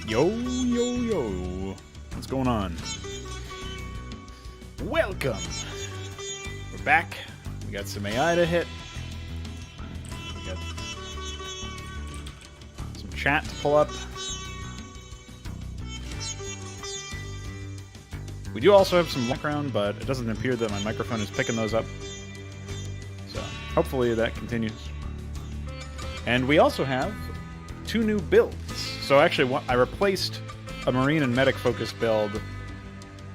Yo, yo, yo. What's going on? Welcome. We're back. We got some AI to hit. We got some chat to pull up. We do also have some background, but it doesn't appear that my microphone is picking those up. So hopefully that continues. And we also have 2 new builds. So actually, I replaced a Marine and Medic focused build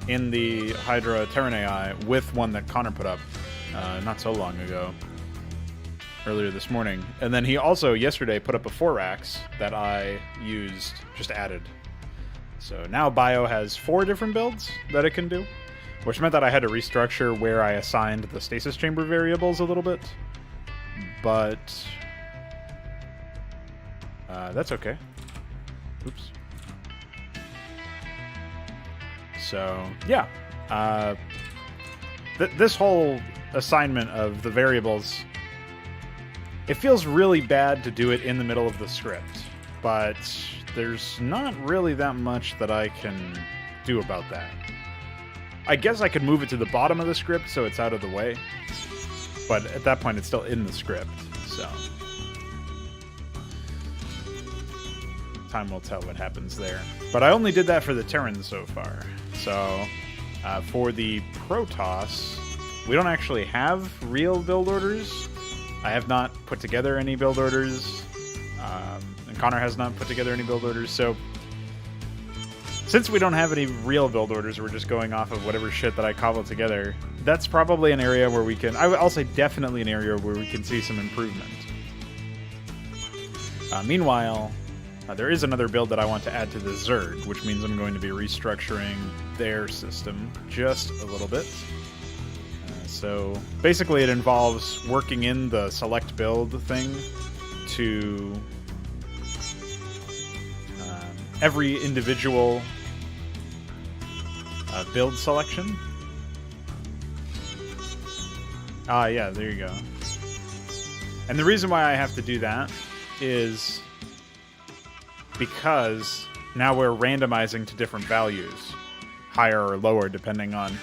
in the Hydra Terran AI with one that Connor put up not so long ago, earlier this morning. And then he also, yesterday, put up a 4-ax that I used, just added. So now Bio has 4 different builds that it can do, which meant that I had to restructure where I assigned the stasis chamber variables a little bit. But that's okay. Oops. So, yeah. This whole assignment of the variables, it feels really bad to do it in the middle of the script, but there's not really that much that I can do about that. I guess I could move it to the bottom of the script so it's out of the way, but at that point it's still in the script, so time will tell what happens there. But I only did that for the Terran so far. So for the Protoss, we don't actually have real build orders. I have not put together any build orders, and Connor has not put together any build orders. So since we don't have any real build orders, we're just going off of whatever shit that I cobble together. That's probably an area where we can, I'll say definitely an area where we can see some improvement. Meanwhile, there is another build that I want to add to the Zerg, which means I'm going to be restructuring their system just a little bit. So basically it involves working in the select build thing to every individual build selection. Ah, yeah, there you go. And the reason why I have to do that is because now we're randomizing to different values, higher or lower depending on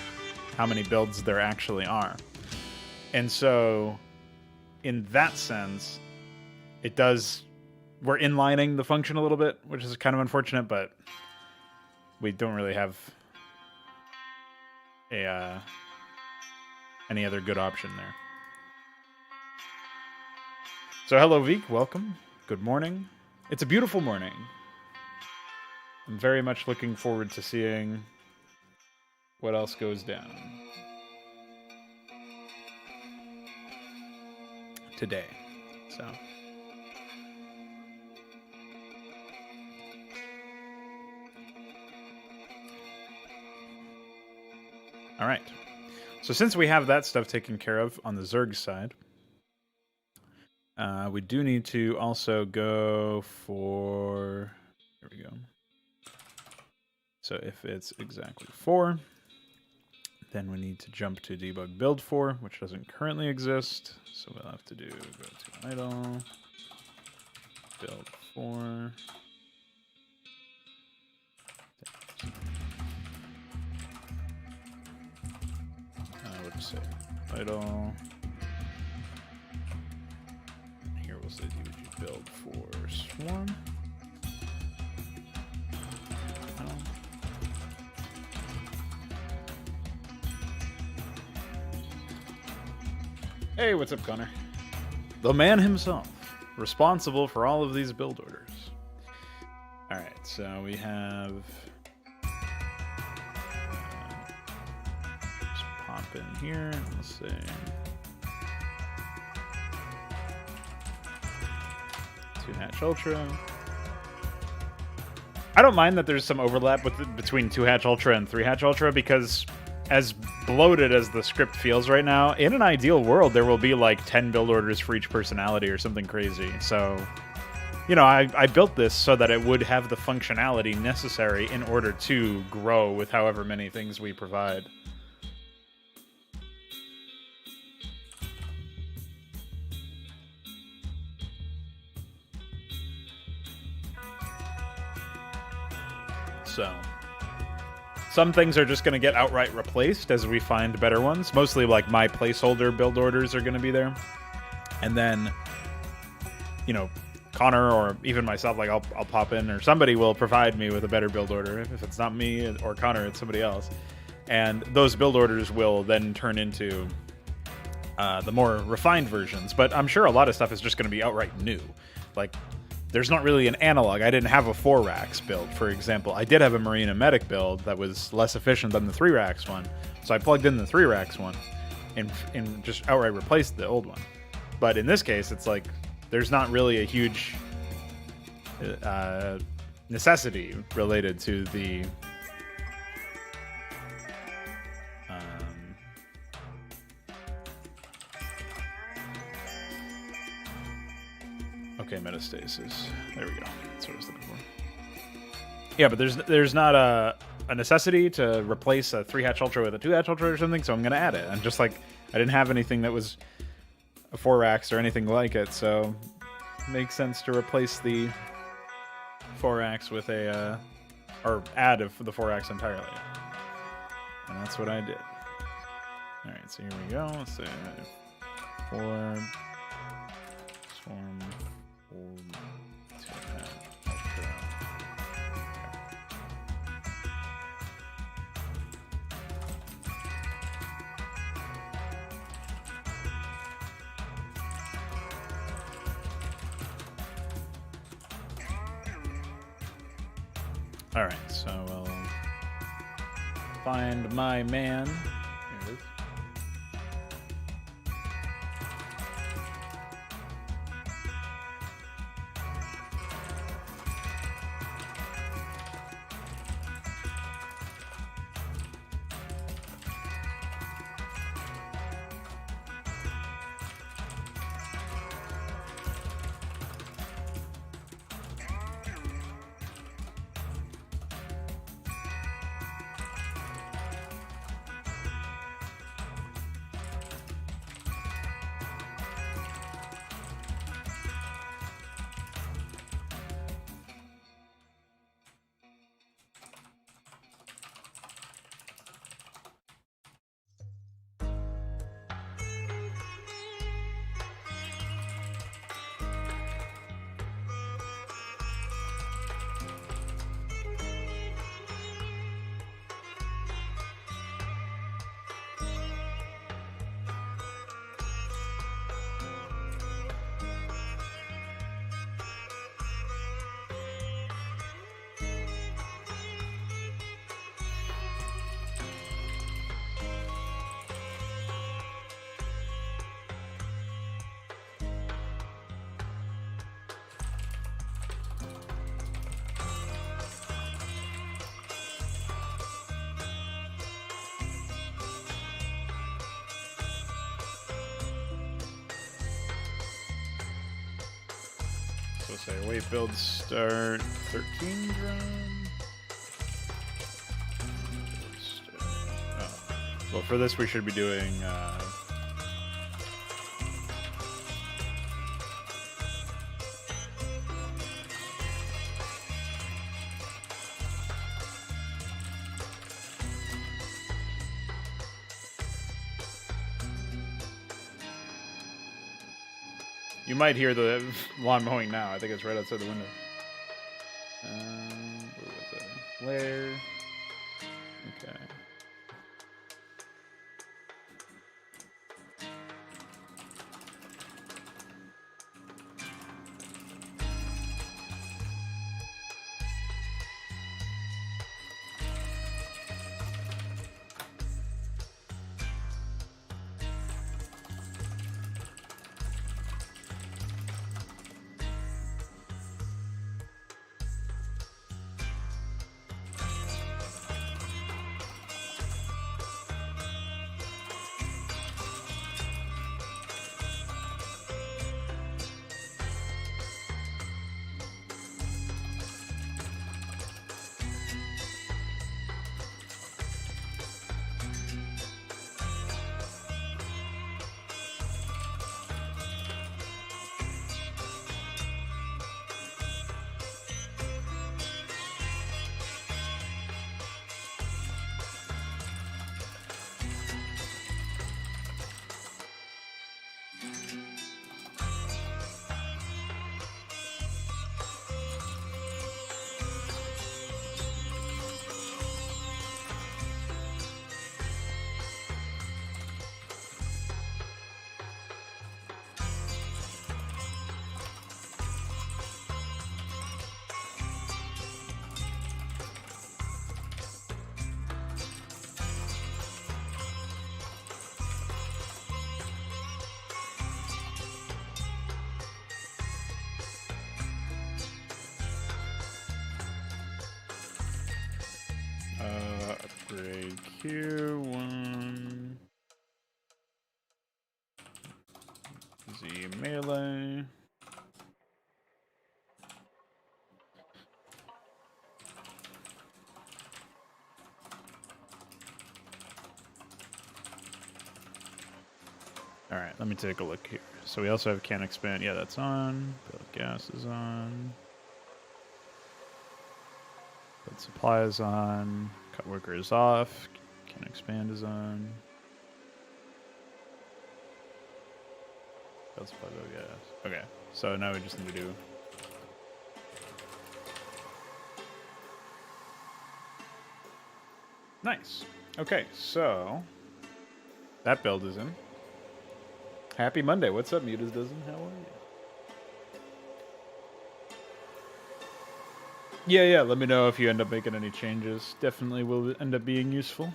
how many builds there actually are. And so in that sense, it does, we're inlining the function a little bit, which is kind of unfortunate, but we don't really have a any other good option there. So hello Veek, welcome. Good morning. It's a beautiful morning. I'm very much looking forward to seeing what else goes down today. So all right. So since we have that stuff taken care of on the Zerg side, We do need to also go for... Here we go. So if it's exactly 4, then we need to jump to debug build 4, which doesn't currently exist. So we'll have to do go to idle, build 4. What to say? Idle. Here we'll say dbg build for swarm. Hey, what's up, Connor? The man himself, responsible for all of these build orders. All right, so we have... just pop in here, and we'll say... 2 hatch ultra. I don't mind that there's some overlap between 2 hatch ultra and 3 hatch ultra, because as bloated as the script feels right now, in an ideal world, there will be like 10 build orders for each personality or something crazy. So, you know, I built this so that it would have the functionality necessary in order to grow with however many things we provide. So... some things are just going to get outright replaced as we find better ones. Mostly, like, my placeholder build orders are going to be there. And then, you know, Connor or even myself, like, I'll pop in, or somebody will provide me with a better build order. If it's not me or Connor, it's somebody else. And those build orders will then turn into the more refined versions. But I'm sure a lot of stuff is just going to be outright new. Like... there's not really an analog. I didn't have a 4-racks build, for example. I did have a Marina Medic build that was less efficient than the 3-racks one. So I plugged in the 3-racks one and just outright replaced the old one. But in this case, it's like there's not really a huge necessity related to the... okay, metastasis. There we go. That's what I was looking for. Yeah, but there's not a necessity to replace a 3-hatch ultra with a 2-hatch ultra or something, so I'm gonna add it. I'm just like, I didn't have anything that was a 4-racks or anything like it, so it makes sense to replace the 4-racks with a or add the 4-racks entirely. And that's what I did. All right, so here we go. Let's say 4 swarm. All right, so we'll find my man. Here it is. supposed to say? Wait, build start 13 drone. Oh. Well, for this we should be doing. You might hear the lawn mowing now. I think it's right outside the window. Where was it? Where? Okay. Upgrade Q1. Z melee. All right, let me take a look here. So we also have can expand. Yeah, that's on. Build gas is on. Build supply is on. Cut worker is off. Can expand is on. Build supply, build gas. Okay, so now we just need to do. Nice. Okay, so that build is in. Happy Monday. What's up, Mutas Dozen? How are you? Yeah, let me know if you end up making any changes. Definitely will end up being useful.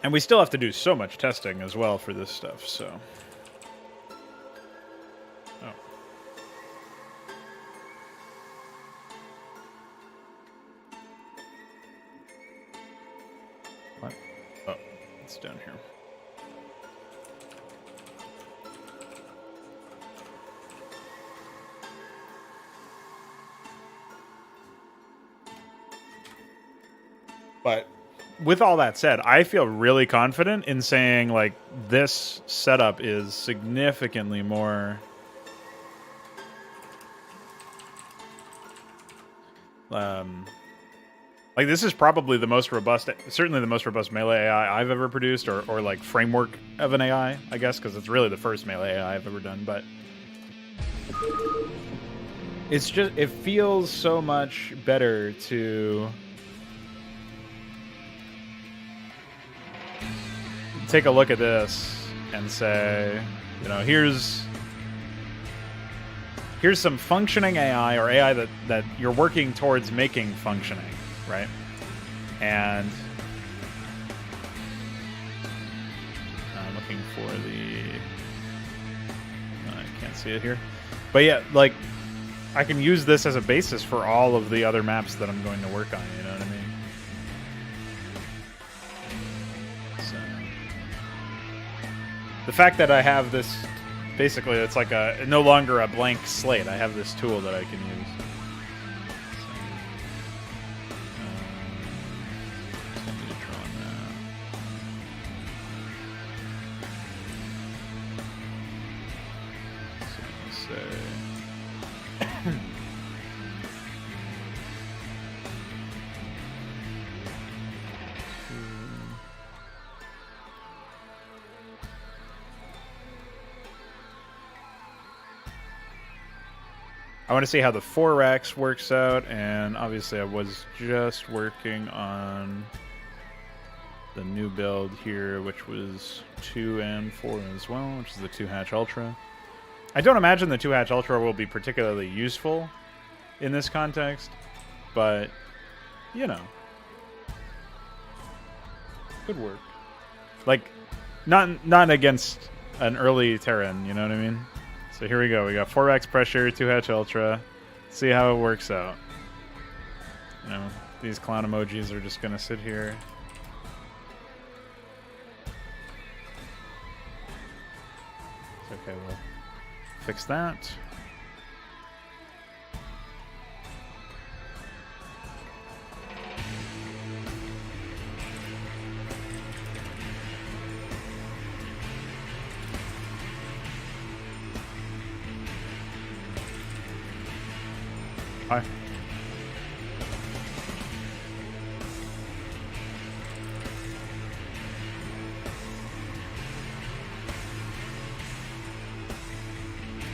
And we still have to do so much testing as well for this stuff, so. Oh. What? Oh, it's down here. But with all that said, I feel really confident in saying, like, this setup is significantly more like, this is probably the most robust, certainly the most robust melee AI I've ever produced, or like framework of an AI, I guess, because it's really the first melee AI I've ever done. But it's just, it feels so much better to take a look at this and say, you know, here's some functioning AI, or AI that you're working towards making functioning, right? And I'm looking for the, I can't see it here. But yeah, like, I can use this as a basis for all of the other maps that I'm going to work on, you know what I mean? So, the fact that I have this, basically, it's like no longer a blank slate. I have this tool that I can use. I want to see how the 4x works out, and obviously I was just working on the new build here, which was 2 and 4 as well, which is the 2-hatch Ultra. I don't imagine the 2-hatch Ultra will be particularly useful in this context, but, you know, could work. Like, not against an early Terran, you know what I mean? So here we go. We got 4x pressure, 2-hatch Ultra. See how it works out. You know, these clown emojis are just gonna sit here. It's okay, we'll fix that. Hi.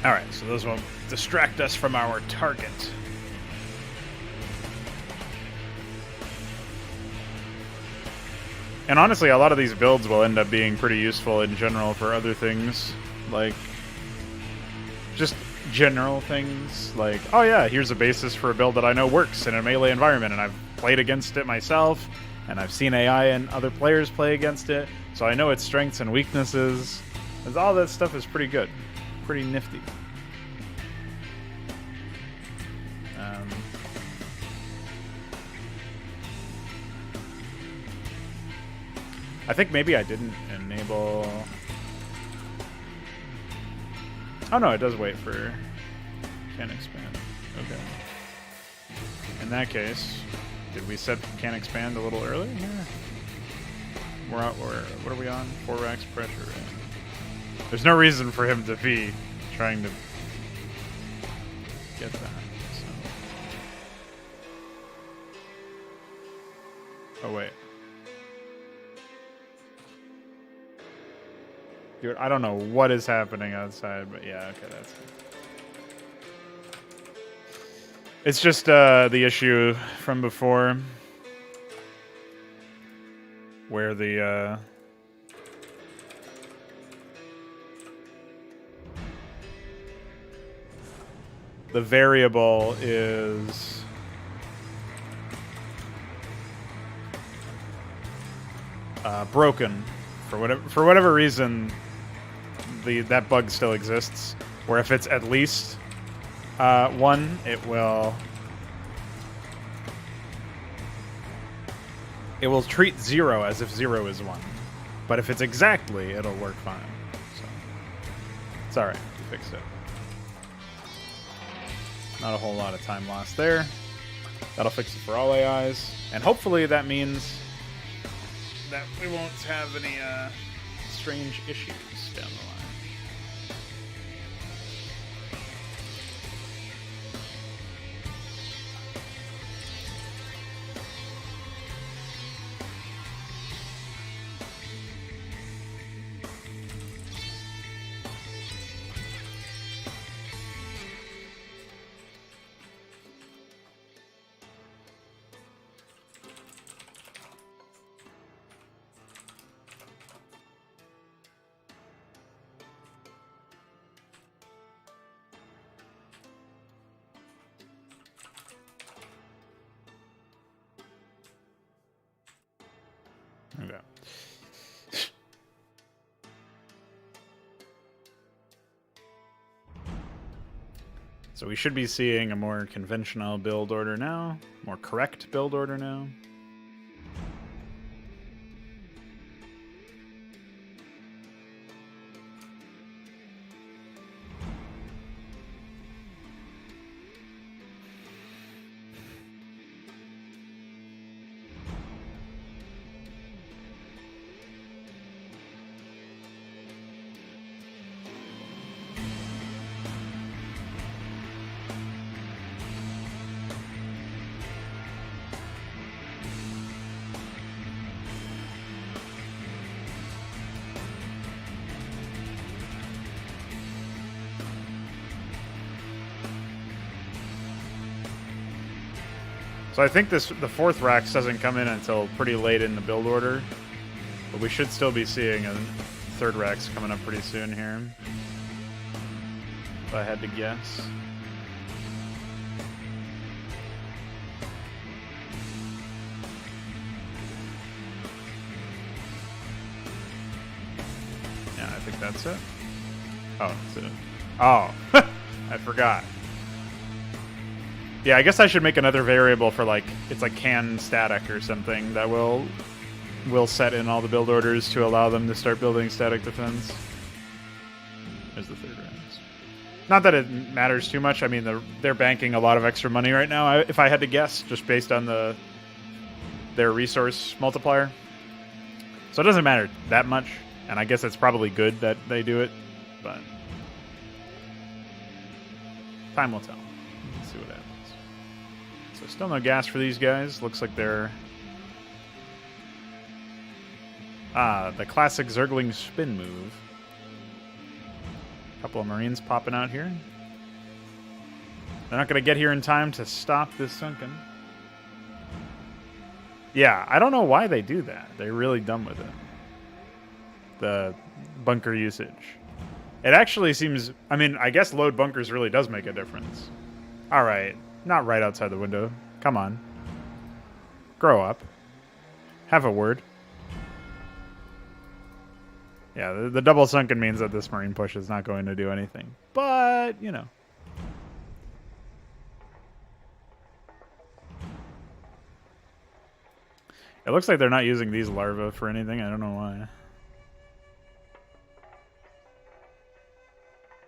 Alright, so those won't distract us from our target. And honestly, a lot of these builds will end up being pretty useful in general for other things. Like, just general things. Like, oh yeah, here's a basis for a build that I know works in a melee environment, and I've played against it myself, and I've seen AI and other players play against it, so I know its strengths and weaknesses. And all that stuff is pretty good. Pretty nifty. I think maybe I didn't enable... Oh no, it does wait for... Can expand. Okay. In that case, did we set can expand a little early here? We're out, what are we on? 4x pressure. There's no reason for him to be trying to get that. So. Oh wait. Dude, I don't know what is happening outside, but yeah, okay, that's it. It's just the issue from before where the variable is broken for whatever reason. That bug still exists, where if it's at least 1, it will treat 0 as if 0 is 1, but if it's exactly, it'll work fine. So it's all right. We fixed it. Not a whole lot of time lost there. That'll fix it for all AIs, and hopefully that means that we won't have any strange issues down the line. Okay. So we should be seeing a more conventional build order now, more correct build order now. So I think the fourth Rax doesn't come in until pretty late in the build order, but we should still be seeing a third Rax coming up pretty soon here, if I had to guess. Yeah, I think that's it. Oh, that's it. Oh, I forgot. Yeah, I guess I should make another variable for like, it's like can static or something that will set in all the build orders to allow them to start building static defense. There's the third Rax. Not that it matters too much. I mean, they're banking a lot of extra money right now, if I had to guess, just based on their resource multiplier. So it doesn't matter that much, and I guess it's probably good that they do it, but time will tell. Let's see what happens. So still no gas for these guys. Looks like they're the classic Zergling spin move. A couple of Marines popping out here. They're not going to get here in time to stop this Sunken. Yeah, I don't know why they do that. They're really dumb with it. The bunker usage. It actually seems... I mean, I guess load bunkers really does make a difference. All right. Not right outside the window. Come on. Grow up. Have a word. Yeah, the double Sunken means that this Marine push is not going to do anything. But, you know. It looks like they're not using these larvae for anything. I don't know why.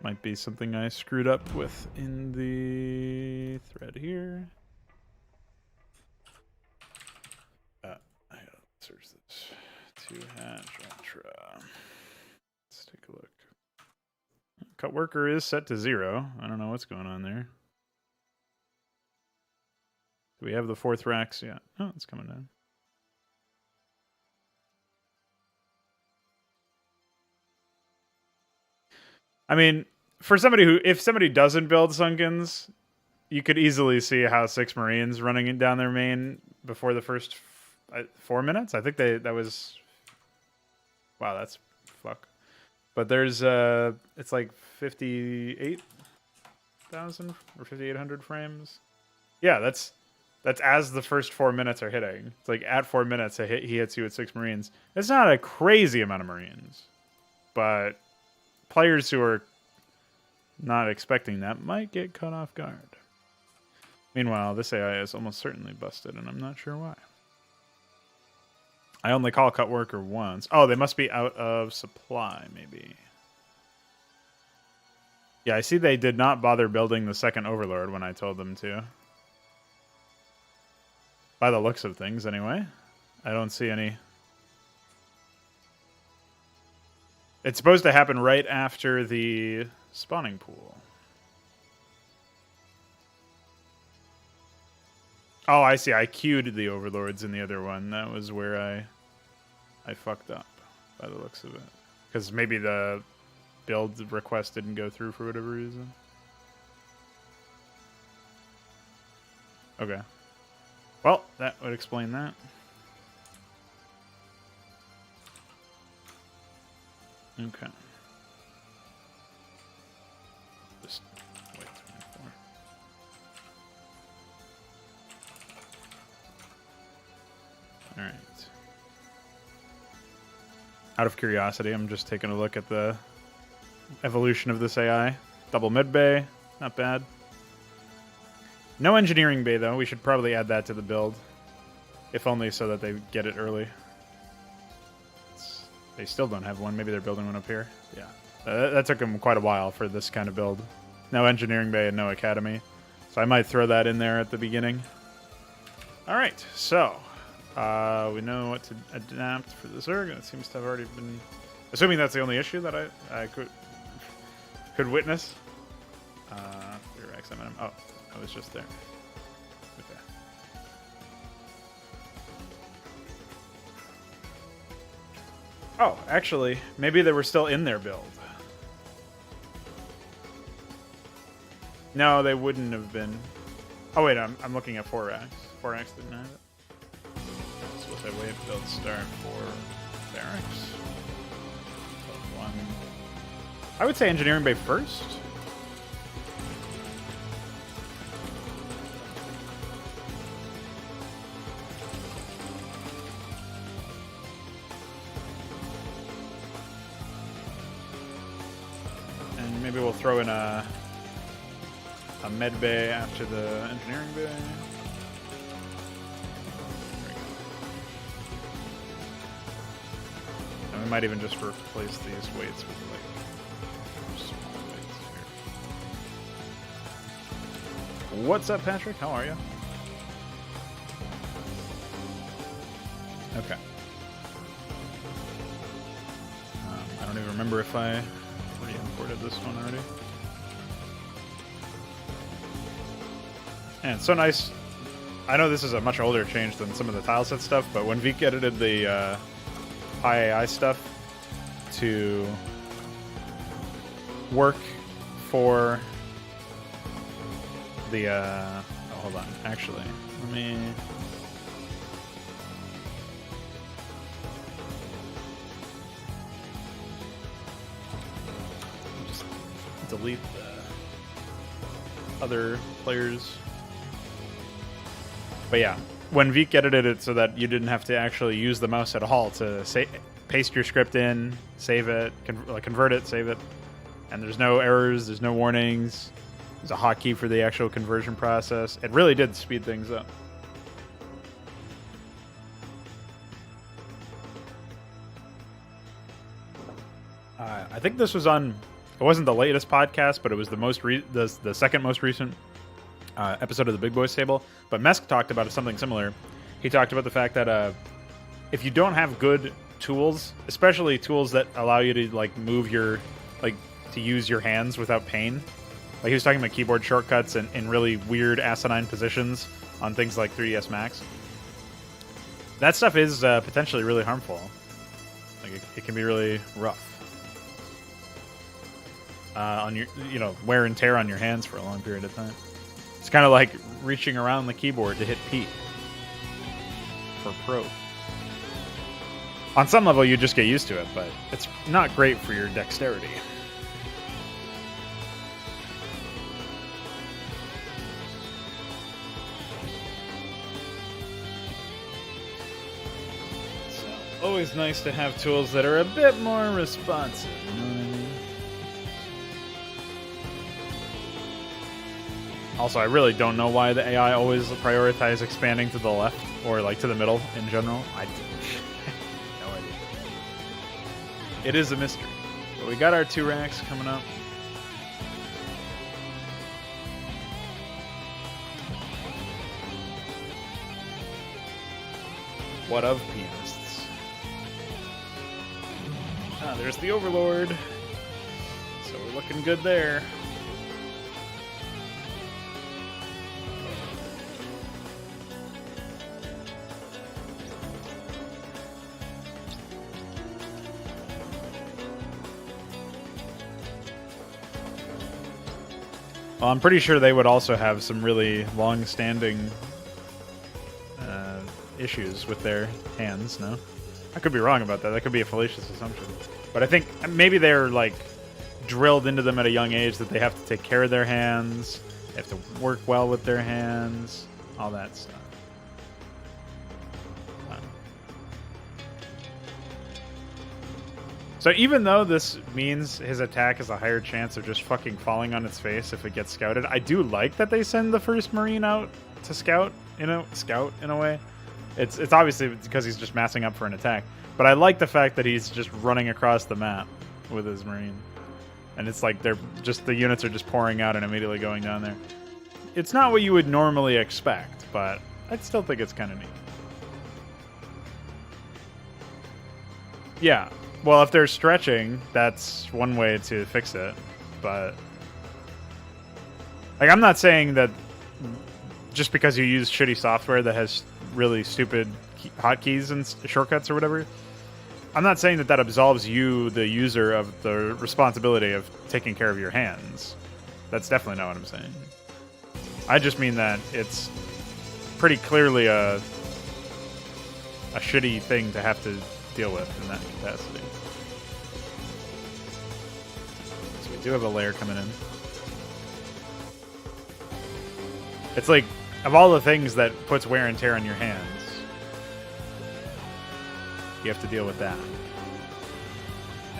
Might be something I screwed up with in the thread here. I gotta search this. 2hatch ultra. Let's take a look. Cut worker is set to 0. I don't know what's going on there. Do we have the fourth Rax yet? Oh, it's coming down. I mean, for somebody who, if somebody doesn't build Sunkens, you could easily see how 6 Marines running down their main before the first 4 minutes. I think that was, wow, that's fuck. But there's it's like 58,000 or 5,800 frames. Yeah, that's as the first 4 minutes are hitting. It's like at 4 minutes he hits you with 6 Marines. It's not a crazy amount of Marines, but players who are not expecting that might get caught off guard. Meanwhile, this AI is almost certainly busted, and I'm not sure why. I only call cut worker once. Oh, they must be out of supply, maybe. Yeah, I see they did not bother building the second Overlord when I told them to. By the looks of things, anyway. I don't see any... It's supposed to happen right after the spawning pool. Oh, I see. I queued the Overlords in the other one. That was where I fucked up, by the looks of it. Because maybe the build request didn't go through for whatever reason. Okay. Well, that would explain that. Okay. Just wait 24. All right. Out of curiosity, I'm just taking a look at the evolution of this AI. Double mid bay, not bad. No engineering bay, though. We should probably add that to the build. If only so that they get it early. They still don't have one. Maybe they're building one up here. Yeah. That took them quite a while for this kind of build. No engineering bay and no academy. So I might throw that in there at the beginning. All right. So we know what to adapt for the Zerg. It seems to have already been... Assuming that's the only issue that I could witness. Oh, I was just there. Okay. Oh, actually, maybe they were still in their build. No, they wouldn't have been. Oh wait, I'm looking at 4X. 4X didn't have it. So what's that wave build start for barracks? One. I would say engineering bay first. And maybe we'll throw in a med bay after the engineering bay. And we might even just replace these weights with like small weights here. What's up, Patrick? How are you? Okay. I don't even remember if I already imported this one already. And it's so nice. I know this is a much older change than some of the tileset stuff, but when Veek edited the AI stuff to work for the oh, hold on, actually, let me just delete the other players. But yeah, when Veek edited it so that you didn't have to actually use the mouse at all to paste your script in, save it, convert it, save it, and there's no errors, there's no warnings, there's a hotkey for the actual conversion process. It really did speed things up. I think this was on, it wasn't the latest podcast, but it was the second most recent episode of the Big Boys Table, but Mesk talked about something similar. He talked about the fact that if you don't have good tools, especially tools that allow you to like move your, like to use your hands without pain, like he was talking about keyboard shortcuts and in really weird asinine positions on things like 3ds Max. That stuff is potentially really harmful. Like it can be really rough on your, wear and tear on your hands for a long period of time. It's kind of like reaching around the keyboard to hit P for pro. On some level, you just get used to it, but it's not great for your dexterity. So, always nice to have tools that are a bit more responsive, you know what I mean? Also, I really don't know why the AI always prioritize expanding to the left or like to the middle in general. I no idea. It is a mystery. But we got our 2 racks coming up. What of pianists? Ah, there's the Overlord. So we're looking good there. Well, I'm pretty sure they would also have some really long-standing issues with their hands, no? I could be wrong about that. That could be a fallacious assumption. But I think maybe they're, like, drilled into them at a young age that they have to take care of their hands, they have to work well with their hands, all that stuff. So even though this means his attack has a higher chance of just fucking falling on its face if it gets scouted, I do like that they send the first Marine out to scout in a way. It's obviously because he's just massing up for an attack, but I like the fact that he's just running across the map with his Marine, and it's like the units are just pouring out and immediately going down there. It's not what you would normally expect, but I still think it's kind of neat. Yeah. Well, if they're stretching, that's one way to fix it, but like I'm not saying that just because you use shitty software that has really stupid hotkeys and shortcuts or whatever, I'm not saying that that absolves you, the user, of the responsibility of taking care of your hands. That's definitely not what I'm saying. I just mean that it's pretty clearly a shitty thing to have to deal with in that capacity. So we do have a layer coming in. It's like, of all the things that puts wear and tear on your hands, you have to deal with that.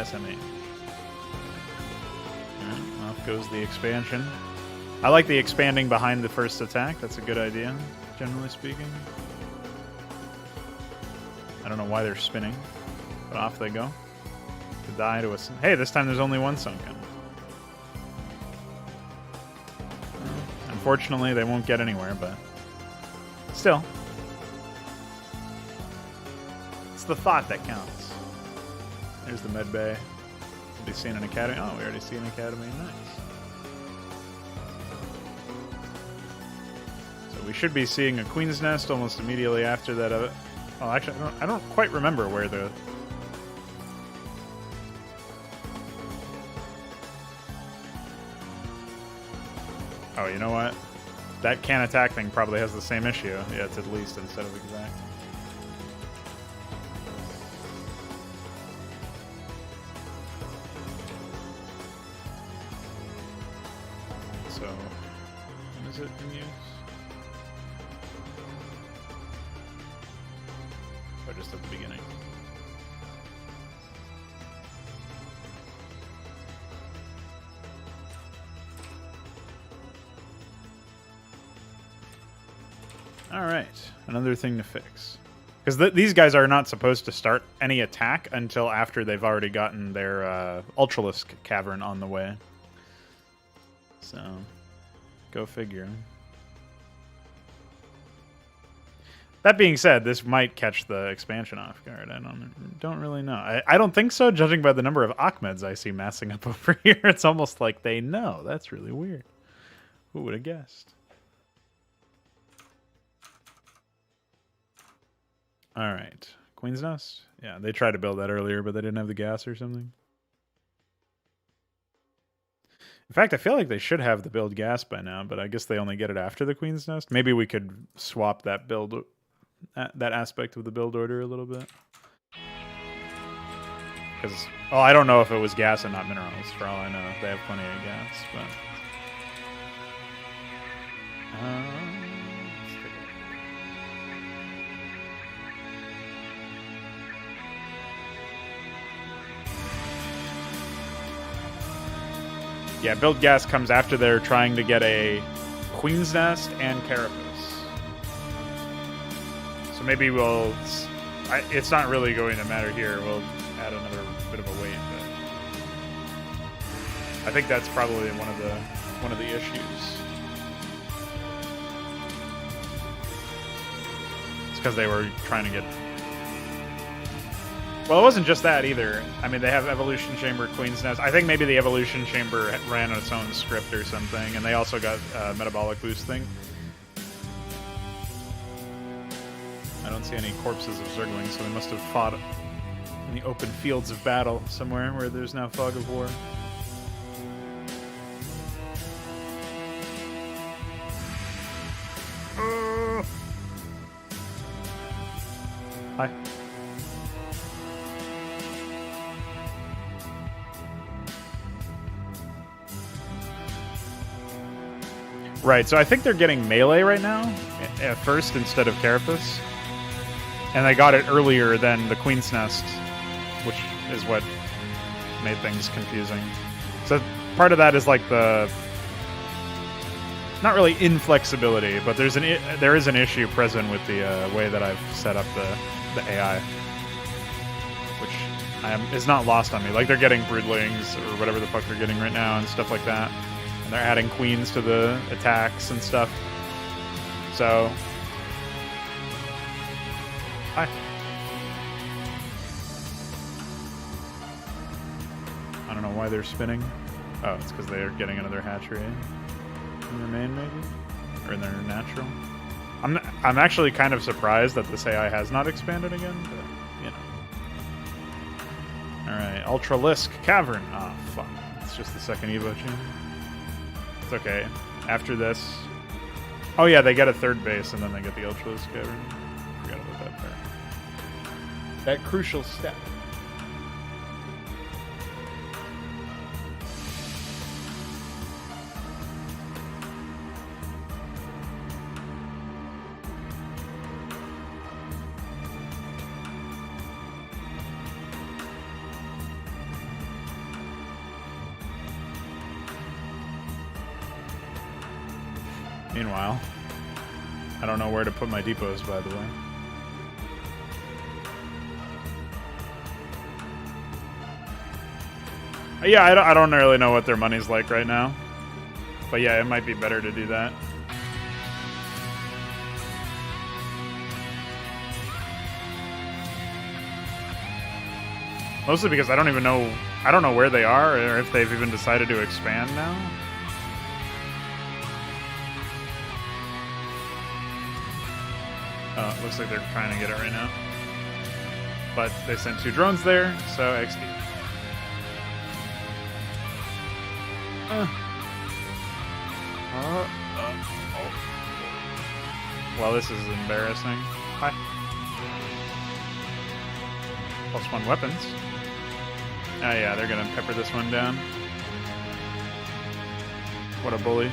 SMA. Alright, off goes the expansion. I like the expanding behind the first attack. That's a good idea, generally speaking. I don't know why they're spinning, but off they go. To die to a... Hey, this time there's only one sunken. Unfortunately, they won't get anywhere, but still. It's the thought that counts. There's the med bay. We'll be seeing an academy. Oh, we already see an academy. Nice. So we should be seeing a Queen's Nest almost immediately after that. Well, actually, I don't quite remember where the... Oh, you know what? That can attack thing probably has the same issue. Yeah, it's at least instead of exact. So, when is it in use? Or just at the beginning? Alright, another thing to fix. Because these guys are not supposed to start any attack until after they've already gotten their Ultralisk Cavern on the way. So, go figure. That being said, this might catch the expansion off guard. I don't really know. I don't think so, judging by the number of Ahmeds I see massing up over here. It's almost like they know. That's really weird. Who would have guessed? All right. Queen's Nest? Yeah, they tried to build that earlier, but they didn't have the gas or something. In fact, I feel like they should have the build gas by now, but I guess they only get it after the Queen's Nest. Maybe we could swap that build, that aspect of the build order a little bit. Because, well, I don't know if it was gas and not minerals. For all I know, they have plenty of gas, but... Yeah, build gas comes after they're trying to get a Queen's Nest and Carapace. So maybe we'll... it's not really going to matter here. We'll add another bit of a wait, but... I think that's probably one of the issues. It's because they were trying to get... Well, it wasn't just that either. I mean, they have Evolution Chamber, Queen's Nest. I think maybe the Evolution Chamber ran its own script or something, and they also got Metabolic Boost thing. I don't see any corpses of Zerglings, so they must have fought in the open fields of battle somewhere where there's now fog of war. Hi. Right, so I think they're getting melee right now at first instead of Carapace. And they got it earlier than the Queen's Nest, which is what made things confusing. So part of that is like the not really inflexibility, but there is an issue present with the way that I've set up the AI, which is not lost on me. Like they're getting broodlings or whatever the fuck they're getting right now and stuff like that, and they're adding queens to the attacks and stuff. So, hi. I don't know why they're spinning. Oh, it's because they're getting another hatchery in their main, maybe? Or in their natural? I'm actually kind of surprised that this AI has not expanded again, but, you know. Alright, Ultralisk Cavern. Ah, oh, fuck. It's just the second Evo chain. It's okay. After this... Oh yeah, they get a third base, and then they get the Ultralisk Cavern. Forgot about that part. That crucial step. Meanwhile, I don't know where to put my depots, by the way. Yeah, I don't really know what their money's like right now. But yeah, it might be better to do that. Mostly because I don't know where they are or if they've even decided to expand now. It looks like they're trying to get it right now. But they sent 2 drones there, so XD. Well, this is embarrassing. Hi. +1 weapons. Oh yeah, they're gonna pepper this one down. What a bully.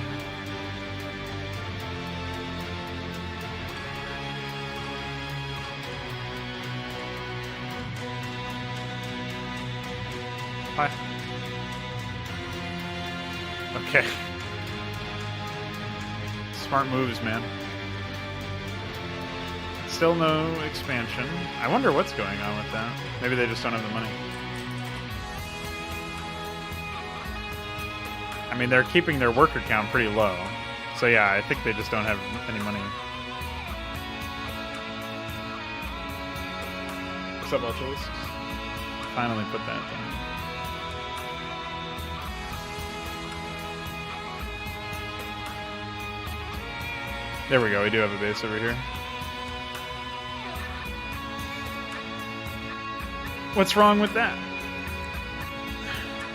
Hi. Okay. Smart moves, man. Still no expansion. I wonder what's going on with that. Maybe they just don't have the money. I mean, they're keeping their worker count pretty low. So yeah, I think they just don't have any money. What's up, Ultras? Finally put that down. There we go, we do have a base over here. What's wrong with that?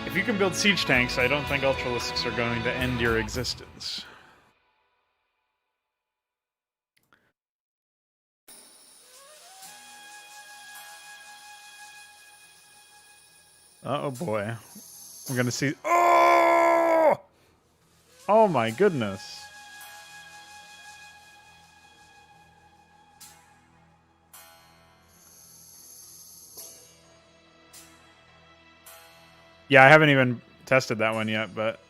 If you can build siege tanks, I don't think Ultralisks are going to end your existence. Oh boy. We're gonna see... Oh! Oh my goodness. Yeah, I haven't even tested that one yet, but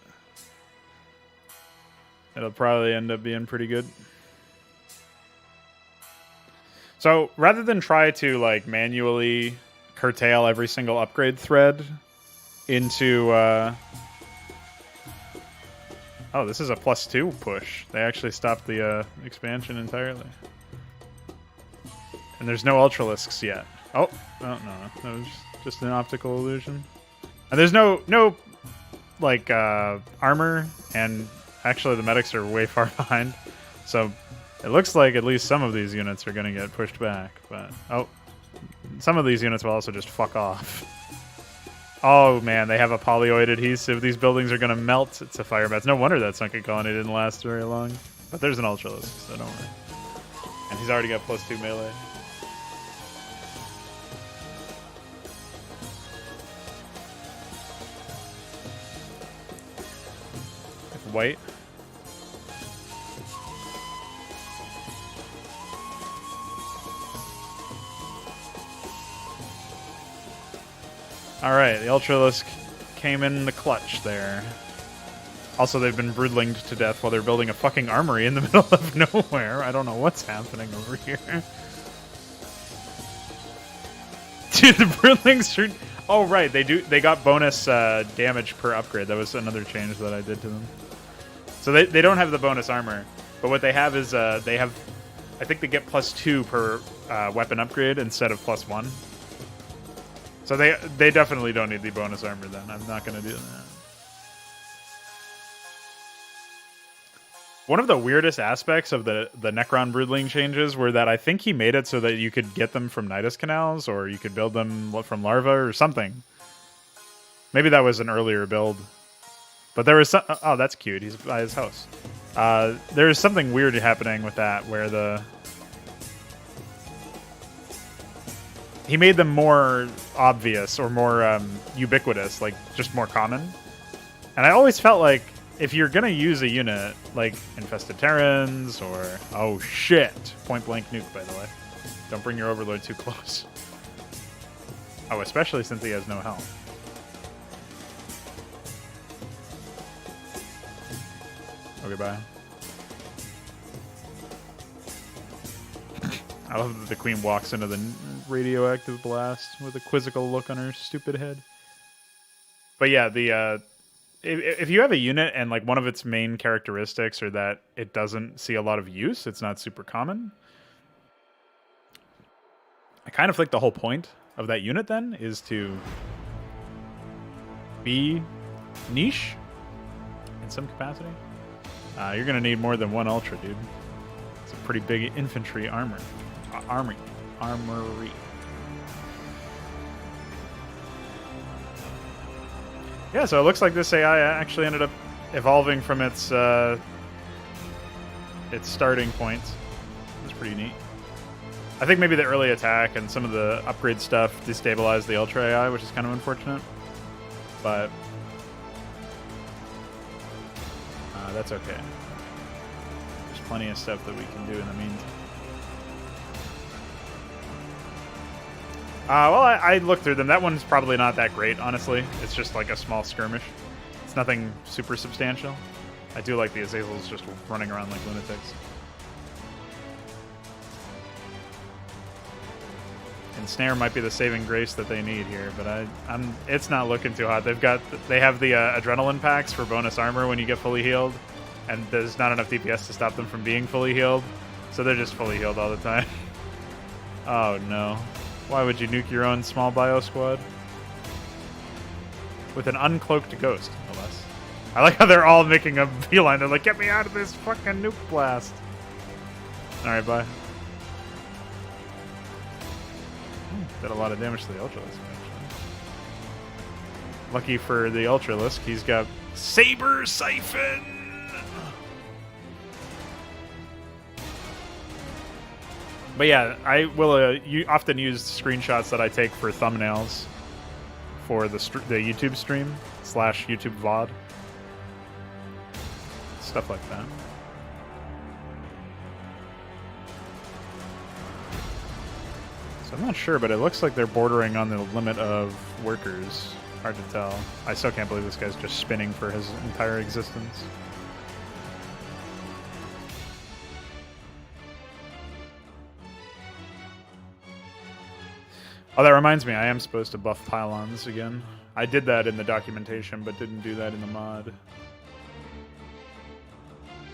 it'll probably end up being pretty good. So rather than try to like manually curtail every single upgrade thread into oh, this is a +2 push. They actually stopped the expansion entirely. And there's no Ultralisks yet. Oh, no, that was just an optical illusion. And there's no like armor, and actually the medics are way far behind. So it looks like at least some of these units are going to get pushed back. But oh, some of these units will also just fuck off. Oh man, they have a polyoid adhesive. These buildings are going to melt. It's a fire bats. No wonder that sunken colony didn't last very long. But there's an Ultralisk, so don't worry. And he's already got +2 melee. White. Alright, the Ultralisk came in the clutch there. Also, they've been broodlinged to death while they're building a fucking armory in the middle of nowhere. I don't know what's happening over here. Dude, the broodlings are... Oh, right, they got bonus damage per upgrade. That was another change that I did to them. So they don't have the bonus armor. But what they have is, they have... I think they get +2 per weapon upgrade instead of +1. So they definitely don't need the bonus armor then. I'm not going to do that. One of the weirdest aspects of the Necron Broodling changes were that I think he made it so that you could get them from Nidus Canals, or you could build them from larva or something. Maybe that was an earlier build. But there was some... Oh, that's cute. He's by his house. There is something weird happening with that, where he made them more obvious or more ubiquitous, like just more common. And I always felt like if you're gonna use a unit like Infested Terrans or... Oh shit! Point blank nuke, by the way. Don't bring your Overlord too close. Oh, especially since he has no health. Okay, bye. I love that the Queen walks into the radioactive blast with a quizzical look on her stupid head. But yeah, the if you have a unit and like one of its main characteristics are that it doesn't see a lot of use, it's not super common. I kind of think the whole point of that unit then is to be niche in some capacity. You're gonna need more than one Ultra, dude. It's a pretty big infantry armory. Yeah, so it looks like this AI actually ended up evolving from its starting point. It's pretty neat. I think maybe the early attack and some of the upgrade stuff destabilized the Ultra AI, which is kind of unfortunate. But that's okay. There's plenty of stuff that we can do in the meantime. Well, I looked through them. That one's probably not that great, honestly. It's just like a small skirmish. It's nothing super substantial. I do like the Azazels just running around like lunatics. And Snare might be the saving grace that they need here, but it's not looking too hot. They have the adrenaline packs for bonus armor when you get fully healed, and there's not enough DPS to stop them from being fully healed, so they're just fully healed all the time. Oh no. Why would you nuke your own small bio squad? With an uncloaked ghost, no less. I like how they're all making a beeline. They're like, get me out of this fucking nuke blast. Alright, bye. Did a lot of damage to the Ultralisk, actually. Lucky for the Ultralisk, he's got Saber Siphon! But yeah, I will often use screenshots that I take for thumbnails for the YouTube stream / YouTube VOD. Stuff like that. So I'm not sure, but it looks like they're bordering on the limit of workers. Hard to tell. I still can't believe this guy's just spinning for his entire existence. Oh, that reminds me, I am supposed to buff pylons again. I did that in the documentation, but didn't do that in the mod.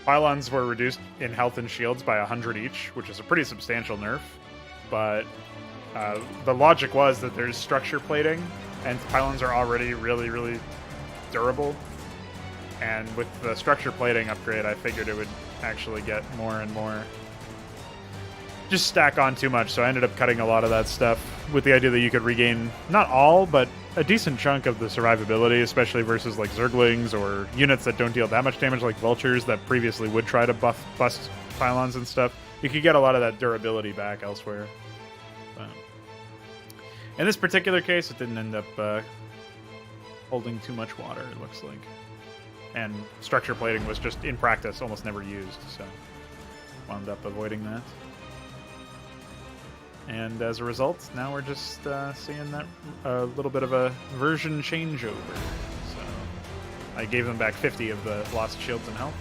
Pylons were reduced in health and shields by 100 each, which is a pretty substantial nerf. But the logic was that there's structure plating, and pylons are already really, really durable. And with the structure plating upgrade, I figured it would actually get more and more... just stack on too much, so I ended up cutting a lot of that stuff with the idea that you could regain, not all, but a decent chunk of the survivability, especially versus like Zerglings or units that don't deal that much damage like Vultures that previously would try to bust pylons and stuff. You could get a lot of that durability back elsewhere. But in this particular case, it didn't end up holding too much water, it looks like. And structure plating was just, in practice, almost never used, so wound up avoiding that. And as a result, now we're just seeing that a little bit of a version changeover. So I gave them back 50 of the lost shields and health.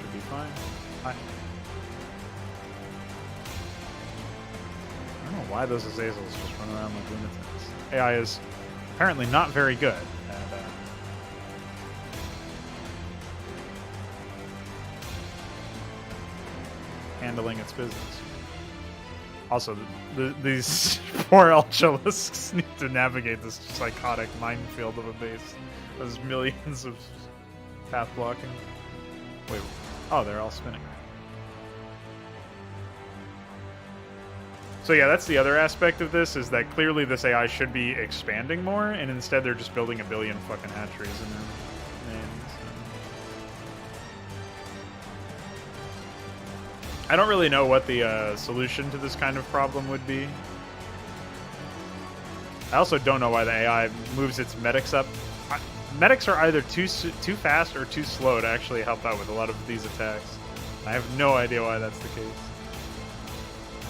Should be fine. Hi. I don't know why those Azazels just run around like lunatics. AI is apparently not very good at handling its business. Also, these poor Ultralisks need to navigate this psychotic minefield of a base. There's millions of path blocking. Wait, oh, they're all spinning. So yeah, that's the other aspect of this, is that clearly this AI should be expanding more, and instead they're just building a billion fucking hatcheries in their names. I don't really know what the solution to this kind of problem would be. I also don't know why the AI moves its medics up. Medics are either too fast or too slow to actually help out with a lot of these attacks. I have no idea why that's the case.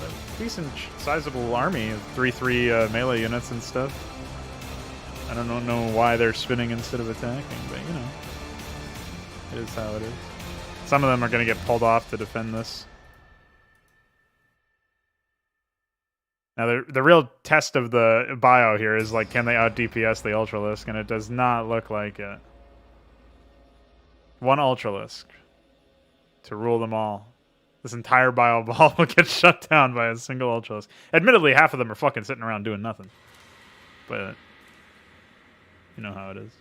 A decent, sizable army of 3/3 melee units and stuff. I don't know why they're spinning instead of attacking, but you know, it is how it is. Some of them are going to get pulled off to defend this. Now, the real test of the bio here is, like, can they out-DPS the Ultralisk? And it does not look like it. One Ultralisk to rule them all. This entire bio ball will get shut down by a single Ultralisk. Admittedly, half of them are fucking sitting around doing nothing. But you know how it is.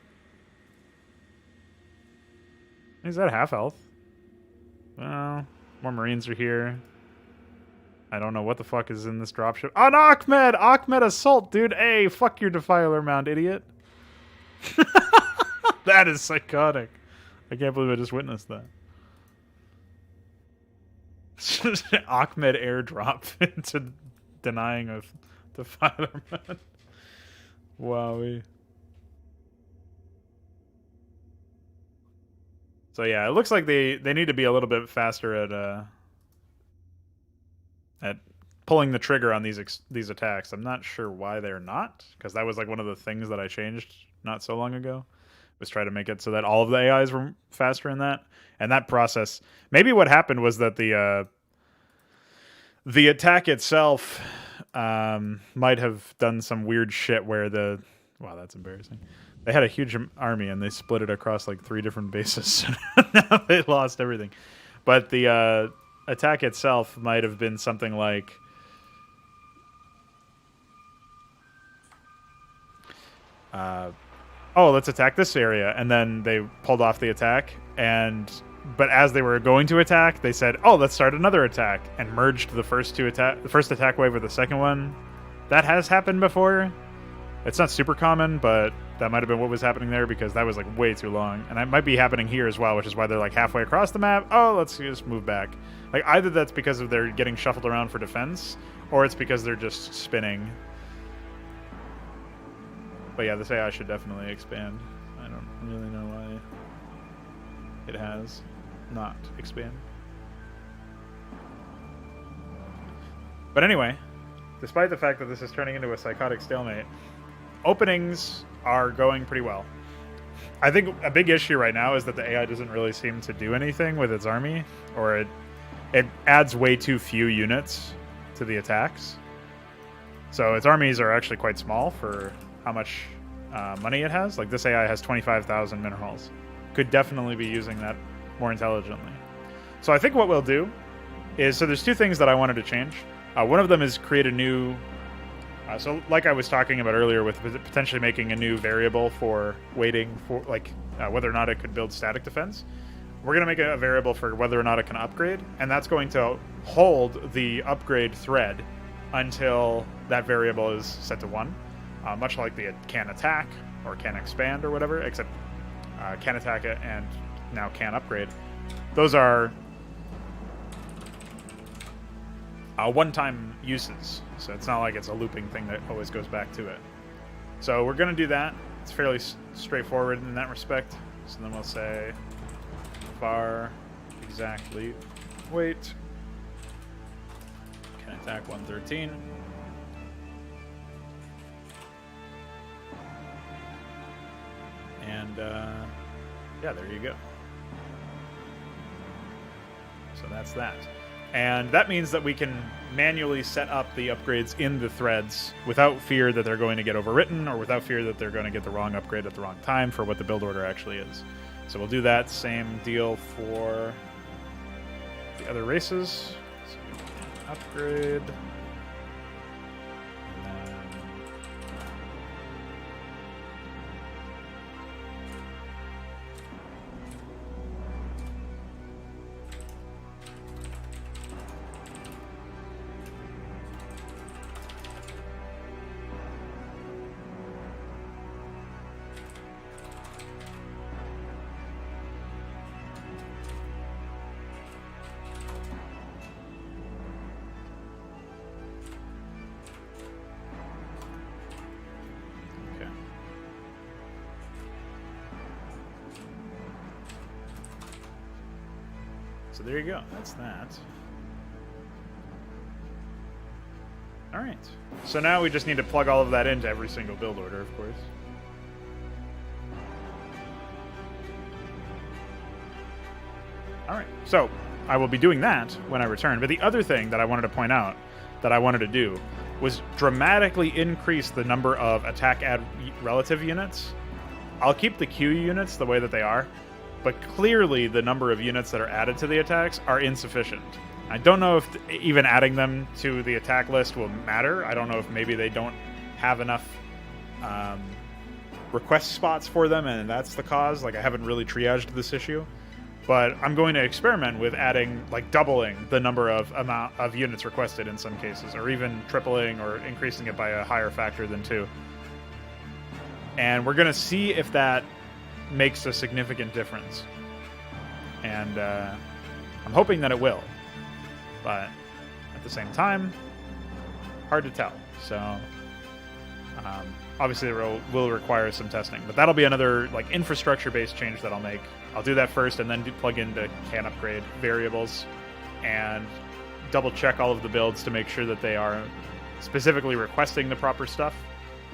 Is that half health? Well, more Marines are here. I don't know what the fuck is in this dropship. An Ahmed! Ahmed Assault, dude. Hey, fuck your Defiler Mound, idiot. That is psychotic. I can't believe I just witnessed that. Ahmed airdrop into denying of Defiler Mound. Wowie. So yeah, it looks like they need to be a little bit faster at pulling the trigger on these attacks. I'm not sure why they're not, because that was like one of the things that I changed not so long ago, was try to make it so that all of the AIs were faster in that. And that process, maybe what happened was that the attack itself might have done some weird shit where wow, that's embarrassing. They had a huge army and they split it across like 3 different bases. Now they lost everything. But the attack itself might have been something like oh, let's attack this area, and then they pulled off the attack, but as they were going to attack, they said, oh, let's start another attack, and merged the first attack wave with the second one. That has happened before. It's not super common, but that might have been what was happening there, because that was like way too long. And it might be happening here as well, which is why they're like halfway across the map. Oh, let's just move back. Like, either that's because of they're getting shuffled around for defense, or it's because they're just spinning. But yeah, this AI should definitely expand. I don't really know why it has not expanded. But anyway, despite the fact that this is turning into a psychotic stalemate, openings are going pretty well. I think a big issue right now is that the AI doesn't really seem to do anything with its army, or it adds way too few units to the attacks. So its armies are actually quite small for how much money it has. Like, this AI has 25,000 minerals. Could definitely be using that more intelligently. So I think what we'll do is, so there's 2 things that I wanted to change. One of them is create a new, so like I was talking about earlier with potentially making a new variable for waiting for, like, whether or not it could build static defense. We're going to make a variable for whether or not it can upgrade, and that's going to hold the upgrade thread until that variable is set to 1. Much like the can attack or can expand or whatever, except can attack it and now can upgrade. Those are one-time uses, so it's not like it's a looping thing that always goes back to it. So we're going to do that. It's fairly straightforward in that respect. So then we'll say var exactly wait. Okay. Attack 113. And, yeah, there you go. So that's that. And that means that we can manually set up the upgrades in the threads without fear that they're going to get overwritten or without fear that they're going to get the wrong upgrade at the wrong time for what the build order actually is. So we'll do that same deal for the other races. So we can upgrade. And then so there you go. That's that. All right. So now we just need to plug all of that into every single build order, of course. All right. So I will be doing that when I return. But the other thing that I wanted to point out that I wanted to do was dramatically increase the number of attack add relative units. I'll keep the Q units the way that they are, but clearly the number of units that are added to the attacks are insufficient. I don't know if even adding them to the attack list will matter. I don't know if maybe they don't have enough request spots for them, and that's the cause. Like, I haven't really triaged this issue. But I'm going to experiment with adding, like, doubling the number of amount of units requested in some cases, or even tripling or increasing it by a higher factor than 2. And we're going to see if that makes a significant difference. And I'm hoping that it will. But at the same time, hard to tell. So obviously it will require some testing. But that'll be another, like, infrastructure-based change that I'll make. I'll do that first and then plug into can upgrade variables and double check all of the builds to make sure that they are specifically requesting the proper stuff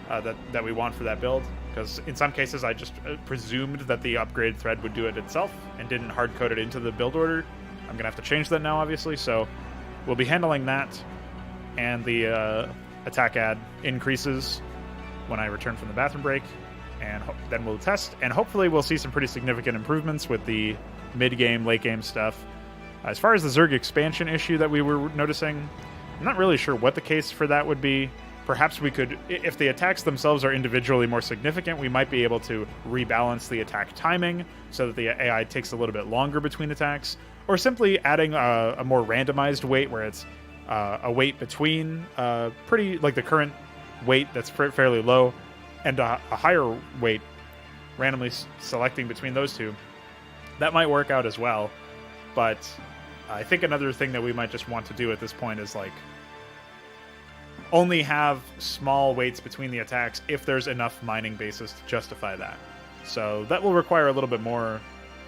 that we want for that build. Because in some cases I just presumed that the upgrade thread would do it itself and didn't hard code it into the build order. I'm going to have to change that now, obviously. So we'll be handling that and the attack add increases when I return from the bathroom break. And then we'll test, and hopefully we'll see some pretty significant improvements with the mid-game, late-game stuff. As far as the Zerg expansion issue that we were noticing, I'm not really sure what the case for that would be. Perhaps we could, if the attacks themselves are individually more significant, we might be able to rebalance the attack timing so that the AI takes a little bit longer between attacks, or simply adding a more randomized weight where it's a weight between pretty, like the current weight that's fairly low, and a higher weight, randomly selecting between those two. That might work out as well, but I think another thing that we might just want to do at this point is, like, only have small weights between the attacks if there's enough mining bases to justify that. So that will require a little bit more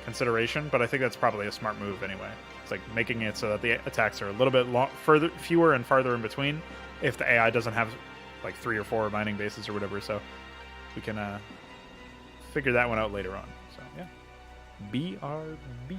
consideration, but I think that's probably a smart move anyway. It's like making it so that the attacks are a little bit fewer and farther in between if the AI doesn't have like 3 or 4 mining bases or whatever, so we can figure that one out later on. So yeah, BRB.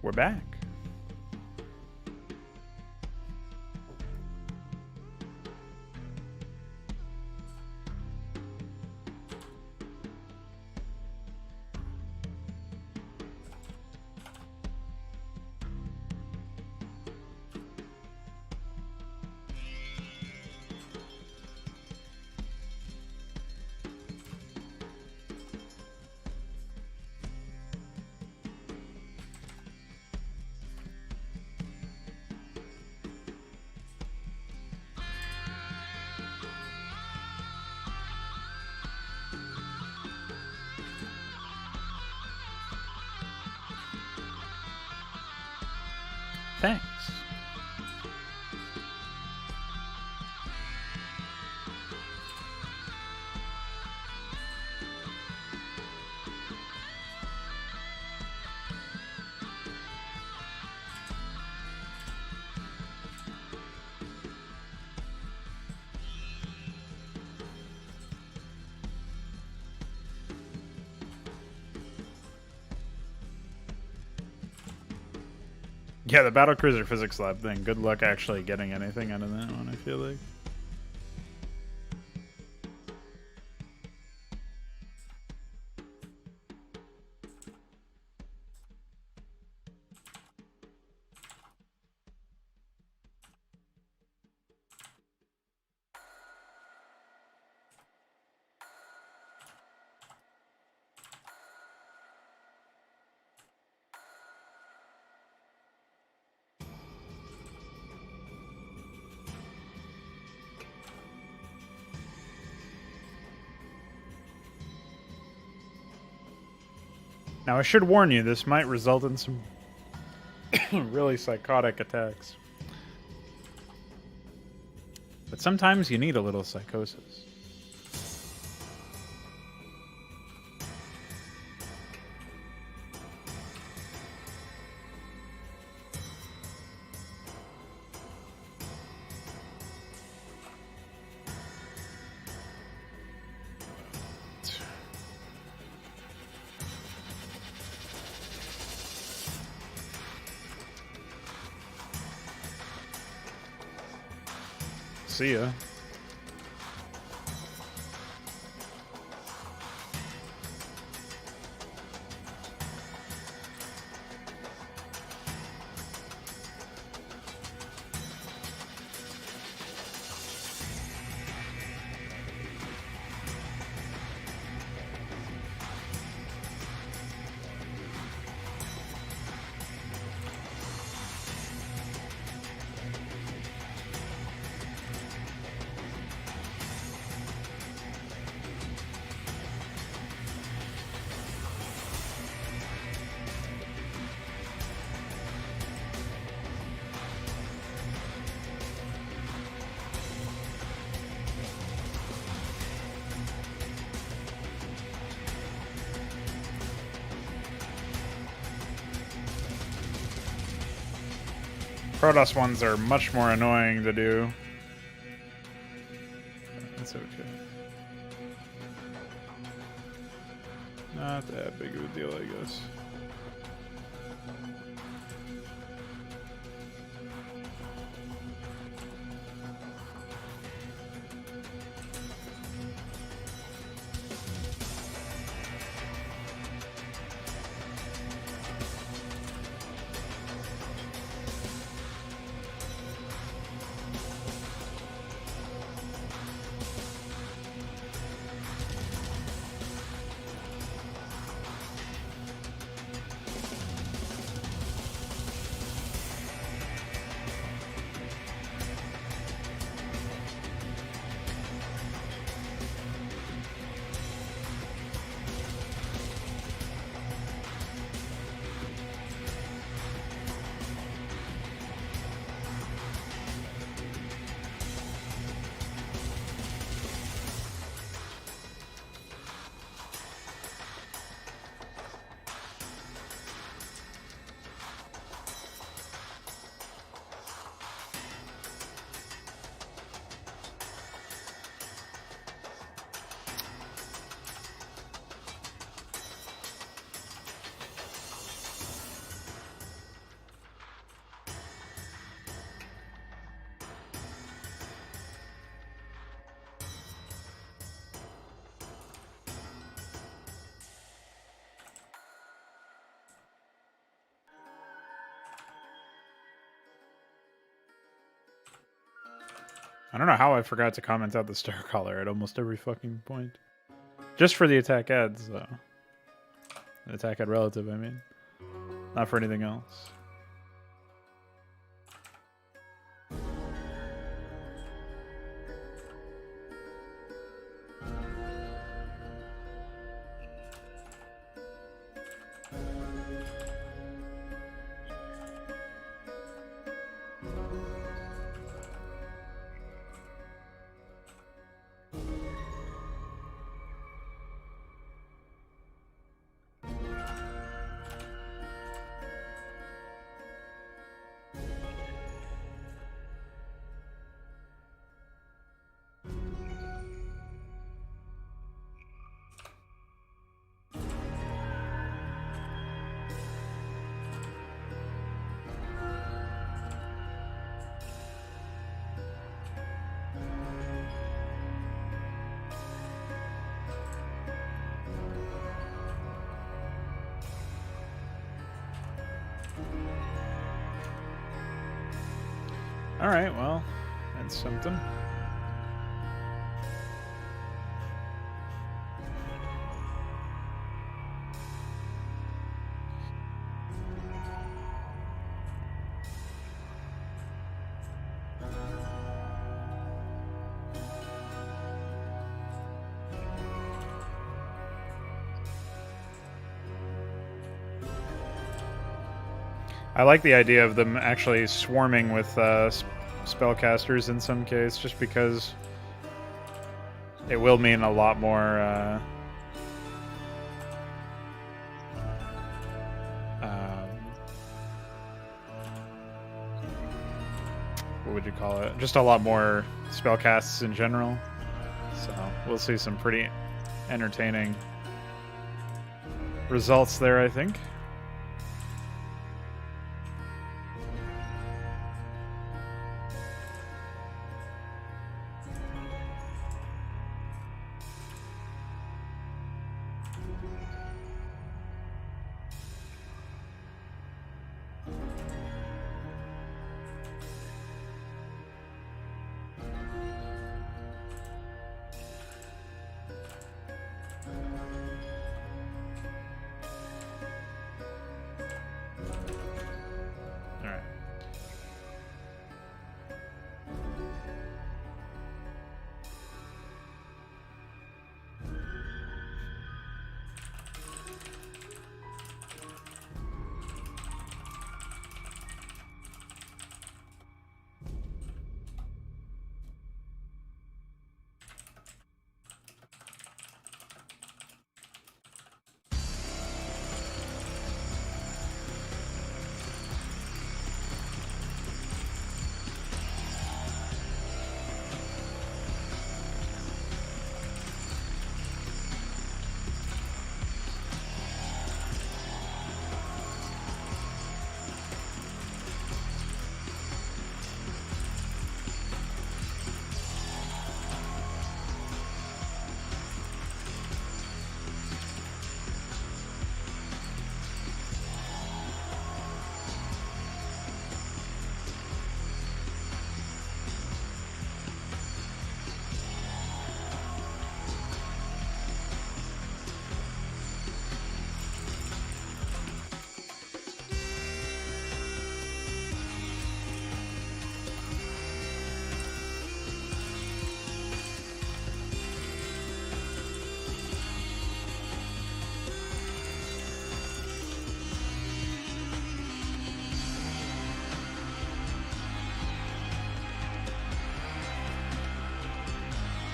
We're back. Thanks. Yeah, the battlecruiser physics lab thing. Good luck actually getting anything out of that one, I feel like. Now, I should warn you, this might result in some really psychotic attacks. But sometimes you need a little psychosis. See ya. Protoss ones are much more annoying to do. That's okay. Not that big of a deal, I guess. I don't know how I forgot to comment out the star collar at almost every fucking point. Just for the attack ads, though. The attack ad relative, I mean. Not for anything else. Alright, well, that's something. I like the idea of them actually swarming with spellcasters in some case, just because it will mean a lot more what would you call it? Just a lot more spellcasts in general. So we'll see some pretty entertaining results there, I think.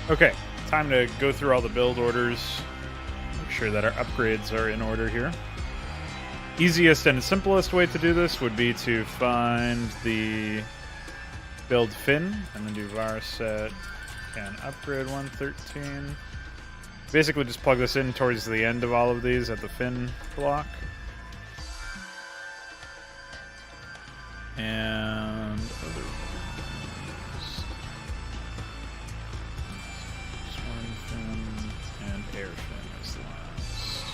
Okay, time to go through all the build orders. Make sure that our upgrades are in order here. Easiest and simplest way to do this would be to find the build fin and then do var set can upgrade 113. Basically just plug this in towards the end of all of these at the fin block. And other ones. Swarm fin and air fin is the last.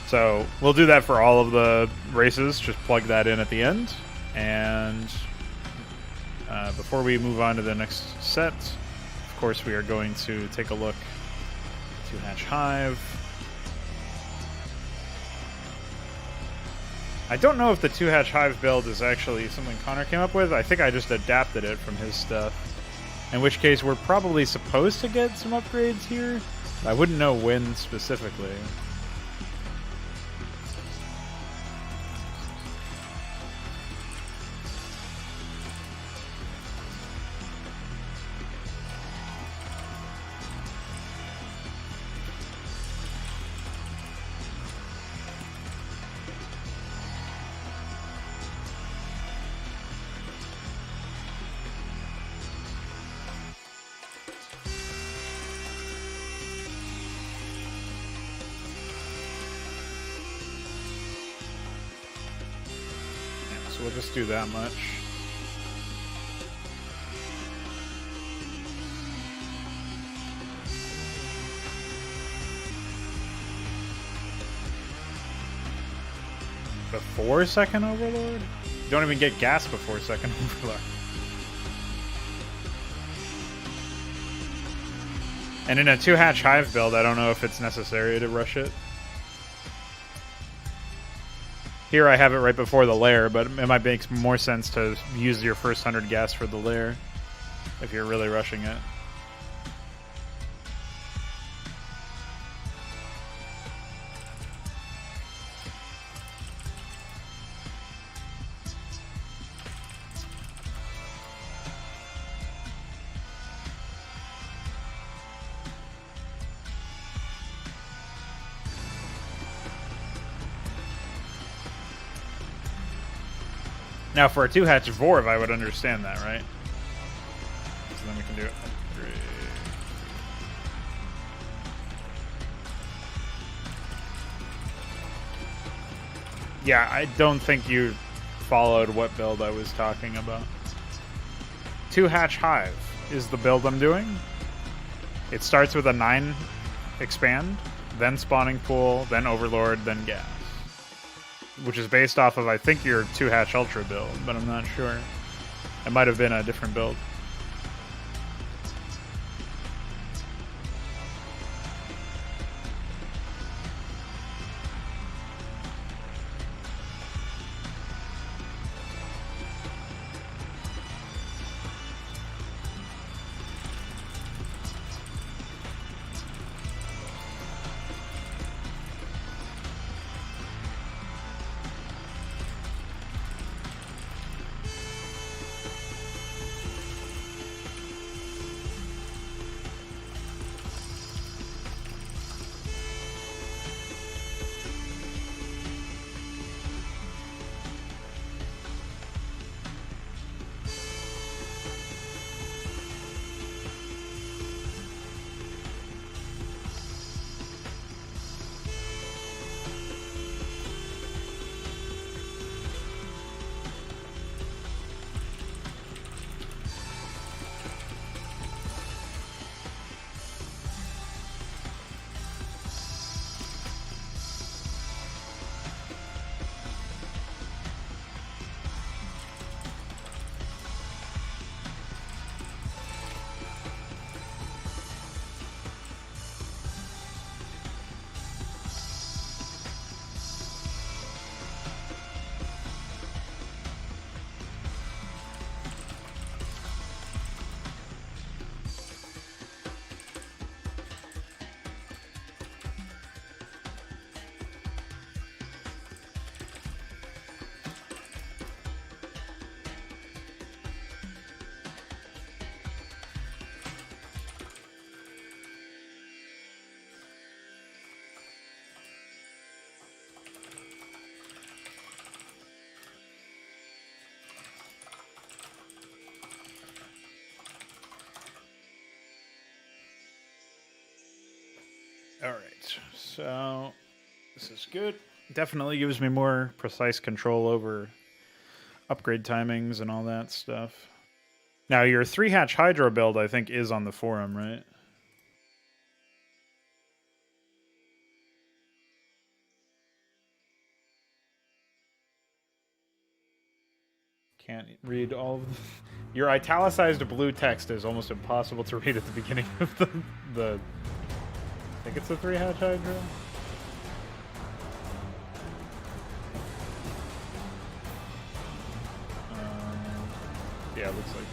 So we'll do that for all of the races. Just plug that in at the end. And Before we move on to the next set, of course, we are going to take a look to Hatch Hive. I don't know if the 2-hatch Hive build is actually something Connor came up with. I think I just adapted it from his stuff. In which case, we're probably supposed to get some upgrades here. I wouldn't know when specifically. So we'll just do that much. Before second overload? You don't even get gas before second overload. And in a 2-hatch Hive build, I don't know if it's necessary to rush it. Here I have it right before the lair, but it might make more sense to use your first 100 gas for the lair if you're really rushing it. Now, for a 2-hatch Vorv, I would understand that, right? So then we can do it. Yeah, I don't think you followed what build I was talking about. 2-hatch Hive is the build I'm doing. It starts with a 9 expand, then spawning pool, then overlord, then gas. Which is based off of, I think, your 2-hatch Ultra build, but I'm not sure. It might have been a different build. Alright, so this is good. Definitely gives me more precise control over upgrade timings and all that stuff. Now, your 3-hatch Hydra build, I think, is on the forum, right? Can't read all of them. Your italicized blue text is almost impossible to read at the beginning of the I think it's the 3-hatch Hydra. Yeah, it looks like.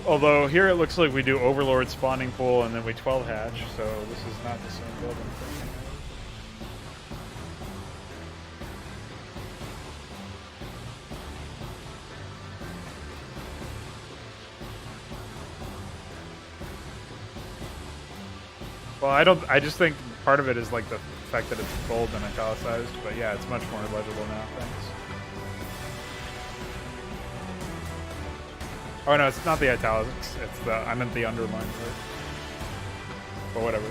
Although here it looks like we do Overlord spawning pool and then we 12 hatch, so this is not the same build. Well, I just think part of it is like the fact that it's bold and italicized, but yeah, it's much more legible now, thanks. Oh no, it's not the italics, it's the, I meant the underline part. But whatever.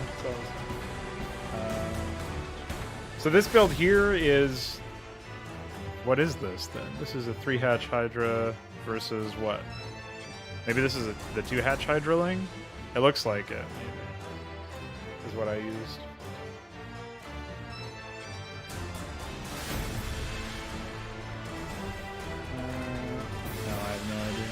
So this build here is, what is this then? This is a 3-hatch Hydra versus what? Maybe this is the 2-hatch Hydraling? It looks like it, maybe. Is what I used. No, I have no idea.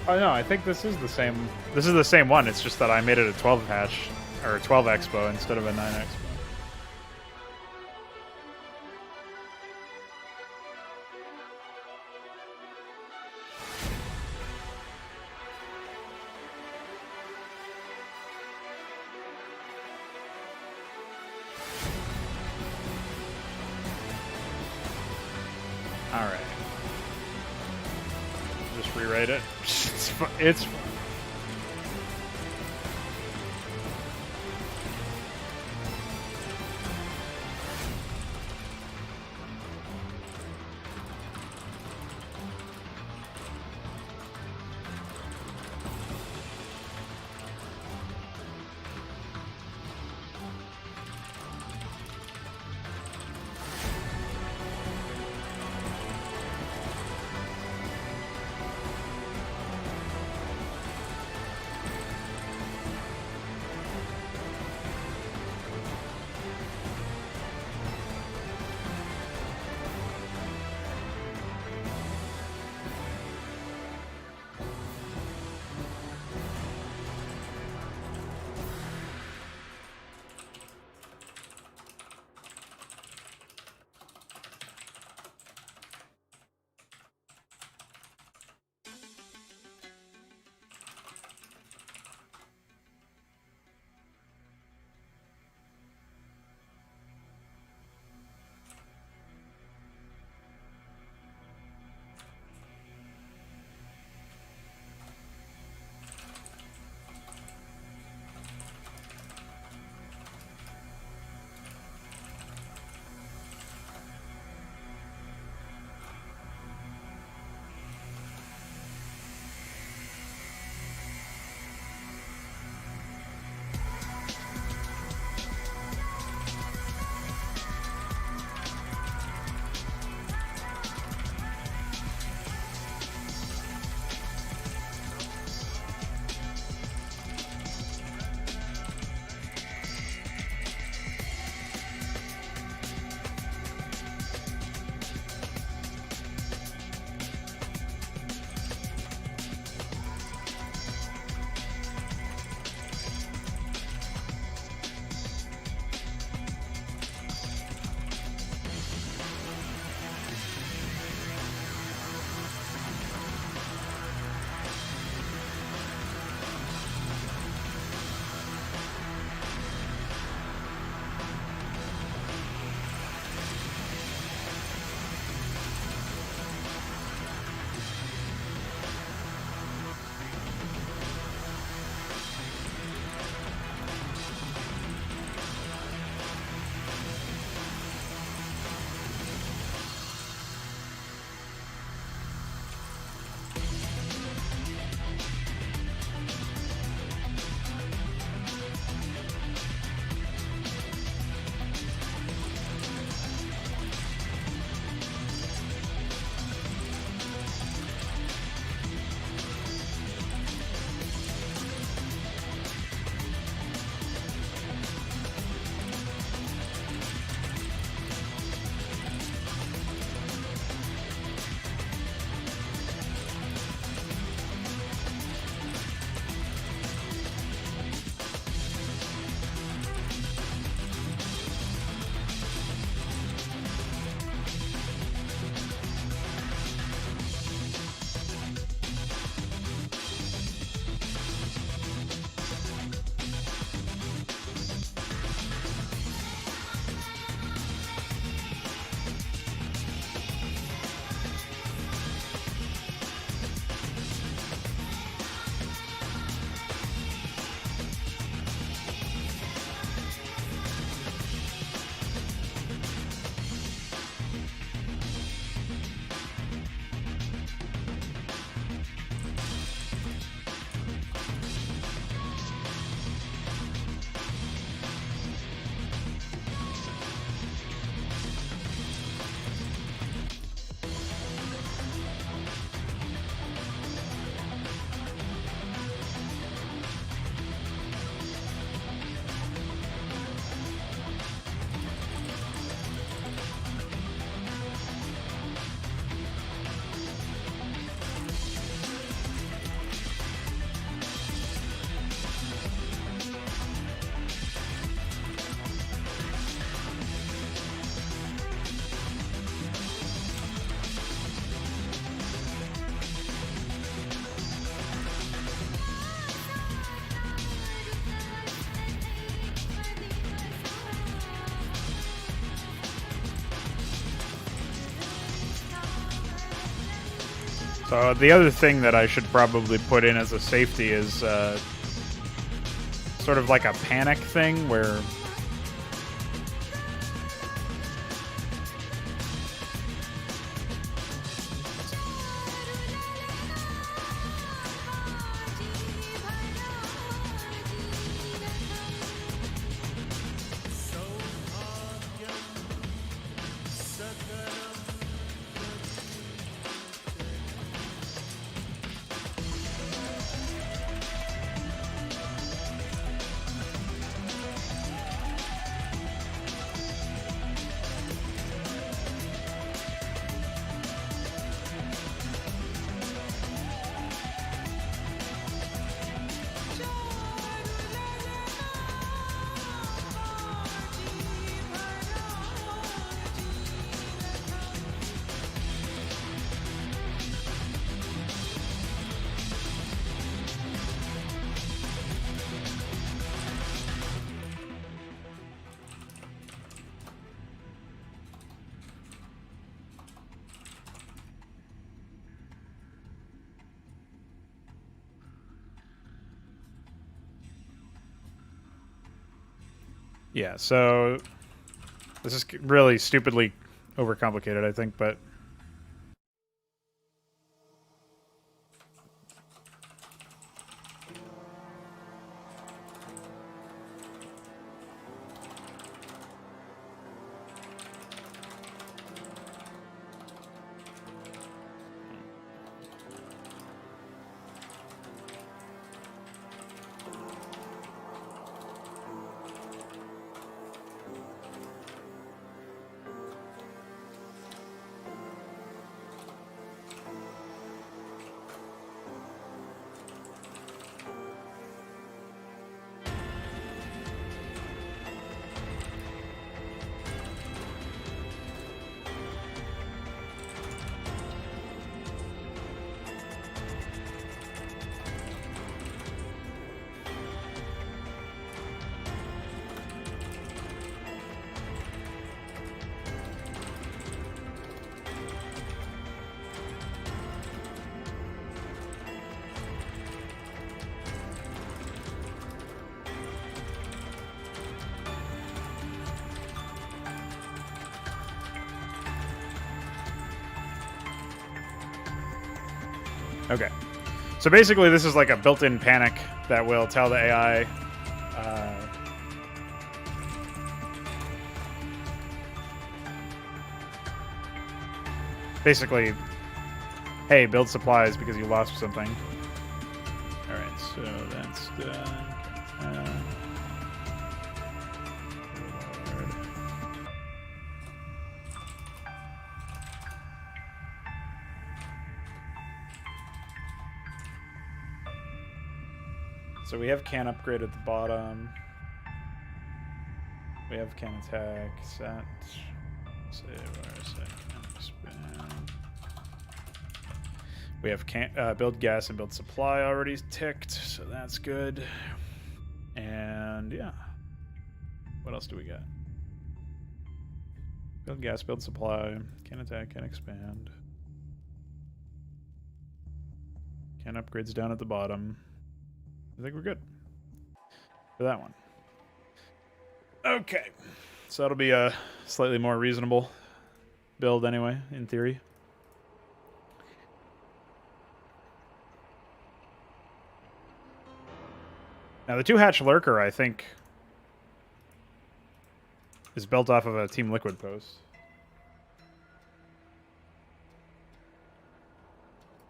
Oh no, I think this is the same. This is the same one. It's just that I made it a 12 hatch or a 12 expo instead of a 9 expo. All right. Just rewrite it. It's So the other thing that I should probably put in as a safety is sort of like a panic thing where yeah, so this is really stupidly overcomplicated, I think, but okay. So basically, this is like a built-in panic that will tell the AI basically, hey, build supplies because you lost something. All right, so that's done. So we have can upgrade at the bottom. We have can attack set. Save our second expand. We have can build gas and build supply already ticked, so that's good. And yeah, what else do we got? Build gas, build supply, can attack, can expand. Can upgrades down at the bottom. I think we're good for that one. Okay, so that'll be a slightly more reasonable build anyway, in theory. Now the 2-hatch lurker, I think, is built off of a Team Liquid post,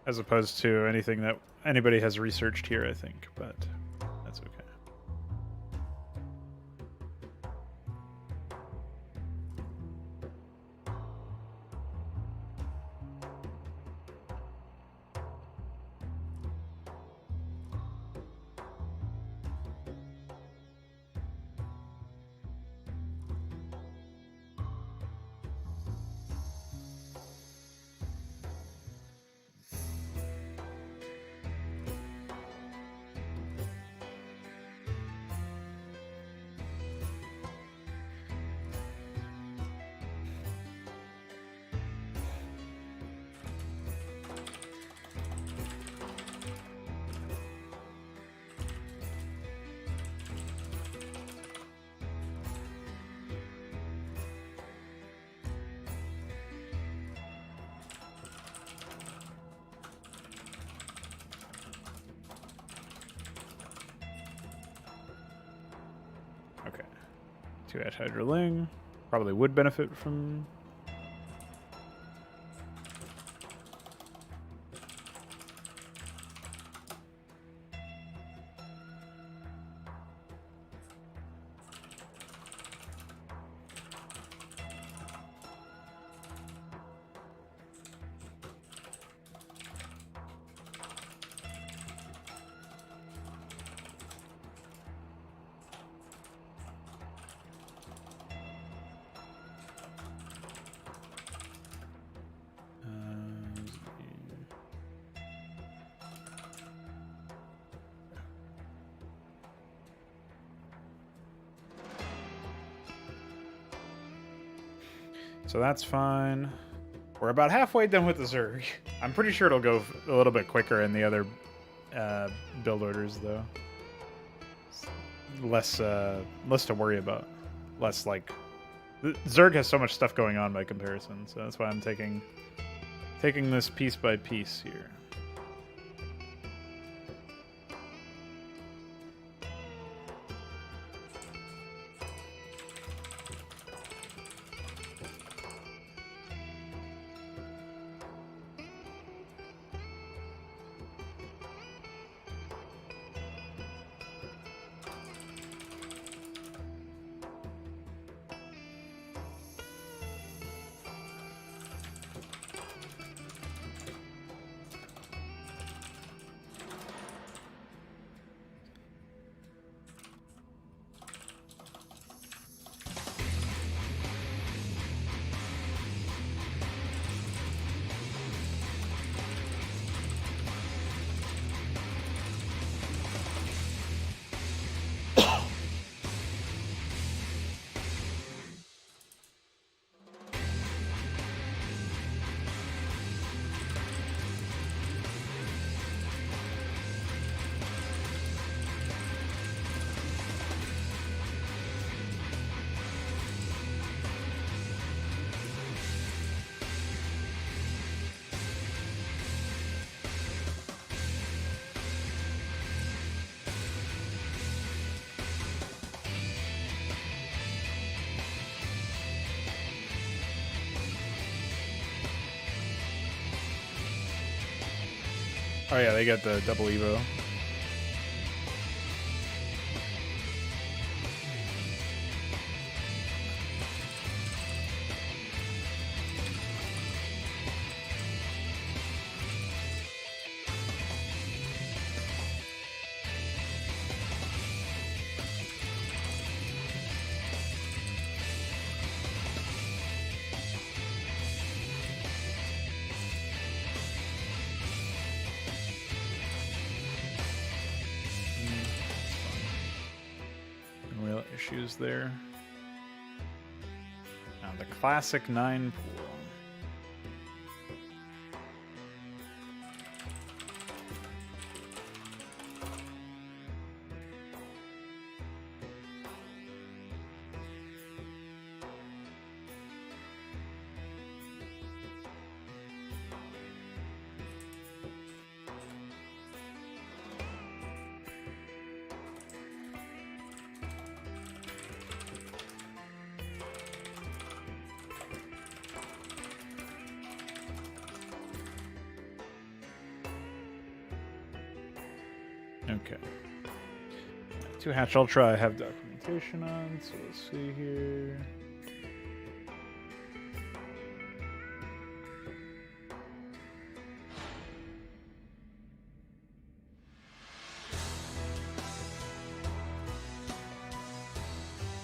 as opposed to anything that anybody has researched here, I think, but that's okay. Okay. 2-hatch Hydra Ling. Probably would benefit from... So that's fine. We're about halfway done with the Zerg. I'm pretty sure it'll go a little bit quicker in the other build orders, though. Less to worry about. Less like... Zerg has so much stuff going on by comparison, so that's why I'm taking this piece by piece here. Oh yeah, they got the double Evo. Issues there. Now the classic 9 pool. Okay. 2-hatch Ultra I have documentation on, so let's see here.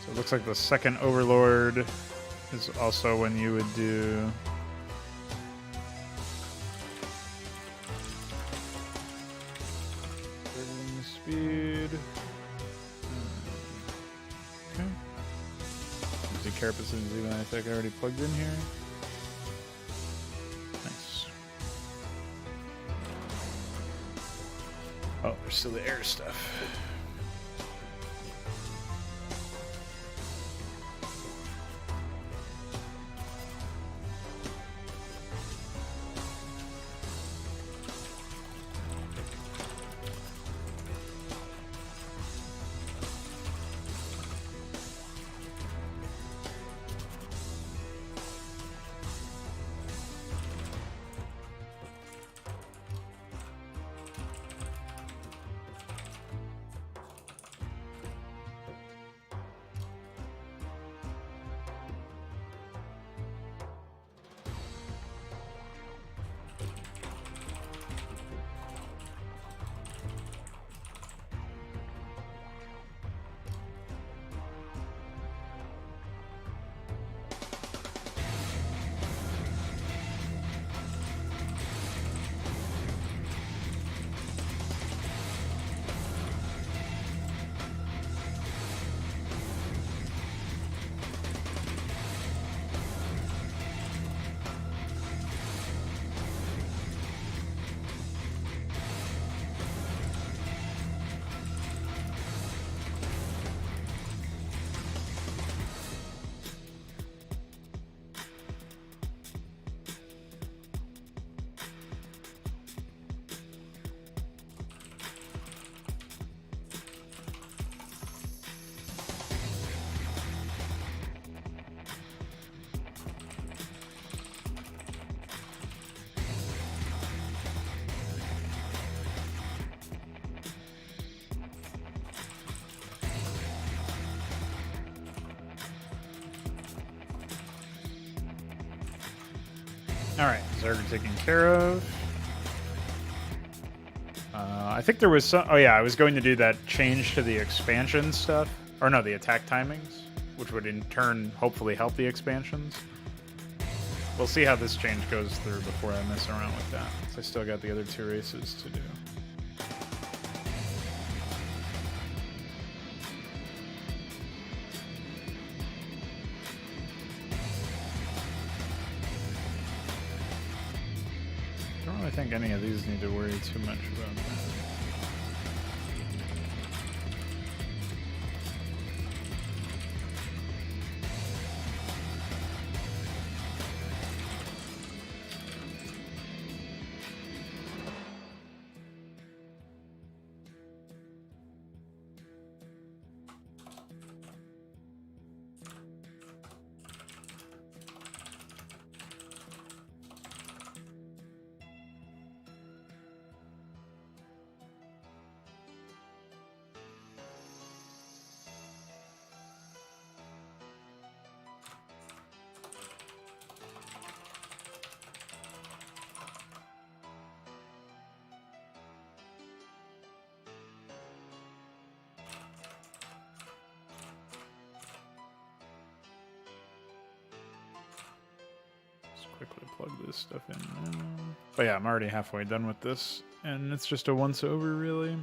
So it looks like the second Overlord is also when you would do... Speed. Okay. The carapace is even, I think, already plugged in here. Nice. Oh, there's still the air stuff. Alright, Zerg taken care of. I think there was some... Oh yeah, I was going to do that change to the expansion stuff. Or no, the attack timings, which would in turn hopefully help the expansions. We'll see how this change goes through before I mess around with that. So I still got the other 2 races to do. I don't really think any of these need to worry too much about that. Quickly plug this stuff in now. But yeah, I'm already halfway done with this, and it's just a once over, really.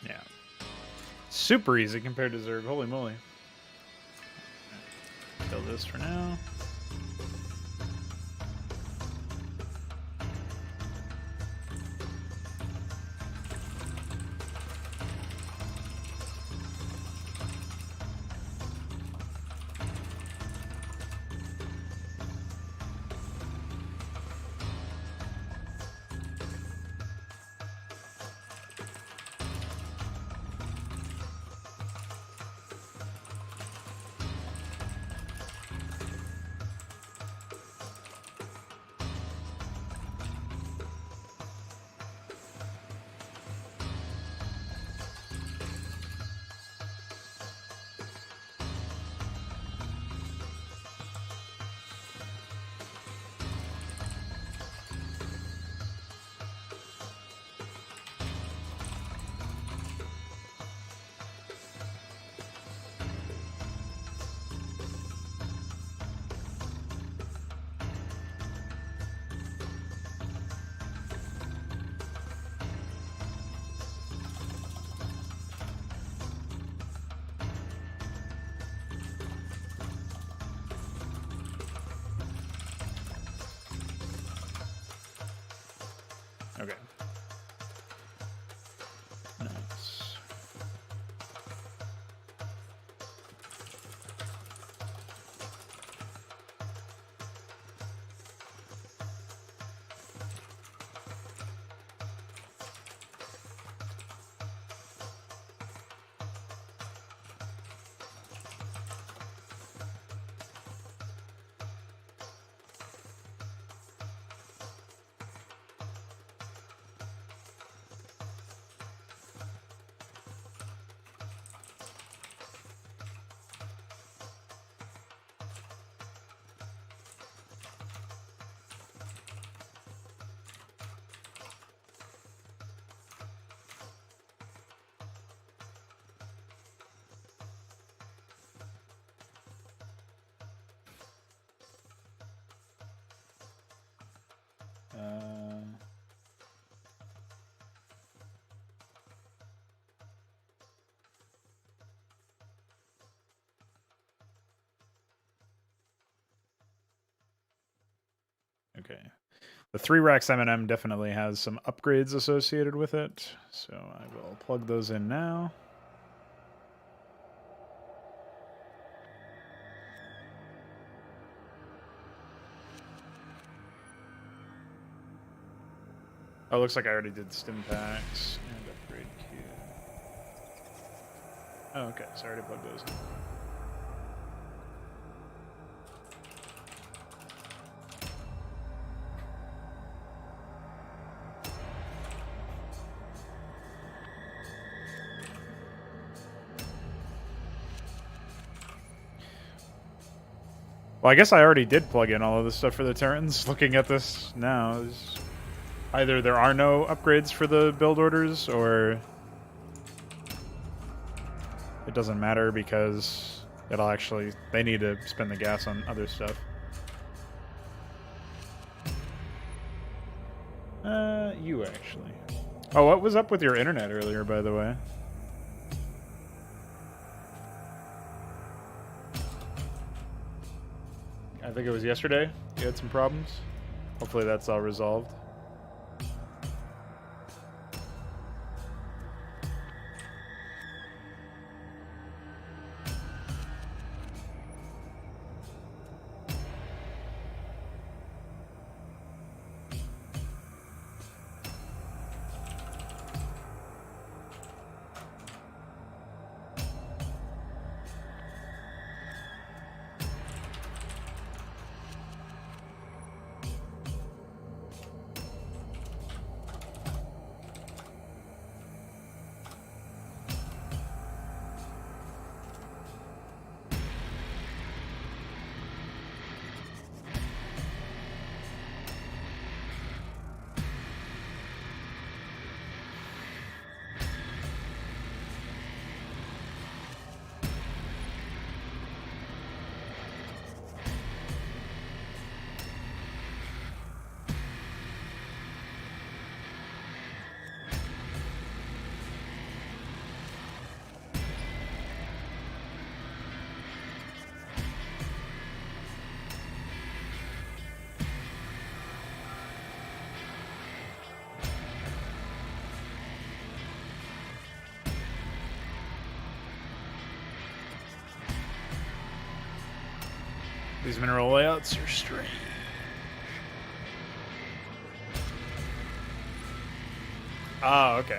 Yeah. Super easy compared to Zerg. Holy moly. Kill this for now. Okay. Nice. Okay. The 3-Racks M&M definitely has some upgrades associated with it, so I will plug those in now. Oh, looks like I already did stim packs and upgrade queue. Oh, okay, so I already plugged those in. Well, I guess I already did plug in all of the stuff for the Terrans. Looking at this now, either there are no upgrades for the build orders, or it doesn't matter because they need to spend the gas on other stuff. You actually. Oh, what was up with your internet earlier, by the way? I think it was yesterday. You had some problems. Hopefully that's all resolved. These mineral layouts are strange. Oh, okay.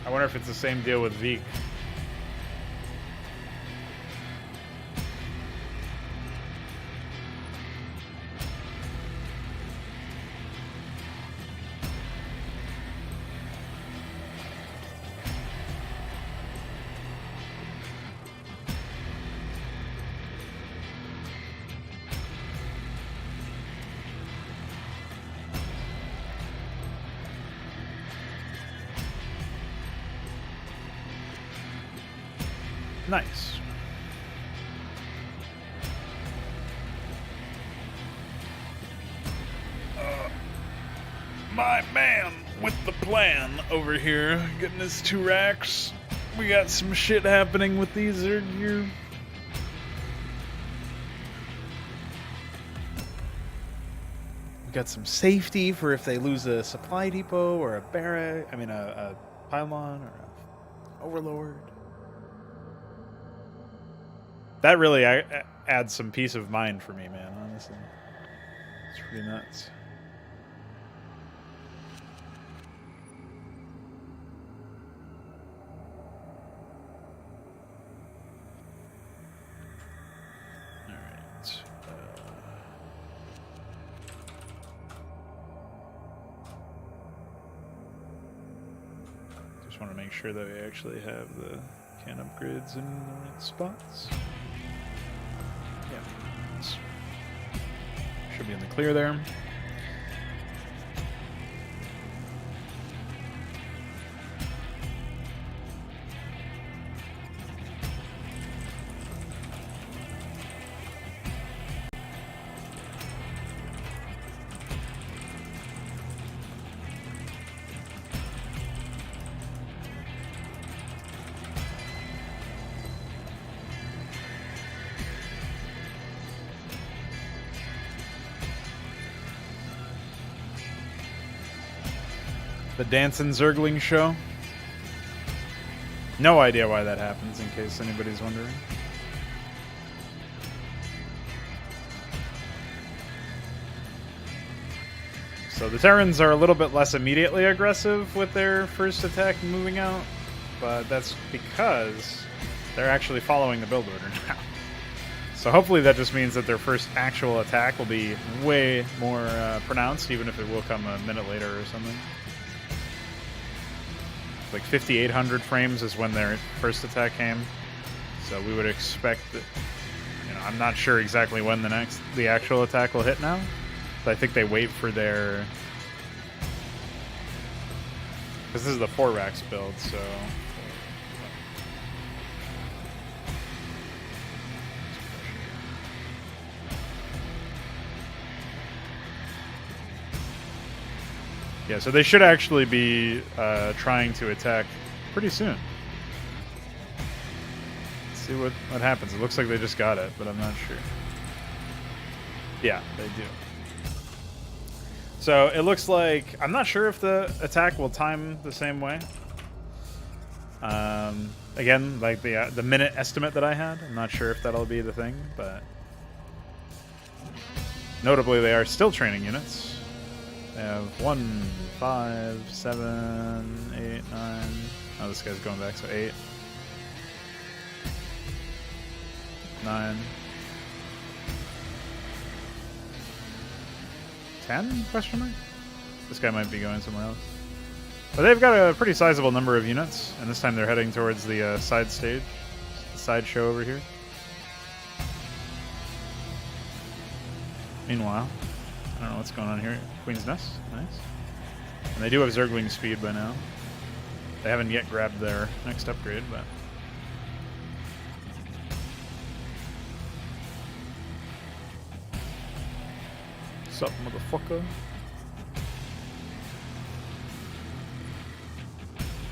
I wonder if it's the same deal with Veek. Nice. My man with the plan over here, getting his 2 racks. We got some shit happening with these here. We got some safety for if they lose a supply depot or a barrack. I mean, a pylon or a overlord. That really adds some peace of mind for me, man, honestly. It's pretty nuts. Alright. Just want to make sure that we actually have the can upgrades in the right spots. Yeah. Should be in the clear there. The Dancing Zergling show. No idea why that happens, in case anybody's wondering. So the Terrans are a little bit less immediately aggressive with their first attack moving out, but that's because they're actually following the build order now. So hopefully that just means that their first actual attack will be way more pronounced, even if it will come a minute later or something. Like 5,800 frames is when their first attack came, so we would expect that. You know, I'm not sure exactly when the actual attack will hit now. I think they wait for their... Because this is the 4 racks build, so... Yeah, so they should actually be trying to attack pretty soon. Let's see what happens. It looks like they just got it, but I'm not sure. Yeah, they do. So it looks like, I'm not sure if the attack will time the same way. Again, like the minute estimate that I had, I'm not sure if that'll be the thing, but notably they are still training units. They have 1, 5, 7, 8, 9. Oh, this guy's going back, so 8, 9. 10? Question mark? This guy might be going somewhere else. But they've got a pretty sizable number of units, and this time they're heading towards the side stage, the side show over here. Meanwhile, I don't know what's going on here. Queen's Nest, nice. And they do have Zergling speed by now. They haven't yet grabbed their next upgrade, but... What's up, motherfucker?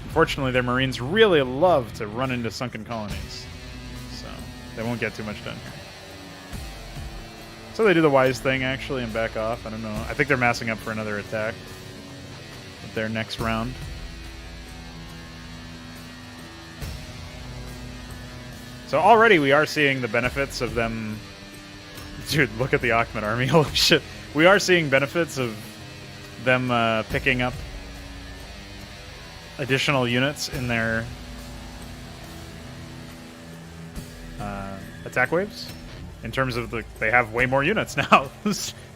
Unfortunately, their Marines really love to run into sunken colonies, so they won't get too much done here. So they do the wise thing, actually, and back off. I don't know. I think they're massing up for another attack with their next round. So already we are seeing the benefits of them... Dude, look at the Akhmet army. Holy shit. We are seeing benefits of them picking up additional units in their attack waves. In terms of they have way more units now.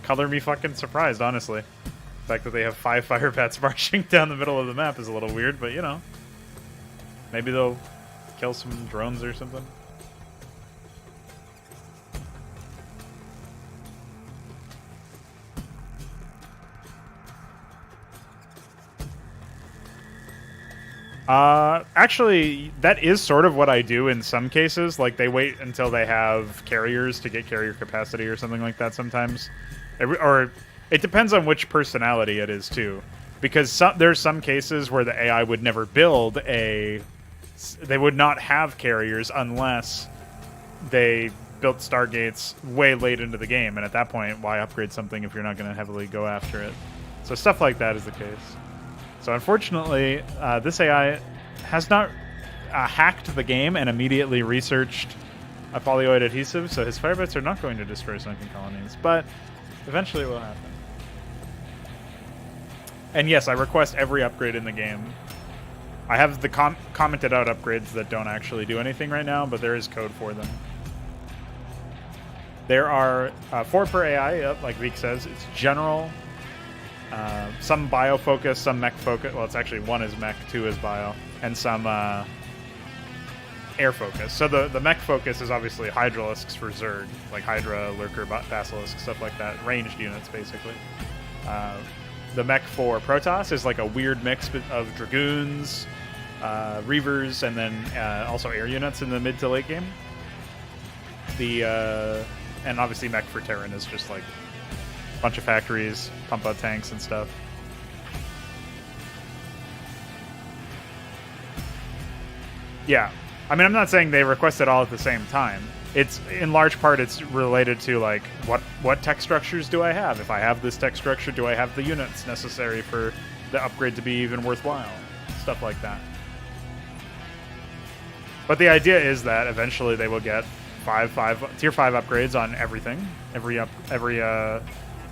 Color me fucking surprised, honestly. The fact that they have 5 fire bats marching down the middle of the map is a little weird, but you know. Maybe they'll kill some drones or something. Actually, that is sort of what I do in some cases. Like, they wait until they have carriers to get carrier capacity or something like that sometimes. Or it depends on which personality it is, too. Because there's some cases where the AI would never build a... They would not have carriers unless they built Stargates way late into the game. And at that point, why upgrade something if you're not going to heavily go after it? So stuff like that is the case. So unfortunately, this AI has not hacked the game and immediately researched a polyoid adhesive, so his firebats are not going to destroy sunken colonies, but eventually it will happen. And yes, I request every upgrade in the game. I have the commented out upgrades that don't actually do anything right now, but there is code for them. There are 4 per AI, like Veek says. It's general. Some bio focus, some mech focus. Well, it's actually 1 is mech, 2 is bio, and some air focus. So the mech focus is obviously Hydralisks for Zerg, like Hydra, Lurker, Basilisk, stuff like that. Ranged units, basically. The mech for Protoss is like a weird mix of Dragoons, Reavers, and then also air units in the mid to late game. And obviously mech for Terran is just like bunch of factories, pump out tanks and stuff. Yeah, I mean, I'm not saying they request it all at the same time. It's in large part it's related to like what tech structures do I have? If I have this tech structure, do I have the units necessary for the upgrade to be even worthwhile. Stuff like that. But the idea is that eventually they will get tier 5 upgrades on everything. Every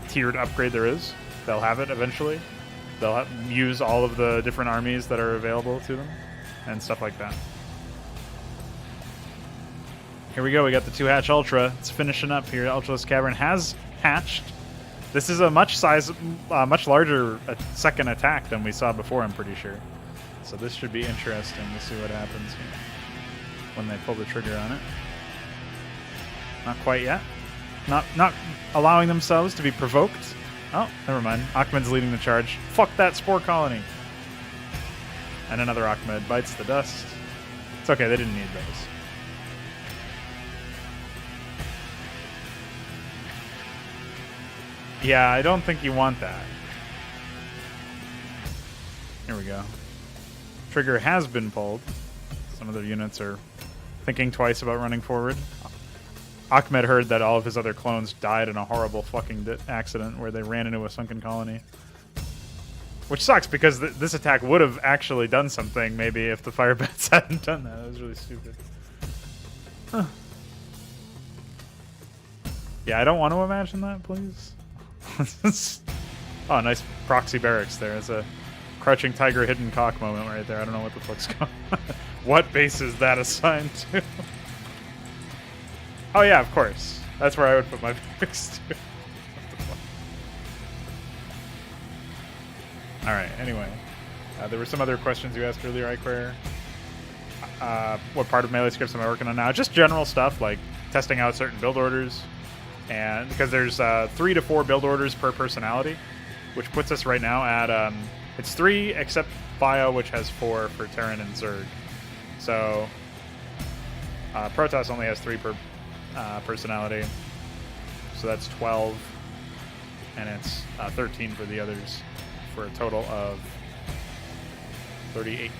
tiered upgrade there is. They'll have it eventually. They'll use all of the different armies that are available to them and stuff like that. Here we go. We got the 2-hatch Ultra. It's finishing up here. Ultraless Cavern has hatched. This is a much larger second attack than we saw before, I'm pretty sure. So this should be interesting to see what happens here when they pull the trigger on it. Not quite yet. Not allowing themselves to be provoked. Oh, never mind. Ahmed's leading the charge. Fuck that spore colony. And another Ahmed bites the dust. It's okay, they didn't need those. Yeah, I don't think you want that. Here we go. Trigger has been pulled. Some of their units are thinking twice about running forward. Ahmed heard that all of his other clones died in a horrible fucking accident where they ran into a sunken colony. Which sucks, because this attack would have actually done something, maybe, if the fire bats hadn't done that. That was really stupid. Huh. Yeah, I don't want to imagine that, please. Oh, nice proxy barracks there. It's a crouching tiger, hidden cock moment right there. I don't know what the fuck's going on. What base is that assigned to? Oh yeah, of course. That's where I would put my barracks too. Alright, anyway. There were some other questions you asked earlier, Iquare. What part of melee scripts am I working on now? Just general stuff, like testing out certain build orders. And because there's 3 to 4 build orders per personality, which puts us right now at it's 3 except Bio, which has 4 for Terran and Zerg. So Protoss only has 3 per personality, so that's 12, and it's 13 for the others, for a total of 38.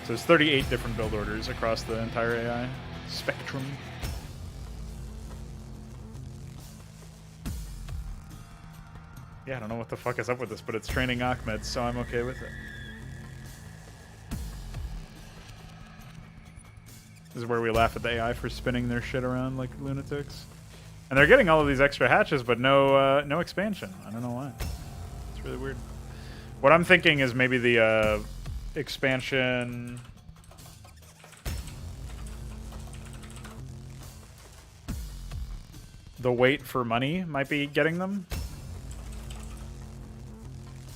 So there's 38 different build orders across the entire AI spectrum. Yeah, I don't know what the fuck is up with this, but it's training Ahmed, so I'm okay with it. This is where we laugh at the AI for spinning their shit around like lunatics. And they're getting all of these extra hatches, but no expansion. I don't know why. It's really weird. What I'm thinking is maybe the expansion... The wait for money might be getting them.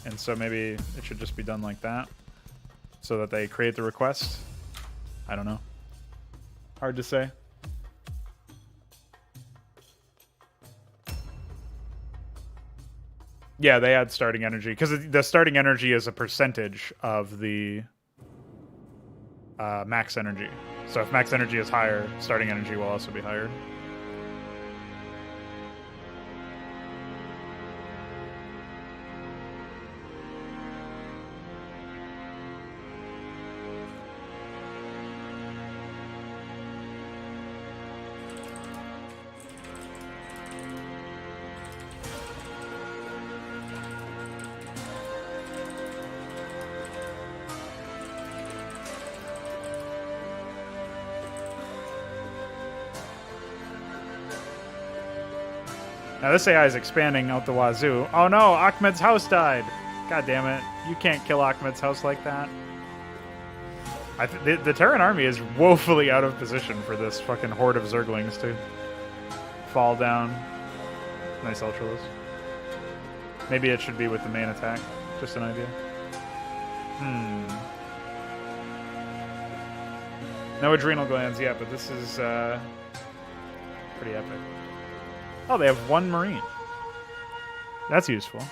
And so maybe it should just be done like that, so that they create the request. I don't know. Hard to say. Yeah, they add starting energy, because the starting energy is a percentage of the max energy. So if max energy is higher, starting energy will also be higher. Now this AI is expanding out the wazoo. Oh no, Ahmed's house died. God damn it. You can't kill Ahmed's house like that. The Terran army is woefully out of position for this fucking horde of Zerglings to fall down. Nice Ultralist. Maybe it should be with the main attack. Just an idea. No adrenal glands yet, but this is pretty epic. Oh, they have 1 Marine. That's useful.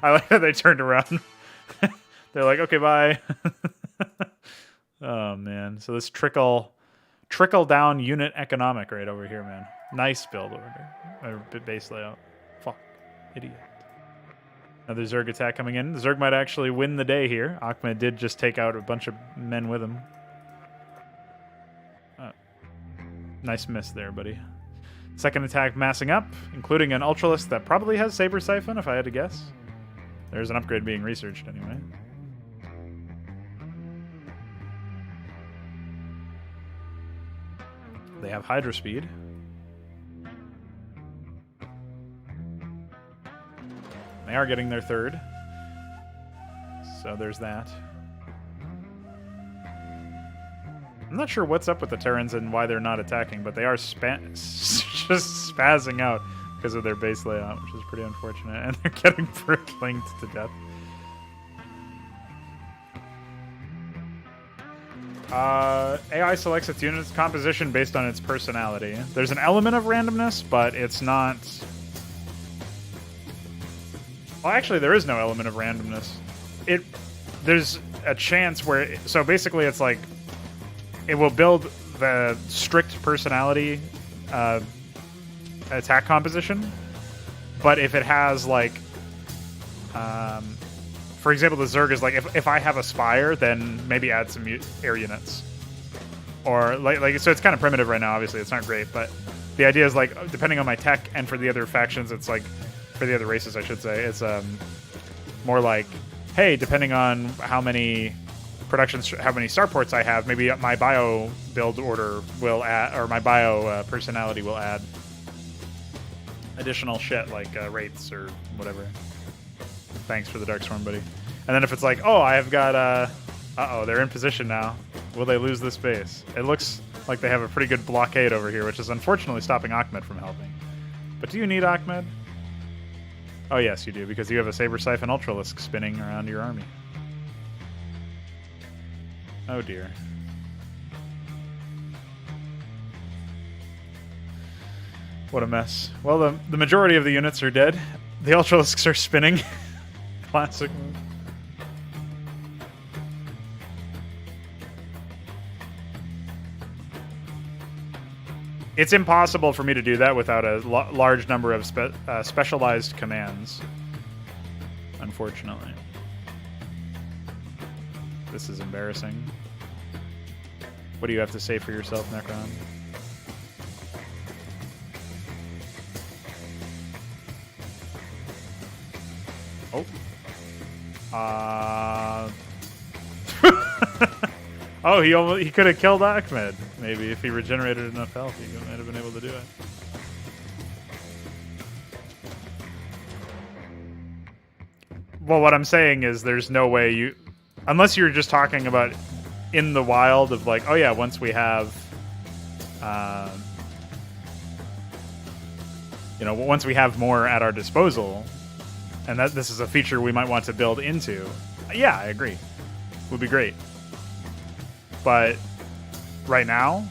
I like that they turned around. They're like, okay, bye. Oh, man. So this trickle down unit economic right over here, man. Nice build order. Or base layout. Fuck. Idiot. Another Zerg attack coming in. The Zerg might actually win the day here. Ahmed did just take out a bunch of men with him. Nice miss there, buddy. Second attack massing up, including an Ultralist that probably has Saber Siphon, if I had to guess. There's an upgrade being researched anyway. They have Hydra speed. They are getting their third. So there's that. I'm not sure what's up with the Terrans and why they're not attacking, but they are just spazzing out because of their base layout, which is pretty unfortunate. And they're getting brick-linked to death. AI selects its unit's composition based on its personality. There's an element of randomness, but it's not... Well, actually, there is no element of randomness. There's a chance where... So basically, it's like... It will build the strict personality attack composition, but if it has, like... for example, the Zerg is like, if I have a Spire, then maybe add some air units. Or, like so it's kind of primitive right now, obviously. It's not great, but the idea is, like, depending on my tech, and for the other factions, it's like... For the other races, I should say, it's more like, hey, depending on how many starports I have, maybe my bio build order will add, or my bio personality will add additional shit like rates or whatever. Thanks for the Darkstorm, buddy. And then if it's like, oh, I've got uh-oh, they're in position now. Will they lose this base? It looks like they have a pretty good blockade over here, which is unfortunately stopping Ahmed from helping. But do you need Ahmed? Oh, yes, you do, because you have a Saber Siphon Ultralisk spinning around your army. Oh, dear. What a mess. Well, the majority of the units are dead. The Ultralisks are spinning. Classic move. It's impossible for me to do that without a large number of specialized commands. Unfortunately. This is embarrassing. What do you have to say for yourself, Necron? Oh. Oh, he could have killed Ahmed. Maybe if he regenerated enough health, he might have been able to do it. Well, what I'm saying is there's no way you... Unless you're just talking about in the wild of like, oh yeah, once we have... once we have more at our disposal, and that this is a feature we might want to build into, yeah, I agree. Would be great. But right now,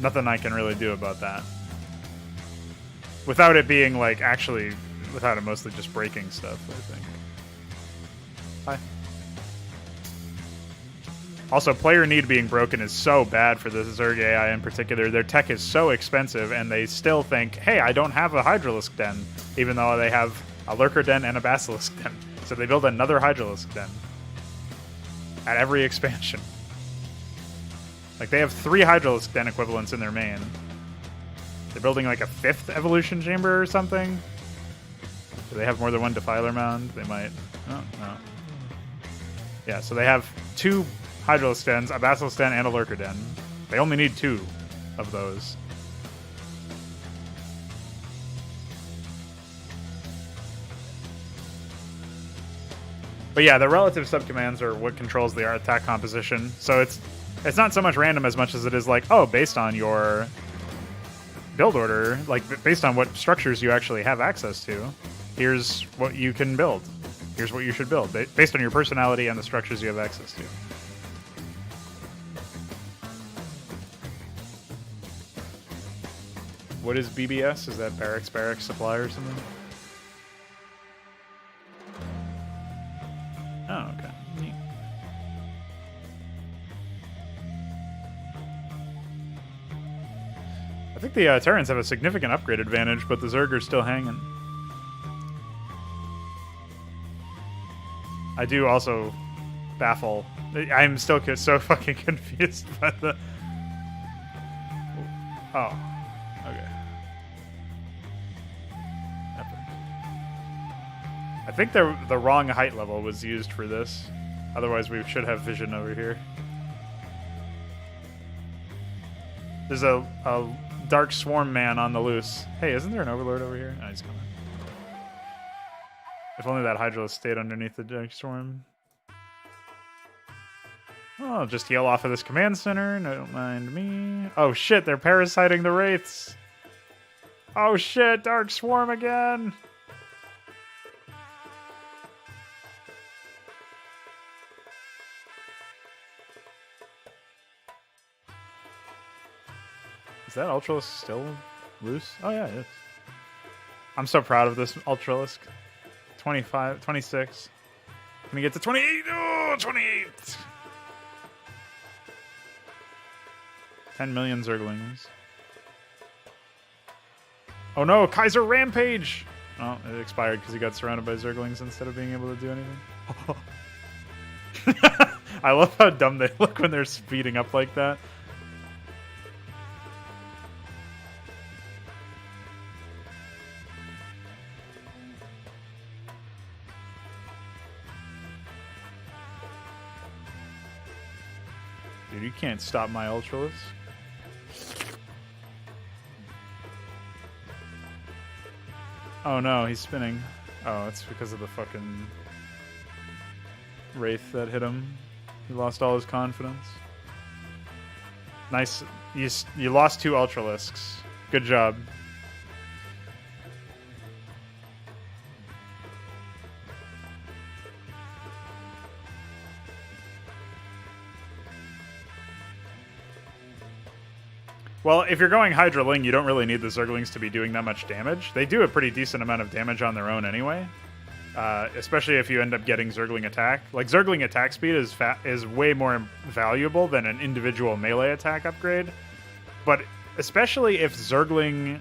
nothing I can really do about that. Without it being like without it mostly just breaking stuff, I think. Hi. Also, player need being broken is so bad for the Zerg AI in particular. Their tech is so expensive, and they still think, hey, I don't have a Hydralisk Den, even though they have a Lurker Den and a Basilisk Den. So they build another Hydralisk Den at every expansion. Like, they have 3 Hydralisk Den equivalents in their main. They're building, like, a 5th Evolution Chamber or something. Do they have more than one Defiler Mound? They might. Oh, no. Yeah, so they have 2 Hydralisk Dens, a Basilisk Den, and a Lurker Den. They only need 2 of those. But yeah, the relative subcommands are what controls the attack composition. So it's not so much random as much as it is like, oh, based on your build order, like based on what structures you actually have access to, here's what you can build. Here's what you should build, based on your personality and the structures you have access to. What is BBS? Is that Barracks Supply or something? Oh, okay. Neat. I think the Terrans have a significant upgrade advantage, but the Zerg are still hanging. I do also baffle. I'm still so fucking confused by the... Oh. Okay. Epic. I think the wrong height level was used for this. Otherwise, we should have vision over here. There's a dark swarm man on the loose. Hey, isn't there an overlord over here? No, he's coming. If only that Hydra stayed underneath the dark swarm. Oh, just heal off of this command center. No, don't mind me. Oh shit, they're parasiting the wraiths. Oh shit, dark swarm again. Is that Ultralisk still loose? Oh yeah, it is. I'm so proud of this Ultralisk. 25, 26. Can we get to 28? Oh, 28! 10 million Zerglings. Oh no, Kaiser Rampage! Oh, it expired because he got surrounded by Zerglings instead of being able to do anything. I love how dumb they look when they're speeding up like that. Dude, you can't stop my Ultralisk. Oh no, he's spinning. Oh, it's because of the fucking Wraith that hit him. He lost all his confidence. Nice. You lost 2 Ultralisks. Good job. Well, if you're going Hydra Ling, you don't really need the Zerglings to be doing that much damage. They do a pretty decent amount of damage on their own anyway. Especially if you end up getting Zergling attack. Like, Zergling attack speed is way more valuable than an individual melee attack upgrade. But especially if Zergling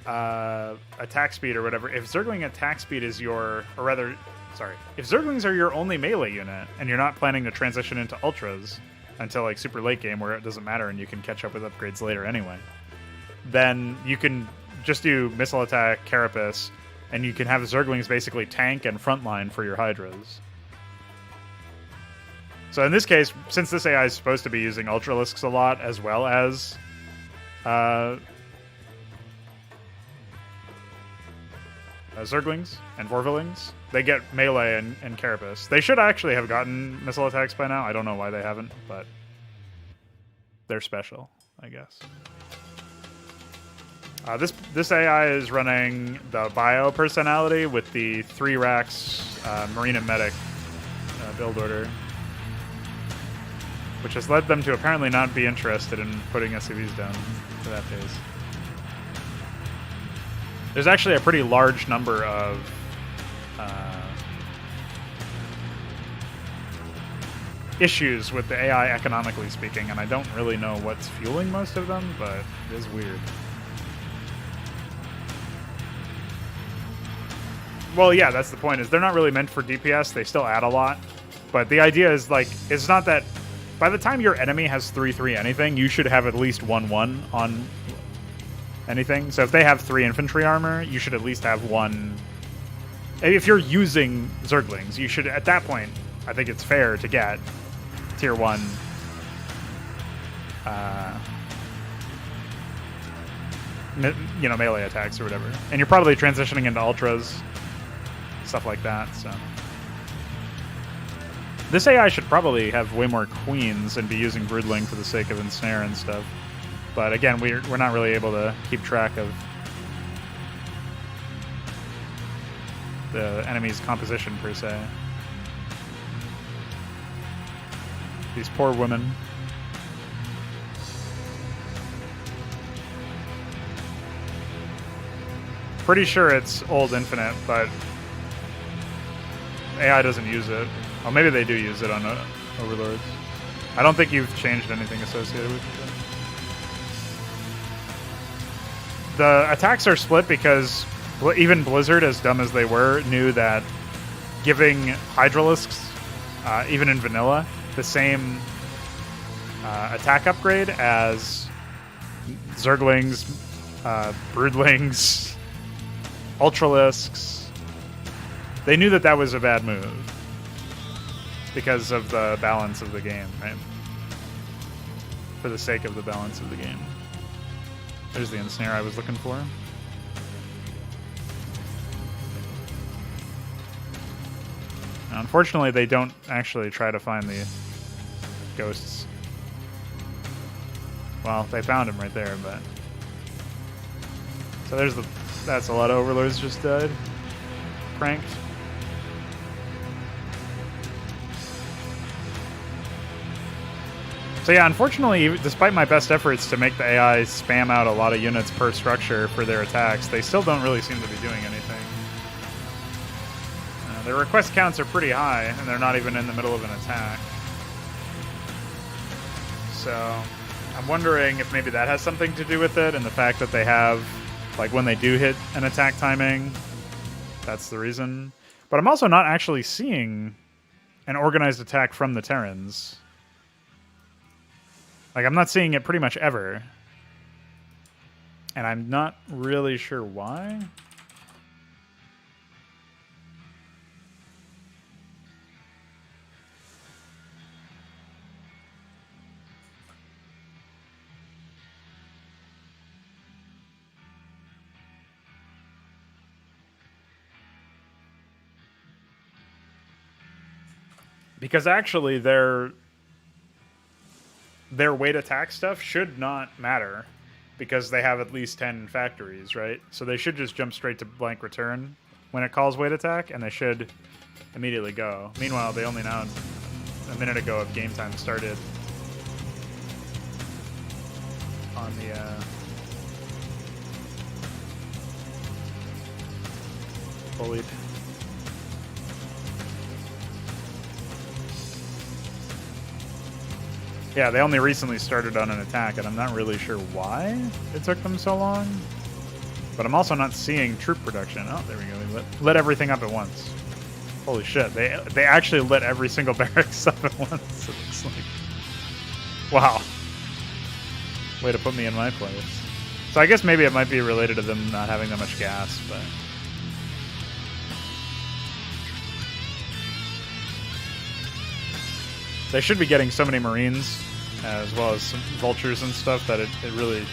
attack speed or whatever, if Zergling attack speed is your, or rather, sorry, if Zerglings are your only melee unit and you're not planning to transition into Ultras until like super late game where it doesn't matter and you can catch up with upgrades later anyway, then you can just do missile attack, Carapace, and you can have Zerglings basically tank and frontline for your Hydras. So in this case, since this AI is supposed to be using Ultralisks a lot as well as Zerglings and Vorvilings, they get melee and Carapace. They should actually have gotten missile attacks by now. I don't know why they haven't, but they're special, I guess. This AI is running the Bio personality with the 3 racks Marine and Medic build order, which has led them to apparently not be interested in putting SCVs down to that pace. There's actually a pretty large number of issues with the AI economically speaking, and I don't really know what's fueling most of them, but it is weird. Well, yeah, that's the point, is they're not really meant for DPS. They still add a lot, but the idea is, like, it's not that by the time your enemy has 3/3 anything, you should have at least 1/1 on anything. So if they have 3 infantry armor, you should at least have 1. If you're using Zerglings, you should, at that point, I think it's fair to get tier 1 melee attacks or whatever. And you're probably transitioning into Ultras, stuff like that, so. This AI should probably have way more Queens and be using Broodling for the sake of Ensnare and stuff. But again, we're not really able to keep track of the enemy's composition, per se. These poor women. Pretty sure it's old Infinite, but AI doesn't use it. Oh, maybe they do use it on Overlords. I don't think you've changed anything associated with it. The attacks are split because even Blizzard, as dumb as they were, knew that giving Hydralisks, even in vanilla, the same attack upgrade as Zerglings, Broodlings, Ultralisks, They knew that that was a bad move because of the balance of the game, right? For the sake of the balance of the game. There's the ensnare I was looking for. Now, unfortunately, they don't actually try to find the ghosts. Well, they found him right there, but... So there's the... That's a lot of overlords just died. Pranked. So yeah, unfortunately, despite my best efforts to make the AI spam out a lot of units per structure for their attacks, they still don't really seem to be doing anything. Their request counts are pretty high, and they're not even in the middle of an attack. So I'm wondering if maybe that has something to do with it, and the fact that they have, like, when they do hit an attack timing, that's the reason. But I'm also not actually seeing an organized attack from the Terrans. Like, I'm not seeing it pretty much ever. And I'm not really sure why. Because actually, their weight attack stuff should not matter because they have at least 10 factories, right? So they should just jump straight to blank return when it calls weight attack, and they should immediately go. Meanwhile, they only now, a minute ago of game time started on the... bullied. Yeah, they only recently started on an attack, and I'm not really sure why it took them so long. But I'm also not seeing troop production. Oh, there we go. They lit everything up at once. Holy shit. They actually lit every single barracks up at once, it looks like. Wow. Way to put me in my place. So I guess maybe it might be related to them not having that much gas, but... They should be getting so many Marines, as well as some vultures and stuff, that it really...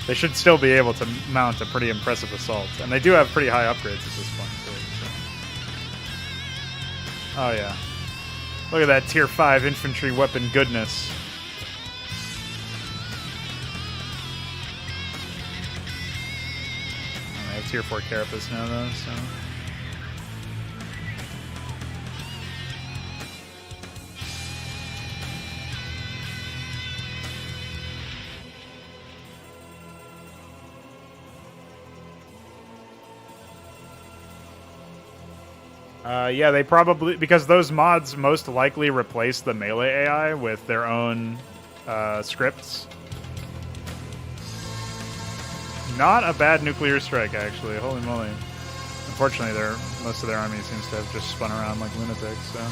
They should still be able to mount a pretty impressive assault. And they do have pretty high upgrades at this point, too. So. Oh, yeah. Look at that tier 5 infantry weapon goodness. I have tier 4 carapace now, though, so... Yeah, they probably... Because those mods most likely replace the melee AI with their own scripts. Not a bad nuclear strike, actually. Holy moly. Unfortunately, most of their army seems to have just spun around like lunatics, so...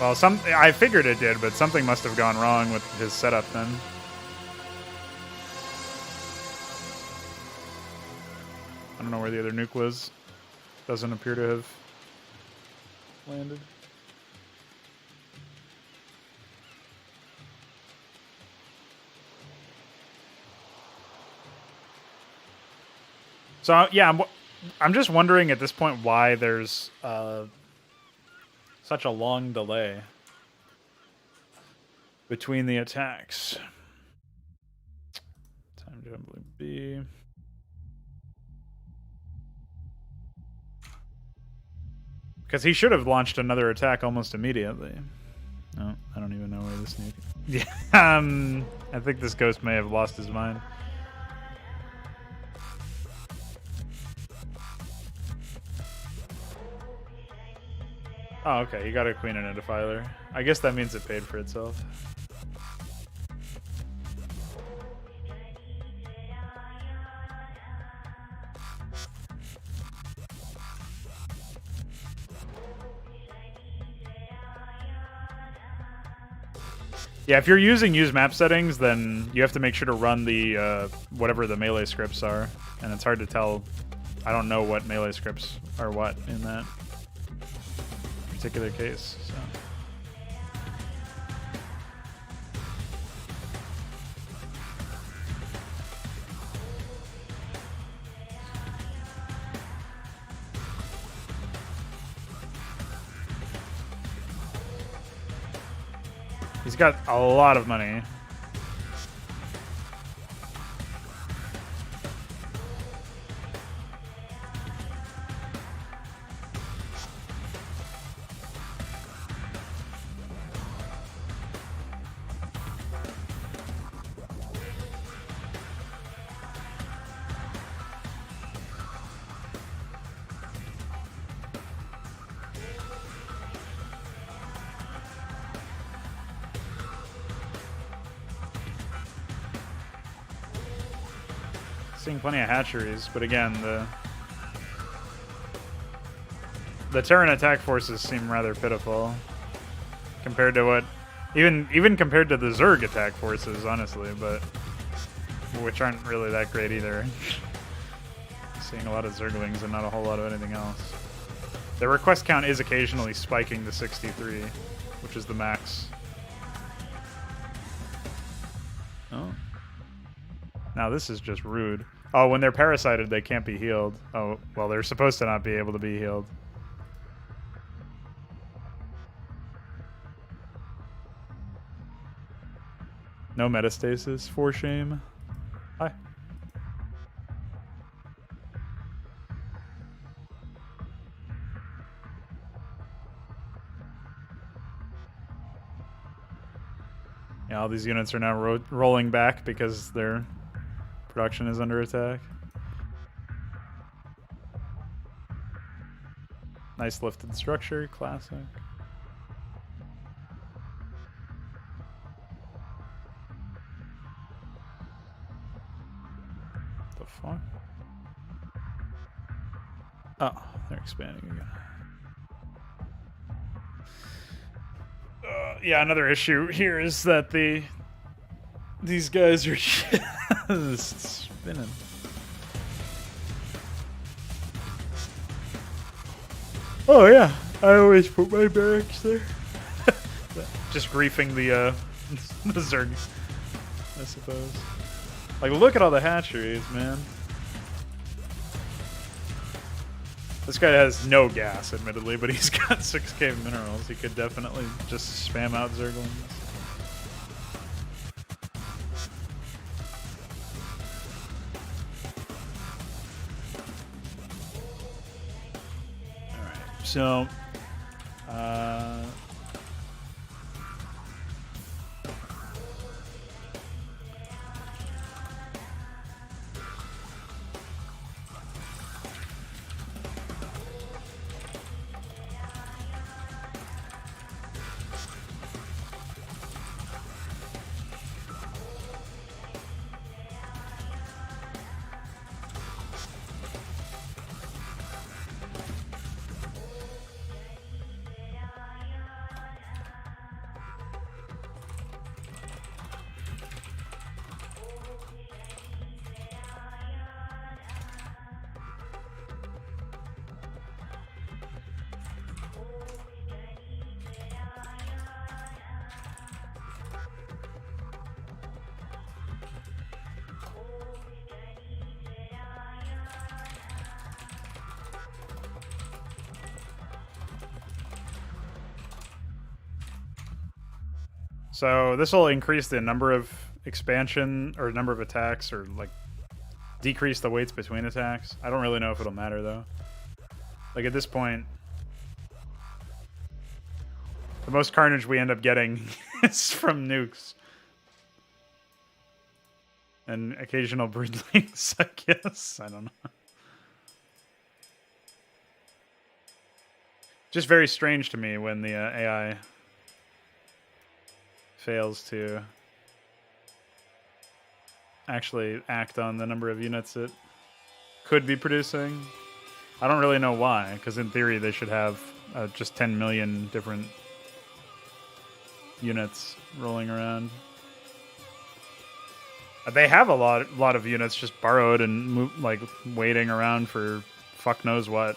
Well, I figured it did, but something must have gone wrong with his setup then. I don't know where the other nuke was. Doesn't appear to have landed. So, yeah, I'm just wondering at this point why there's... such a long delay between the attacks. Time to B. Because he should have launched another attack almost immediately. No, I don't even know where this nuke... Yeah, I think this ghost may have lost his mind. Oh, okay, you got a queen and a defiler. I guess that means it paid for itself. Yeah, if you're using use map settings, then you have to make sure to run the whatever the melee scripts are, and it's hard to tell. I don't know what melee scripts are what in that particular case. So. He's got a lot of money. Seeing plenty of hatcheries, but again, the Terran attack forces seem rather pitiful compared to what, even compared to the Zerg attack forces, honestly, but which aren't really that great either. Seeing a lot of Zerglings and not a whole lot of anything else. The request count is occasionally spiking to 63, which is the max. Oh. Now this is just rude. Oh, when they're parasited, they can't be healed. Oh, well, they're supposed to not be able to be healed. No metastasis, for shame. Hi. Yeah, all these units are now rolling back because their production is under attack. Nice lifted structure, classic. The fuck? Oh, they're expanding again. Yeah, another issue here is that these guys are just spinning. Oh yeah, I always put my barracks there. Just griefing the the Zerg, I suppose. Like, look at all the hatcheries, man. This guy has no gas, admittedly, but he's got 6k minerals. He could definitely just spam out Zerglings. Alright, so... So this will increase the number of expansion or number of attacks, or like decrease the weights between attacks. I don't really know if it'll matter though. Like at this point, the most carnage we end up getting is from nukes. And occasional breedlings, I guess. I don't know. Just very strange to me when the AI fails to actually act on the number of units it could be producing. I don't really know why, because in theory they should have just 10 million different units rolling around. They have a lot of units just borrowed and like waiting around for fuck knows what.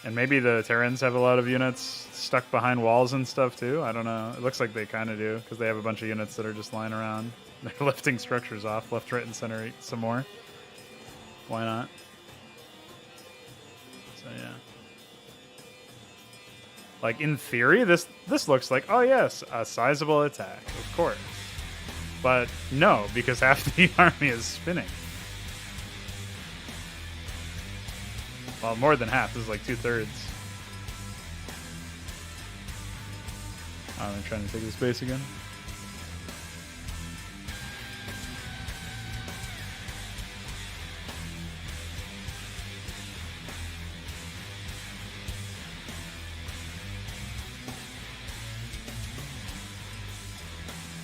And maybe the Terrans have a lot of units stuck behind walls and stuff too. I don't know. It looks like they kind of do because they have a bunch of units that are just lying around. They're lifting structures off left, right, and center some more. Why not? So yeah. Like in theory, this looks like, oh yes, a sizable attack, of course. But no, because half the army is spinning. Well, more than half. This is like 2/3. Oh, they're trying to take this base again.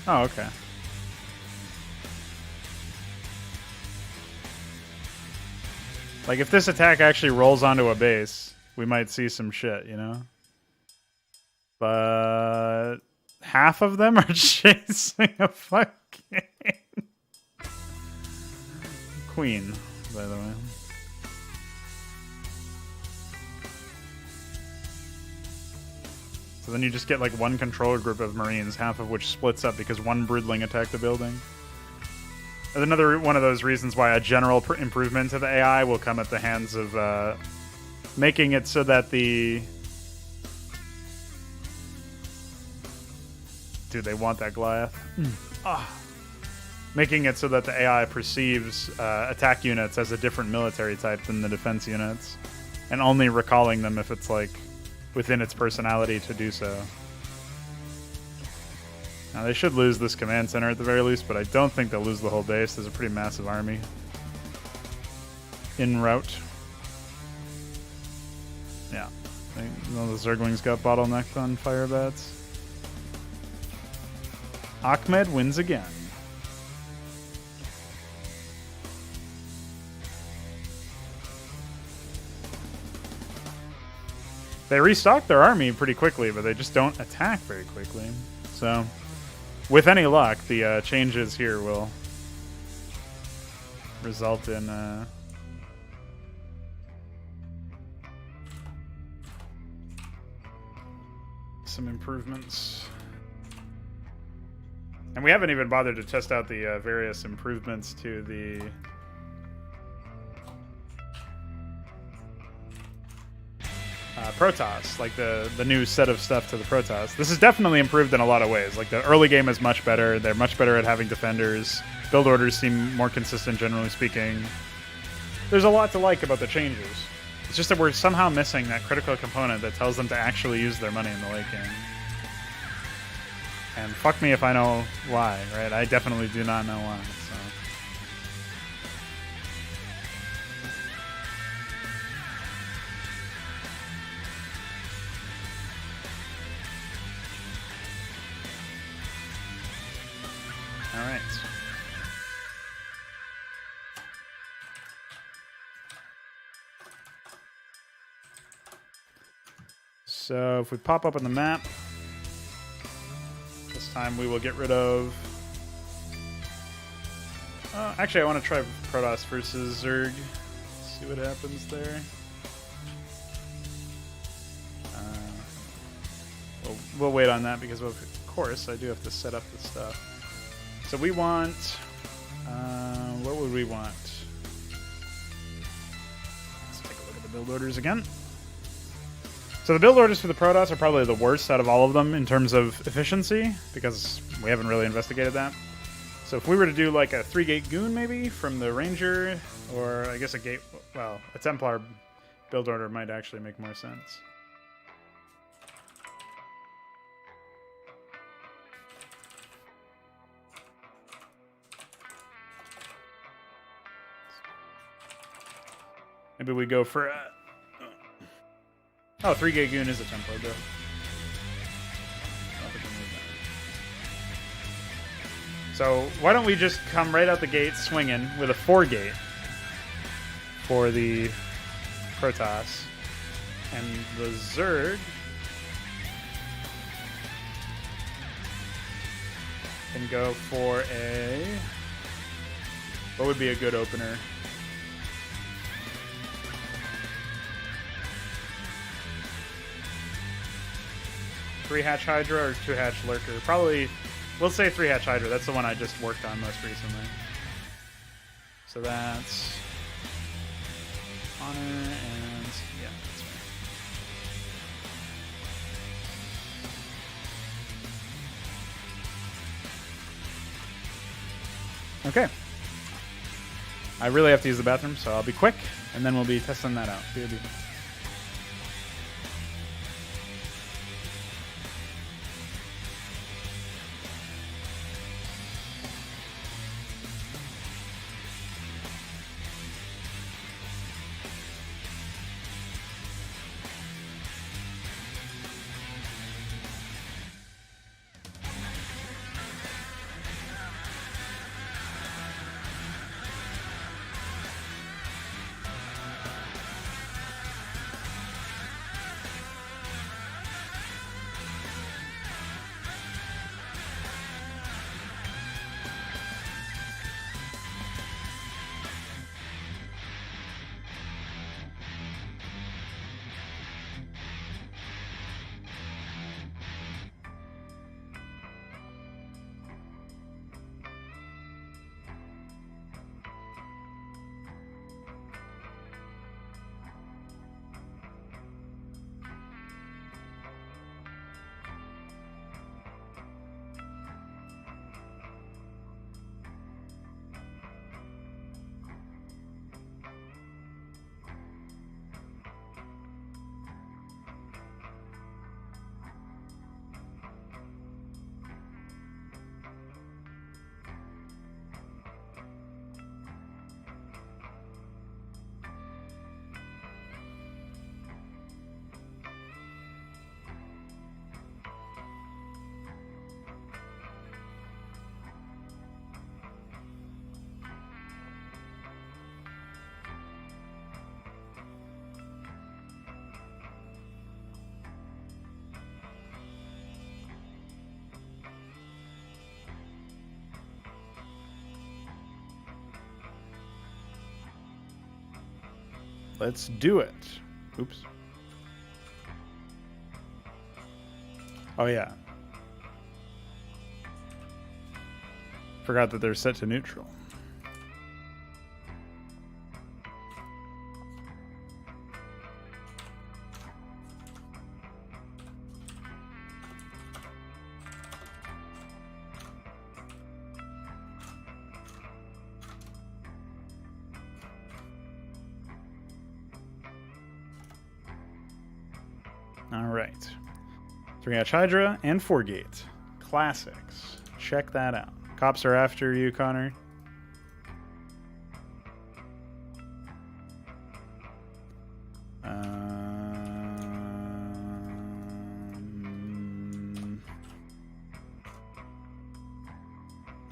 Oh, okay. Like, if this attack actually rolls onto a base, we might see some shit, you know? But half of them are chasing a fucking queen, by the way. So then you just get like one control group of Marines, half of which splits up because one broodling attacked the building. Another one of those reasons why a general improvement to the AI will come at the hands of making it so that the... Dude, they want that Goliath. Making it so that the AI perceives attack units as a different military type than the defense units. And only recalling them if it's like within its personality to do so. Now, they should lose this command center at the very least, but I don't think they'll lose the whole base. There's a pretty massive army en route. Yeah. Well, the Zerglings got bottlenecked on fire bats. Ahmed wins again. They restock their army pretty quickly, but they just don't attack very quickly. So... with any luck, the changes here will result in some improvements. And we haven't even bothered to test out the various improvements to the Protoss, like the new set of stuff to the Protoss. This is definitely improved in a lot of ways. Like the early game is much better. They're much better at having defenders. Build orders seem more consistent, generally speaking. There's a lot to like about the changes. It's just that we're somehow missing that critical component that tells them to actually use their money in the late game. And fuck me if I know why, right? I definitely do not know why. So. All right. So if we pop up on the map, this time we will get rid of... actually, I want to try Protoss versus Zerg. See what happens there. We'll wait on that because, of course, I do have to set up the stuff. So we want... what would we want? Let's take a look at the build orders again. So the build orders for the Protoss are probably the worst out of all of them in terms of efficiency, because we haven't really investigated that. So if we were to do like a 3-gate goon maybe from the Ranger, or I guess a gate, well, a Templar build order might actually make more sense. Maybe we go for a... Oh, 3-gate goon is a Templar build. So why don't we just come right out the gate swinging with a 4-gate for the Protoss, and the Zerg And go for a... What would be a good opener? Three-hatch Hydra or two-hatch Lurker? Probably, we'll say three-hatch Hydra. That's the one I just worked on most recently. So that's honor and yeah, that's right. Okay. I really have to use the bathroom, so I'll be quick, and then we'll be testing that out. BRB. Let's do it. Oops. Oh, yeah. Forgot that they're set to neutral. All right. 3-hatch Hydra and 4-gate. Classics. Check that out. Cops are after you, Connor.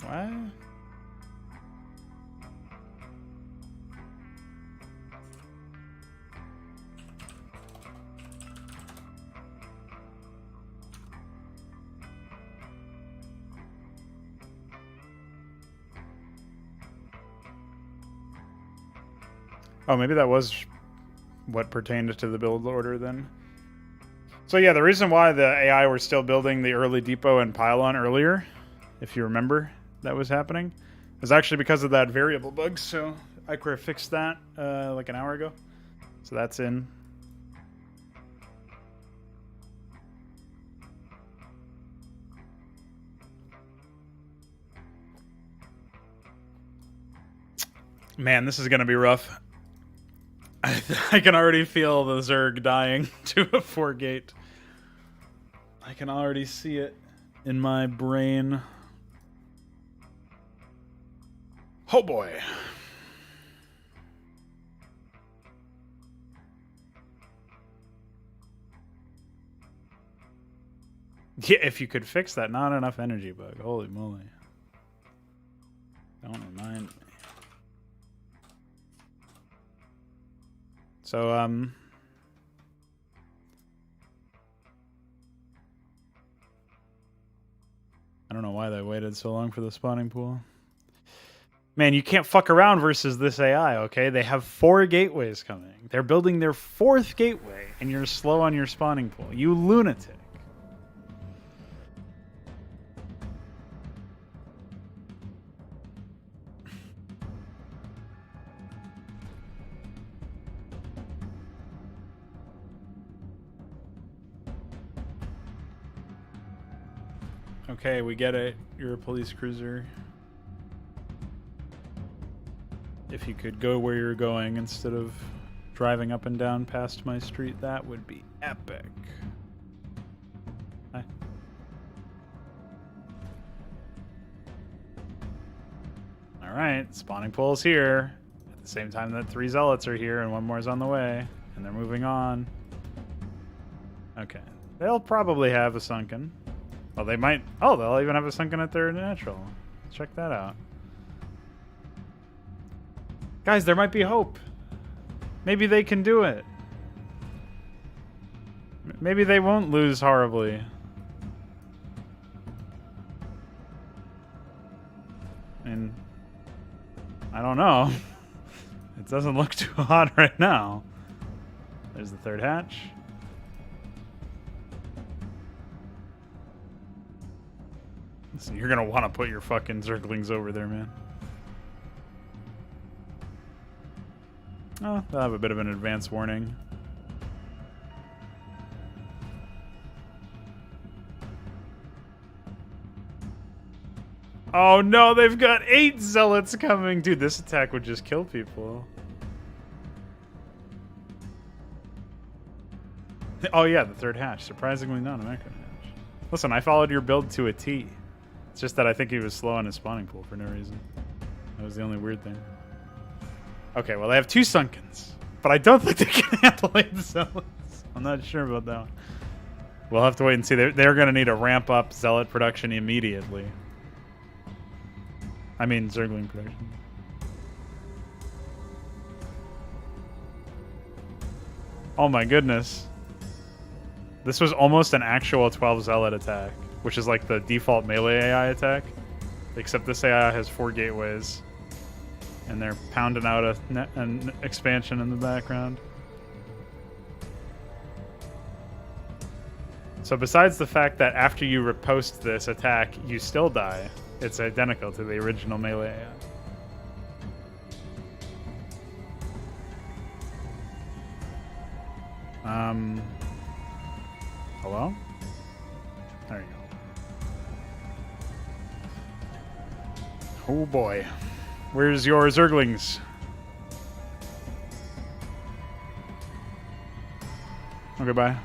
What? Oh, maybe that was what pertained to the build order then. So yeah, the reason why the AI were still building the early depot and pylon earlier, if you remember that was happening, is actually because of that variable bug. So Hydra fixed that like an hour ago. So that's in. Man, this is going to be rough. I can already feel the Zerg dying to a 4-gate. I can already see it in my brain. Oh boy. Yeah, if you could fix that not enough energy bug. Holy moly. Don't remind me. So, I don't know why they waited so long for the spawning pool. Man, you can't fuck around versus this AI, okay? They have 4 gateways coming. They're building their 4th gateway, and you're slow on your spawning pool. You lunatic. Okay, we get it. You're a police cruiser. If you could go where you're going instead of driving up and down past my street, that would be epic. Hi. Alright, spawning pool's here. At the same time that 3 zealots are here and 1 more is on the way. And they're moving on. Okay. They'll probably have a sunken. Well, they might... Oh, they'll even have a sunken at their natural. Check that out. Guys, there might be hope. Maybe they can do it. Maybe they won't lose horribly. And I don't know. It doesn't look too hot right now. There's the 3rd hatch. Listen, you're gonna want to put your fucking zerglings over there, man. Oh, they'll have a bit of an advance warning. Oh no, they've got 8 zealots coming! Dude, this attack would just kill people. Oh yeah, the 3rd hatch. Surprisingly not a macro hatch. Listen, I followed your build to a T. It's just that I think he was slow on his spawning pool for no reason. That was the only weird thing. Okay, well, they have 2 sunkens. But I don't think they can handle 8 zealots. I'm not sure about that one. We'll have to wait and see. They're going to need to ramp up zealot production immediately. I mean, zergling production. Oh my goodness. This was almost an actual 12 zealot attack, which is like the default melee AI attack. Except this AI has 4 gateways. And they're pounding out an expansion in the background. So besides the fact that after you riposte this attack, you still die, it's identical to the original melee AI. Hello? There you go. Oh boy. Where's your zerglings? Okay, bye.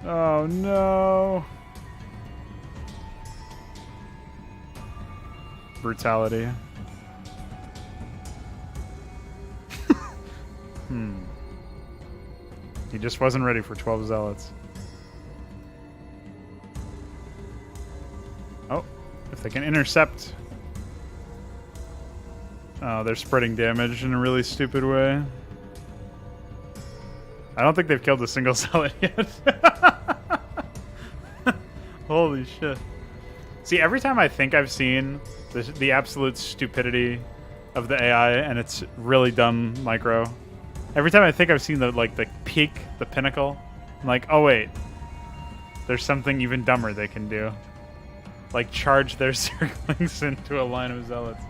Oh no. Brutality. He just wasn't ready for 12 zealots. Oh, if they can intercept. Oh, they're spreading damage in a really stupid way. I don't think they've killed a single zealot yet. Holy shit. See, every time I think I've seen the absolute stupidity of the AI and its really dumb micro, every time I think I've seen the peak, the pinnacle, I'm like, oh wait, there's something even dumber they can do. Like charge their zerglings into a line of zealots.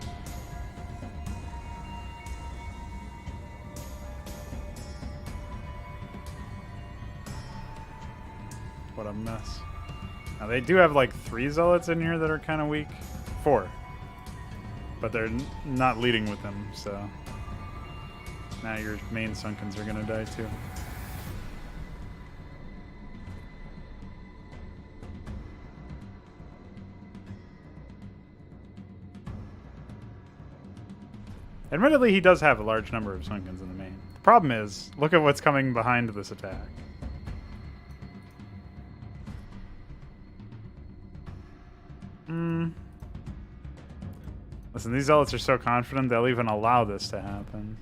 What a mess. Now they do have like 3 zealots in here that are kind of weak. 4. But they're not leading with them, so now your main sunkens are gonna die too. Admittedly, he does have a large number of sunkens in the main. The problem is, look at what's coming behind this attack. Listen, these zealots are so confident they'll even allow this to happen.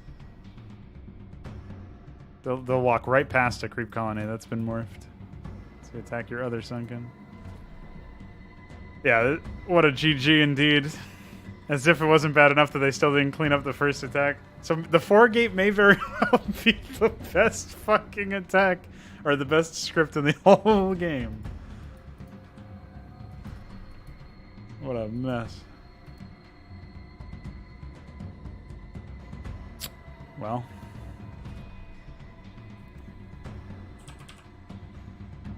They'll walk right past a creep colony that's been morphed. So to attack your other sunken. Yeah, what a GG indeed. As if it wasn't bad enough that they still didn't clean up the first attack. So the 4-gate may very well be the best fucking attack, or the best script in the whole game. What a mess. Well.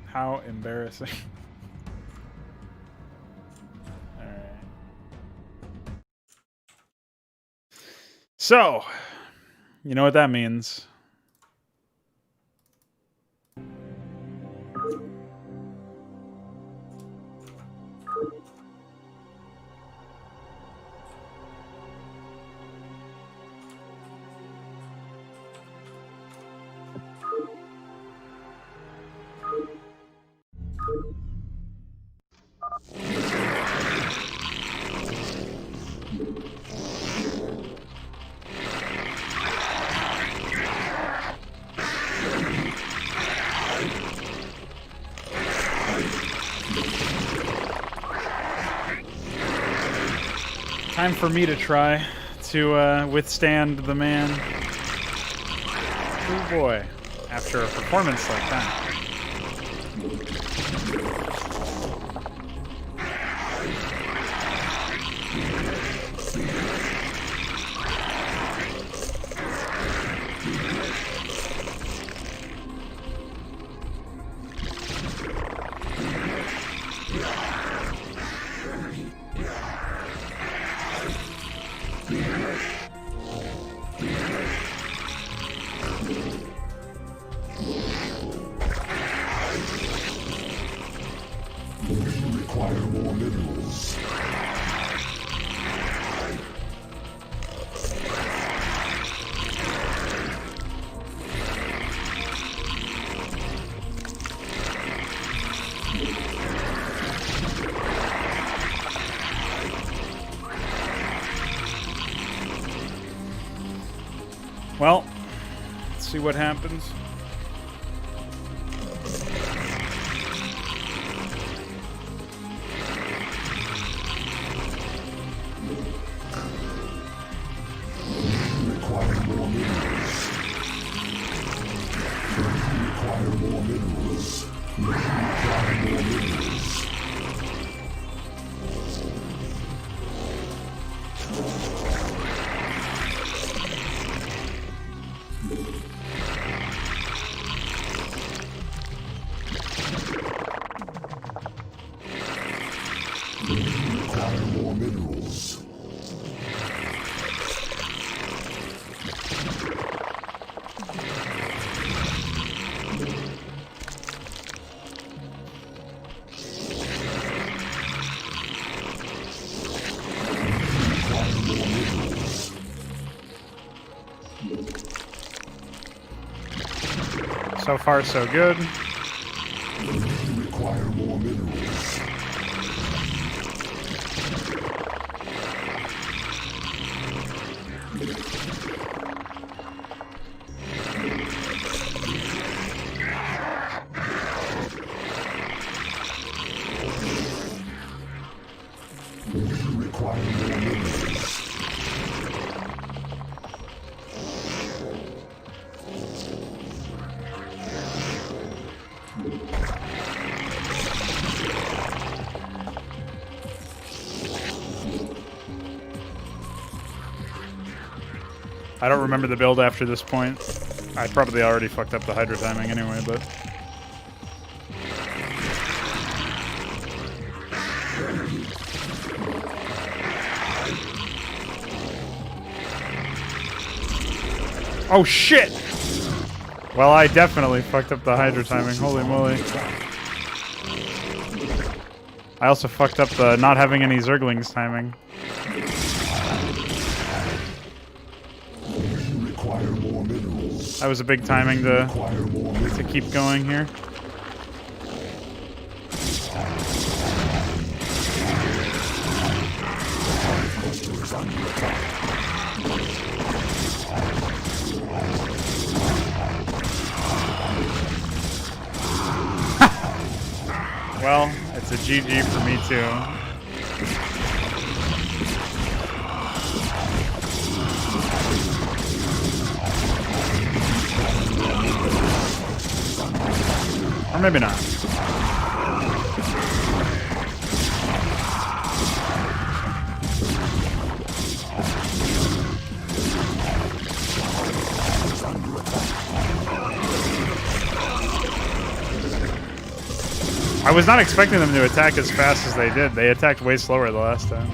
How embarrassing. Alright. So, you know what that means. Time for me to try to withstand the man. Oh boy, after a performance like that. Well, let's see what happens. So far, so good. Require more minerals. Require more minerals. I don't remember the build after this point. I probably already fucked up the Hydra timing anyway, but... Oh shit! Well, I definitely fucked up the Hydra timing, holy moly. I also fucked up the not having any Zerglings timing. That was a big timing to keep going here. Well, it's a GG for me too. Or maybe not. I was not expecting them to attack as fast as they did. They attacked way slower the last time.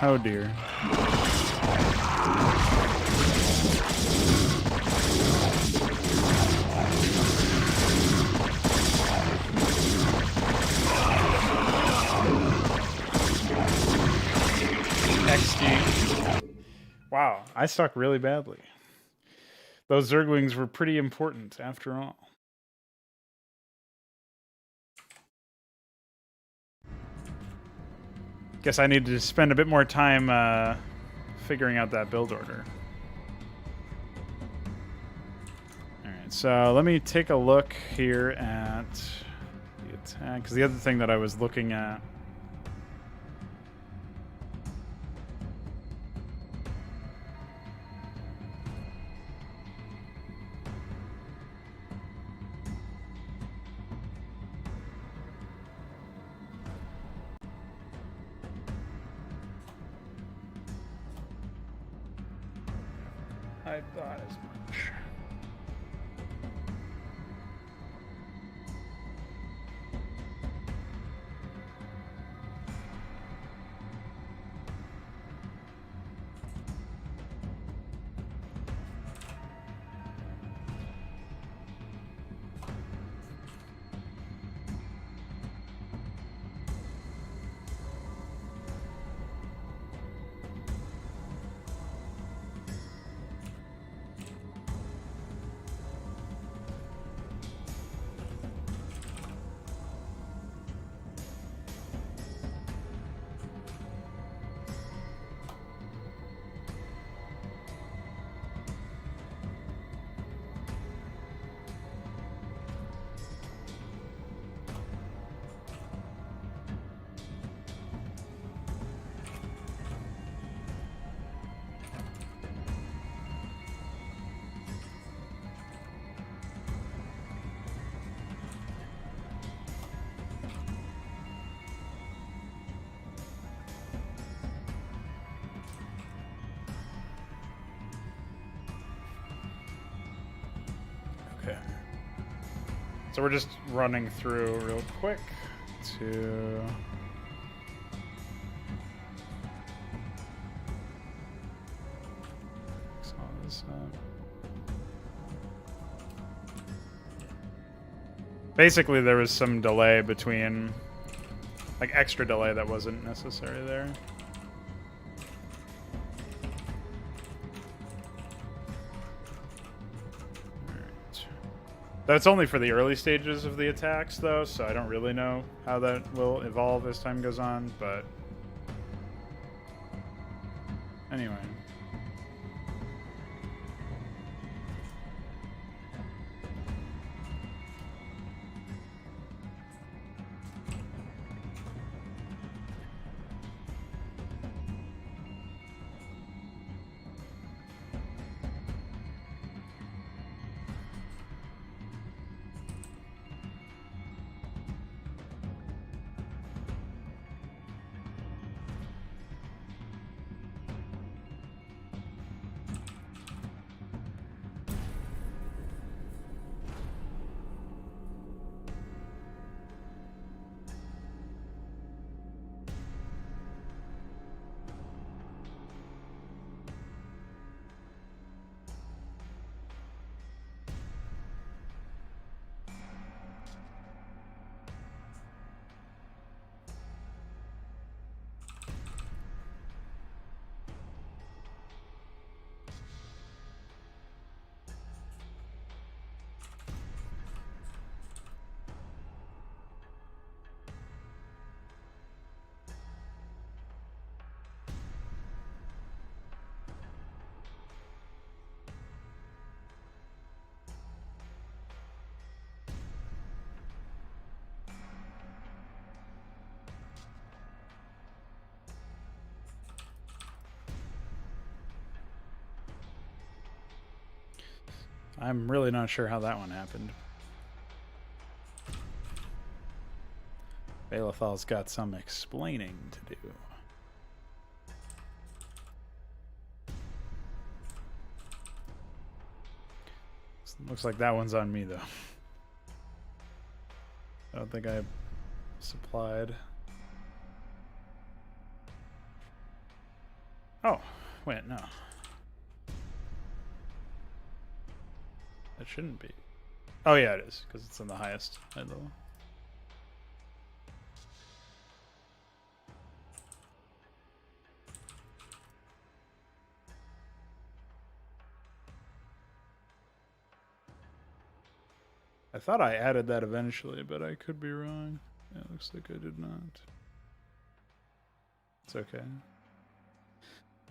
Oh dear. XD. Wow, I suck really badly. Those Zerglings were pretty important after all. Guess I need to spend a bit more time figuring out that build order. Alright, so let me take a look here at the attack. Because the other thing that I was looking at... I thought as much. Okay. So we're just running through real quick to... Fix all this up. Basically, there was some delay between... Like, extra delay that wasn't necessary there. That's only for the early stages of the attacks, though, so I don't really know how that will evolve as time goes on, but... Anyway. I'm really not sure how that one happened. Balathal's got some explaining to do. Looks like that one's on me, though. I don't think I supplied. Oh, wait, no. That shouldn't be. Oh, yeah, it is, because it's in the highest height level. I thought I added that eventually, but I could be wrong. Yeah, it looks like I did not. It's okay.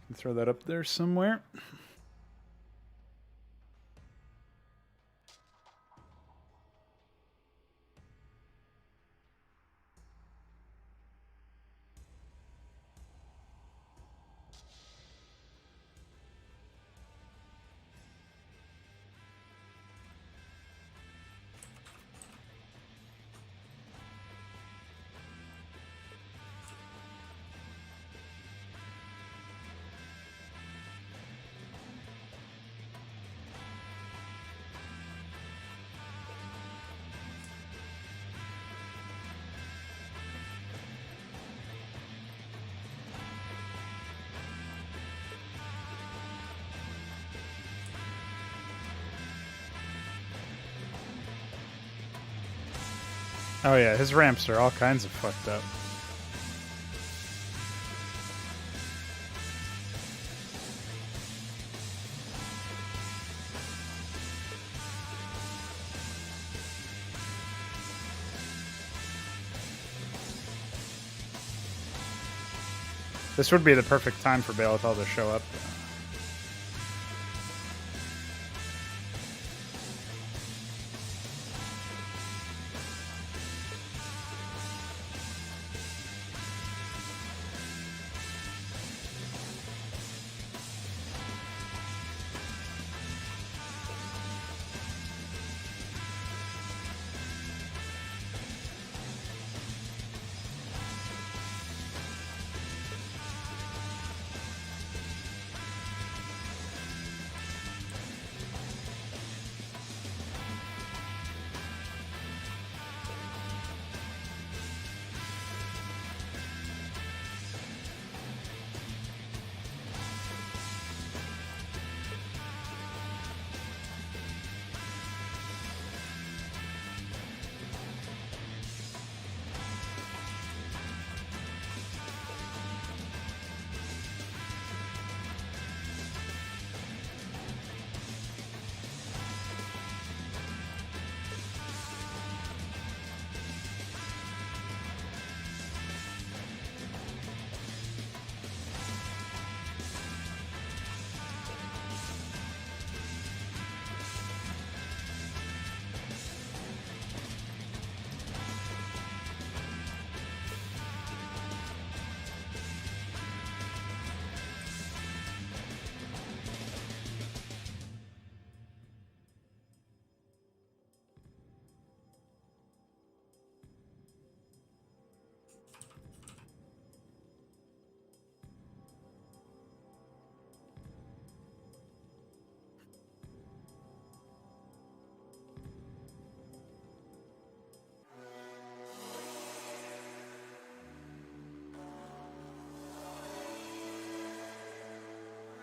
Can throw that up there somewhere. Oh yeah, his ramps are all kinds of fucked up. This would be the perfect time for Balathal to show up.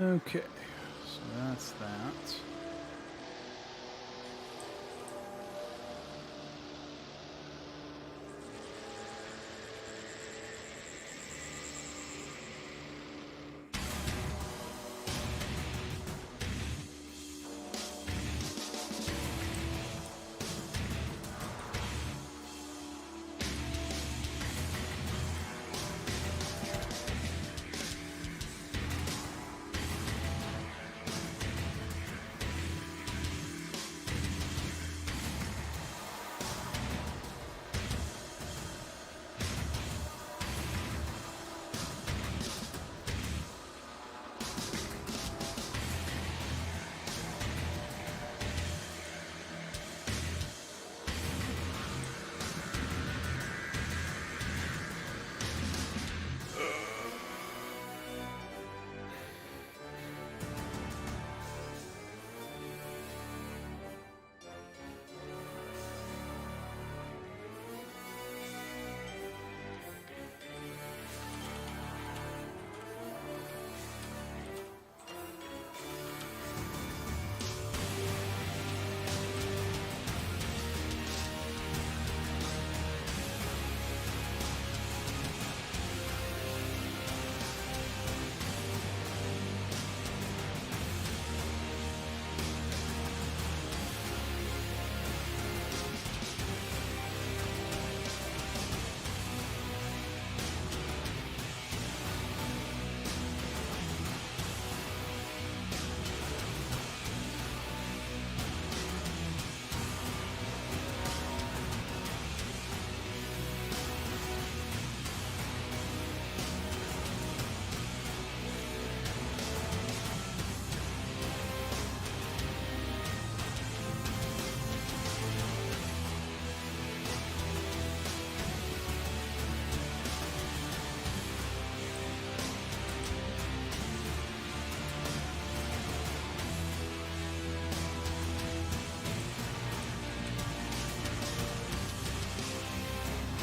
Okay, so that's that.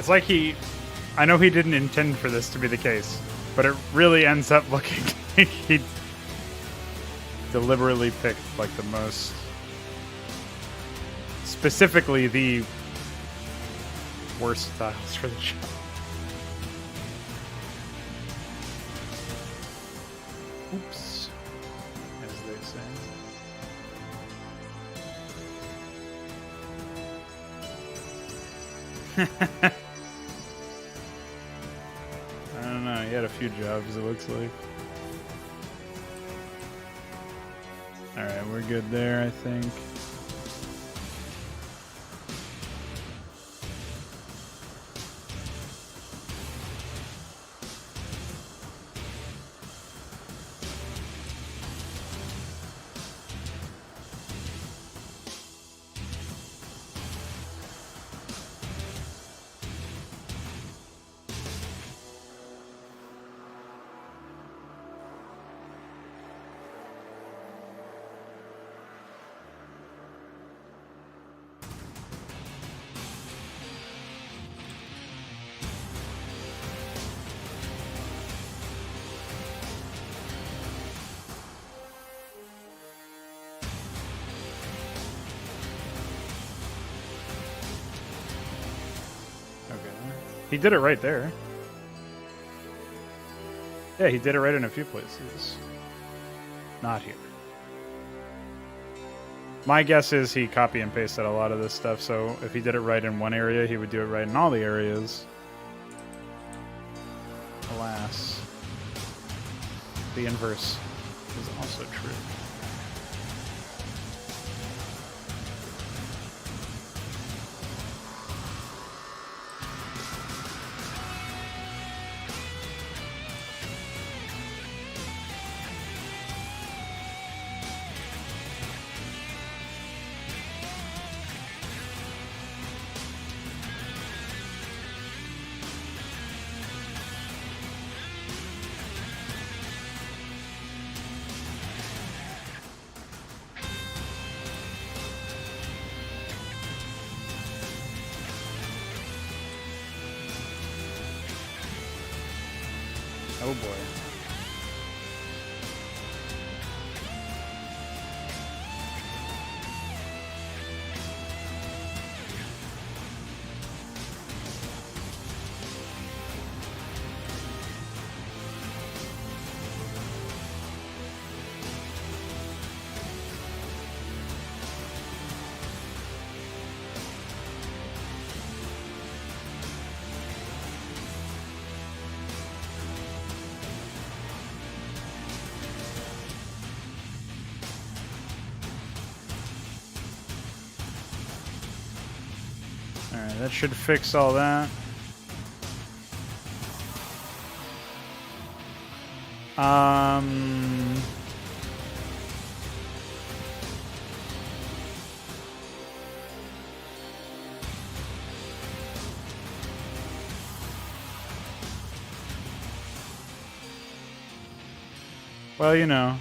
It's like I know he didn't intend for this to be the case, but it really ends up looking like he deliberately picked like the most, specifically the worst styles for the show. Oops, as they say. I don't know, he had a few jobs, it looks like. Alright, we're good there, I think. He did it right there. Yeah, he did it right in a few places. Not here. My guess is he copy and pasted a lot of this stuff, so if he did it right in one area, he would do it right in all the areas. Alas, the inverse is also true. Oh boy. Alright, that should fix all that. Well, you know.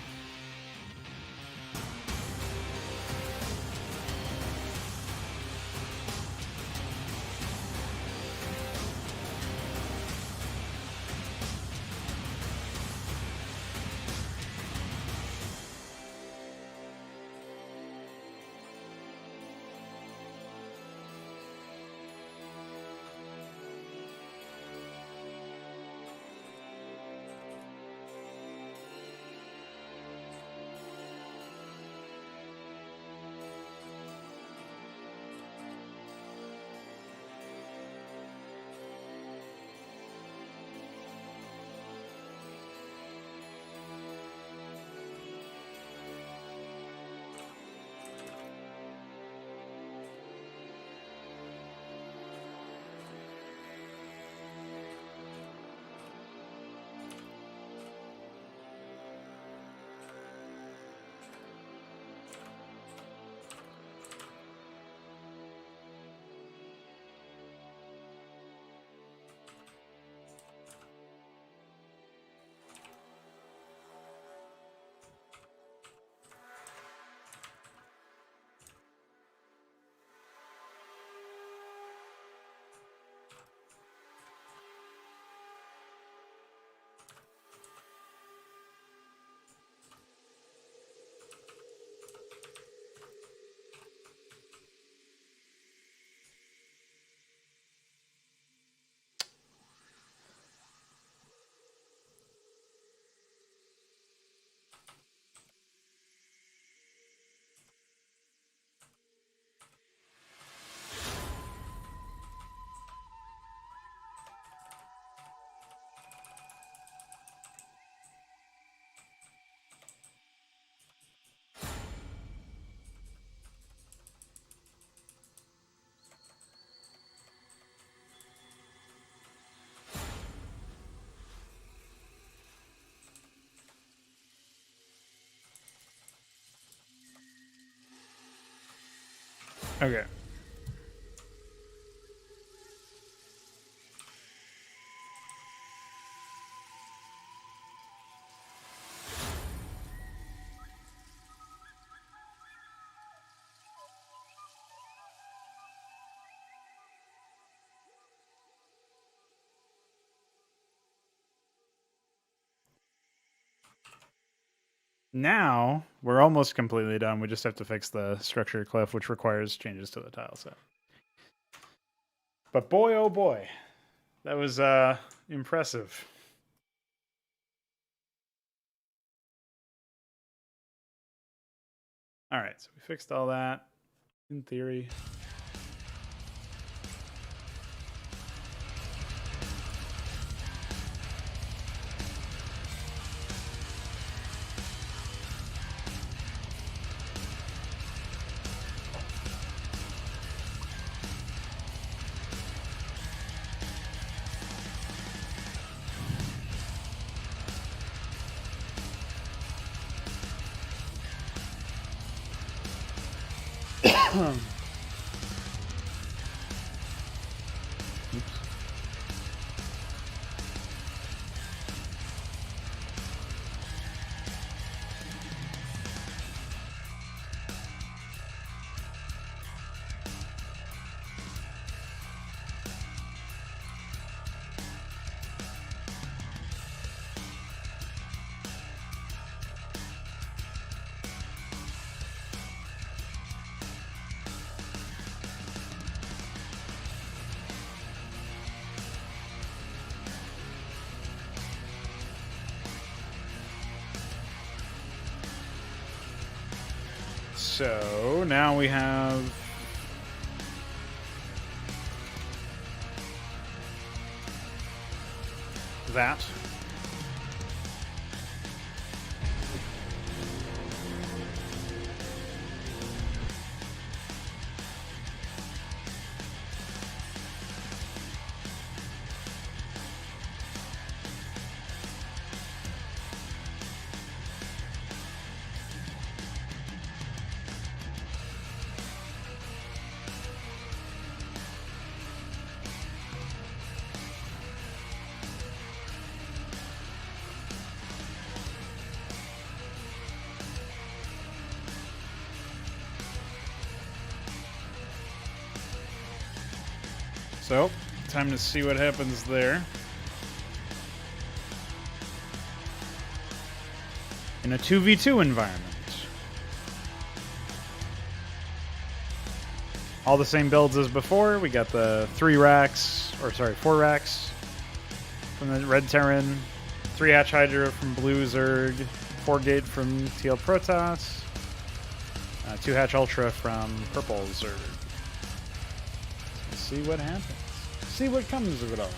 Okay. Now we're almost completely done. We just have to fix the structure cliff, which requires changes to the tile set. But boy, oh boy, that was impressive. All right, so we fixed all that in theory. So now we have that. So, time to see what happens there. In a 2v2 environment. All the same builds as before. We got the 4 racks from the Red Terran, 3 Hatch Hydra from Blue Zerg, 4 Gate from Teal Protoss, 2 Hatch Ultra from Purple Zerg. Let's see what happens. See what comes of it all.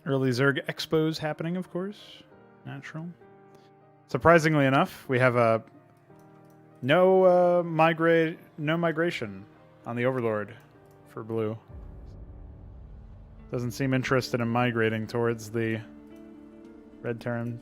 Early Zerg Expos happening, of course. Natural. Surprisingly enough, we have no migration on the Overlord for blue. Doesn't seem interested in migrating towards the Red Terran.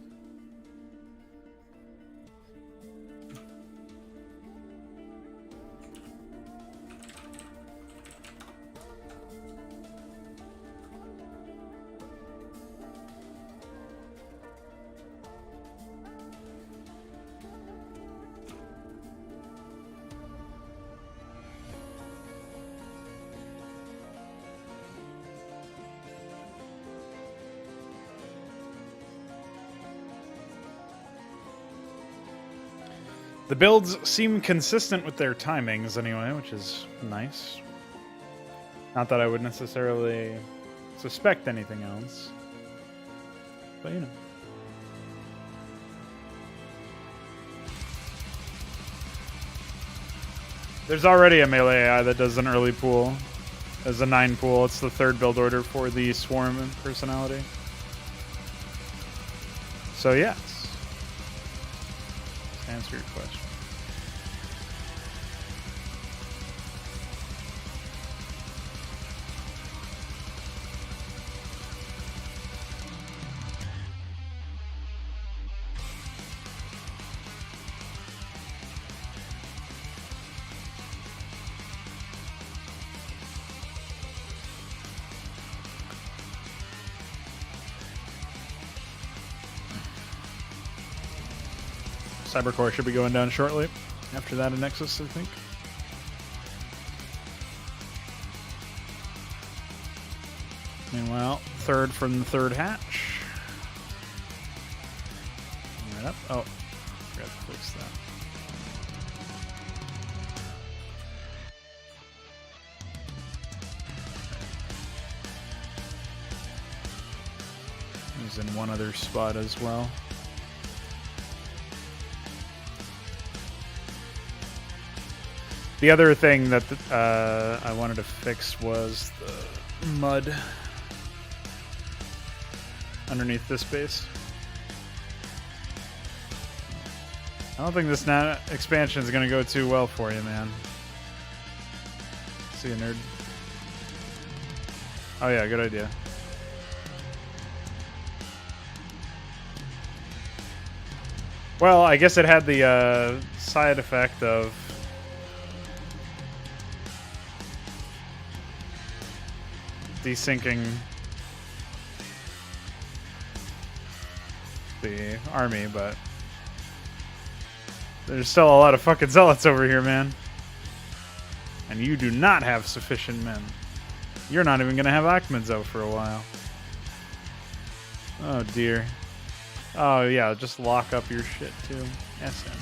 The builds seem consistent with their timings anyway, which is nice. Not that I would necessarily suspect anything else, but you know. There's already a melee AI that does an early pool as a 9 pool. It's the third build order for the Swarm personality. So yes, to answer your question. Cybercore should be going down shortly. After that, a Nexus, I think. Meanwhile, third from the third hatch. Right up. Oh, forgot to fix that. He's in one other spot as well. The other thing that I wanted to fix was the mud underneath this base. I don't think this expansion is going to go too well for you, man. See you, nerd. Oh yeah, good idea. Well, I guess it had the side effect of desyncing the army, but there's still a lot of fucking zealots over here, man. And you do not have sufficient men. You're not even gonna have Akhmedzo for a while. Oh dear. Oh yeah, just lock up your shit too. SMH.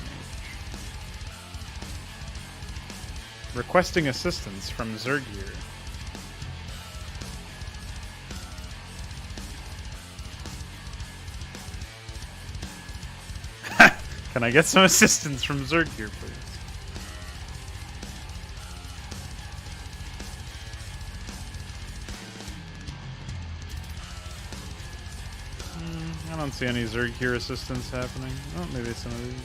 Requesting assistance from Zergir. Can I get some assistance from Zergir, please? I don't see any Zergir assistance happening. Oh, maybe some of these.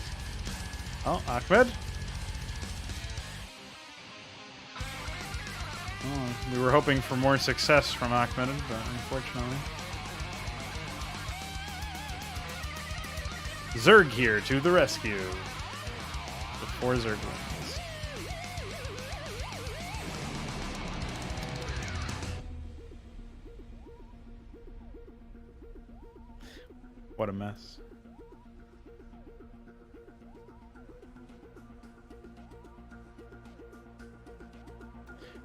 Oh, Ahmed? Oh, we were hoping for more success from Ahmed, but unfortunately. Zerg here to the rescue. The 4 Zerglings. What a mess.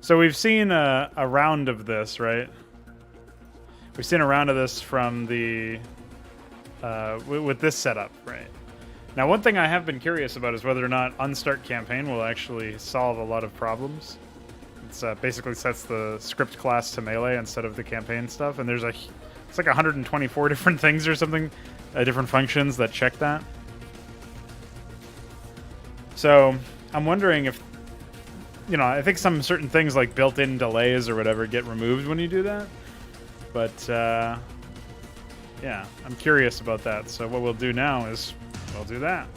So we've seen a round of this, right? We've seen a round of this from the with this setup, right? Now, one thing I have been curious about is whether or not Unstart Campaign will actually solve a lot of problems. It's basically sets the script class to melee instead of the campaign stuff, and there's it's like 124 different things or something, different functions that check that. So I'm wondering if, you know, I think some certain things like built-in delays or whatever get removed when you do that, but yeah, I'm curious about that. So what we'll do now is we'll do that.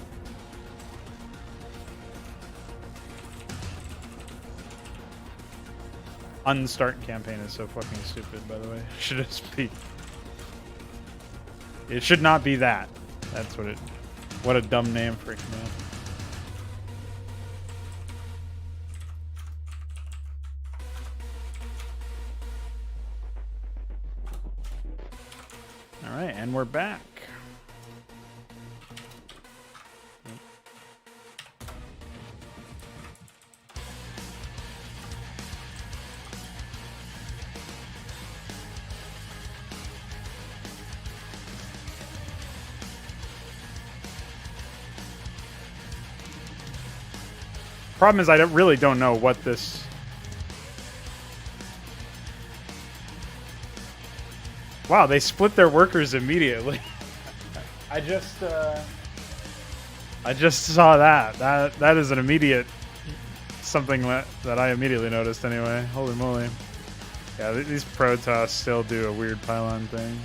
Unstart Campaign is so fucking stupid, by the way. Should just be. It should not be that. That's what it. What a dumb name for a command. All right, and we're back. Problem is, I really don't know what this. Wow, they split their workers immediately. I just saw that. That is an immediate something that I immediately noticed anyway. Holy moly. Yeah, these Protoss still do a weird pylon thing.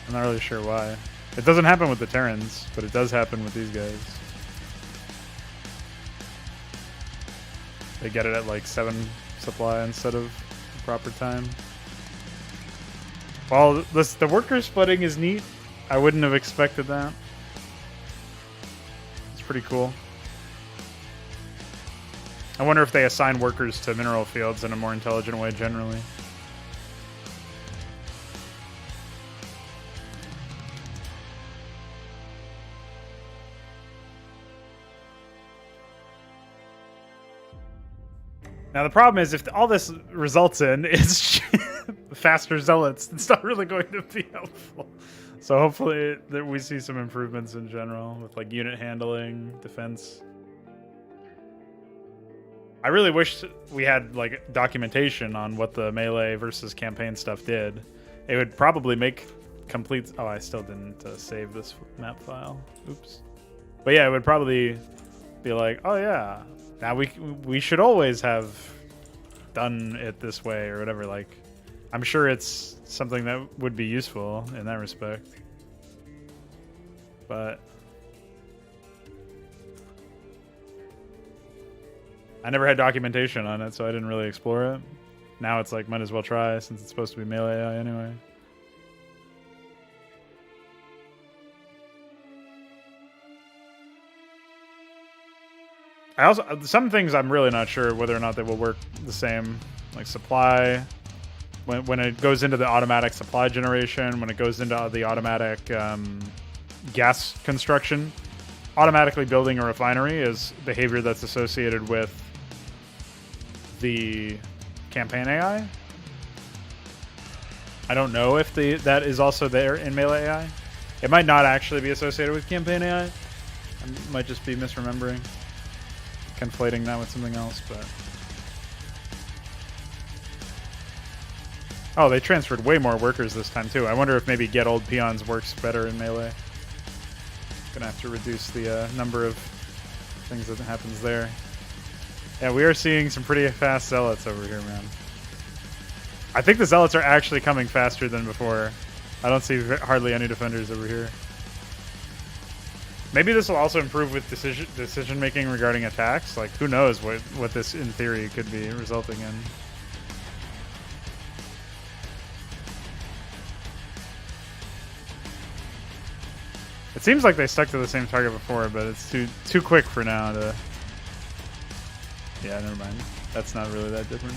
I'm not really sure why. It doesn't happen with the Terrans, but it does happen with these guys. They get it at like 7 supply instead of the proper time. Well, the worker splitting is neat. I wouldn't have expected that. It's pretty cool. I wonder if they assign workers to mineral fields in a more intelligent way generally. Now the problem is if all this results in is faster zealots, it's not really going to be helpful. So hopefully that we see some improvements in general with like unit handling, defense. I really wish we had like documentation on what the melee versus campaign stuff did. It would probably make complete... Oh, I still didn't save this map file. Oops. But yeah, it would probably be like, oh yeah, now we should always have done it this way or whatever. Like, I'm sure it's something that would be useful in that respect. But I never had documentation on it, so I didn't really explore it. Now it's like, might as well try since it's supposed to be melee AI anyway. I also, some things I'm really not sure whether or not they will work the same. Like supply, when it goes into the automatic supply generation, when it goes into the automatic gas construction, automatically building a refinery is behavior that's associated with the campaign AI. I don't know if that is also there in melee AI. It might not actually be associated with campaign AI. I might just be misremembering, conflating that with something else, but... Oh, they transferred way more workers this time too. I wonder if maybe get old peons works better in melee. Gonna have to reduce the number of things that happens there. Yeah, we are seeing some pretty fast zealots over here, man. I think the zealots are actually coming faster than before. I don't see hardly any defenders over here. Maybe this will also improve with decision making regarding attacks. Like, who knows what this in theory could be resulting in. It seems like they stuck to the same target before, but it's too quick for now to... Yeah, never mind. That's not really that different.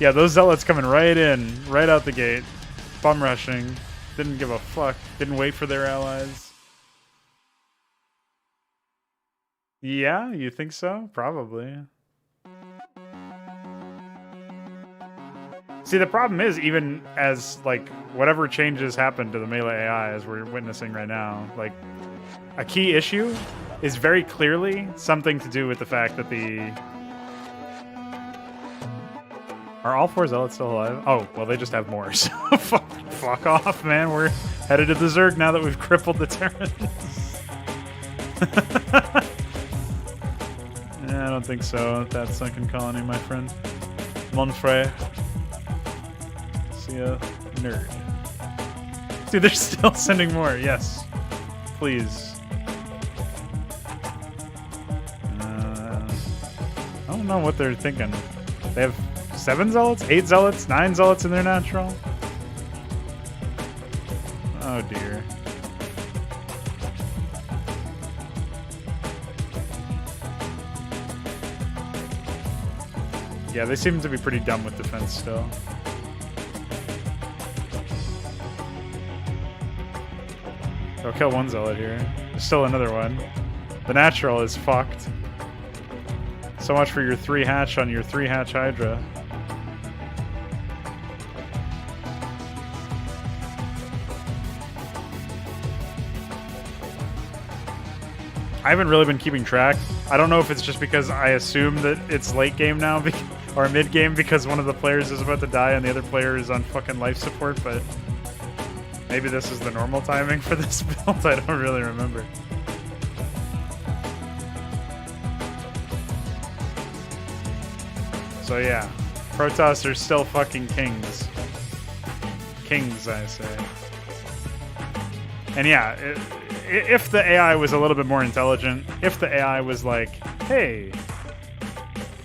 Yeah, those zealots coming right in, right out the gate. Bum rushing. Didn't give a fuck. Didn't wait for their allies. Yeah, you think so? Probably. See, the problem is, even as, like, whatever changes happen to the melee AI as we're witnessing right now, like, a key issue is very clearly something to do with the fact that the... Are all 4 zealots still alive? Oh, well, they just have more, so fuck off, man. We're headed to the Zerg now that we've crippled the Terrans. Yeah, I don't think so. That sunken colony, my friend. Monfrey. See ya, nerd. Dude, they're still sending more. Yes. Please. I don't know what they're thinking. They have 7 zealots? 8 zealots? 9 zealots in their natural? Oh dear. Yeah, they seem to be pretty dumb with defense still. I'll kill 1 zealot here. There's still another one. The natural is fucked. So much for your 3 hatch on your 3 hatch Hydra. I haven't really been keeping track. I don't know if it's just because I assume that it's late game now or mid game because one of the players is about to die and the other player is on fucking life support, but maybe this is the normal timing for this build. I don't really remember. So yeah. Protoss are still fucking kings. Kings, I say. And yeah, if the AI was a little bit more intelligent, if the AI was like, hey,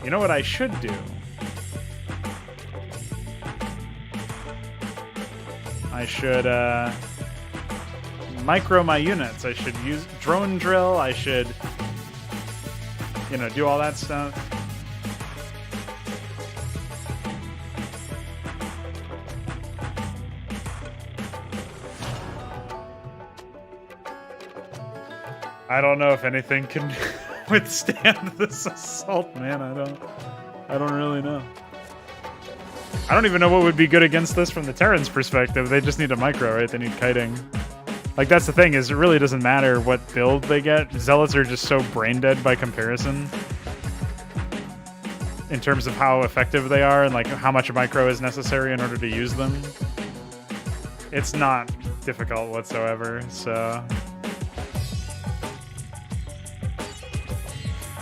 you know what I should do? I should micro my units. I should use drone drill. I should, you know, do all that stuff. I don't know if anything can withstand this assault, man. I don't really know. I don't even know what would be good against this from the Terran's perspective. They just need a micro, right? They need kiting. Like, that's the thing, is it really doesn't matter what build they get. Zealots are just so brain dead by comparison in terms of how effective they are and like how much a micro is necessary in order to use them. It's not difficult whatsoever, so...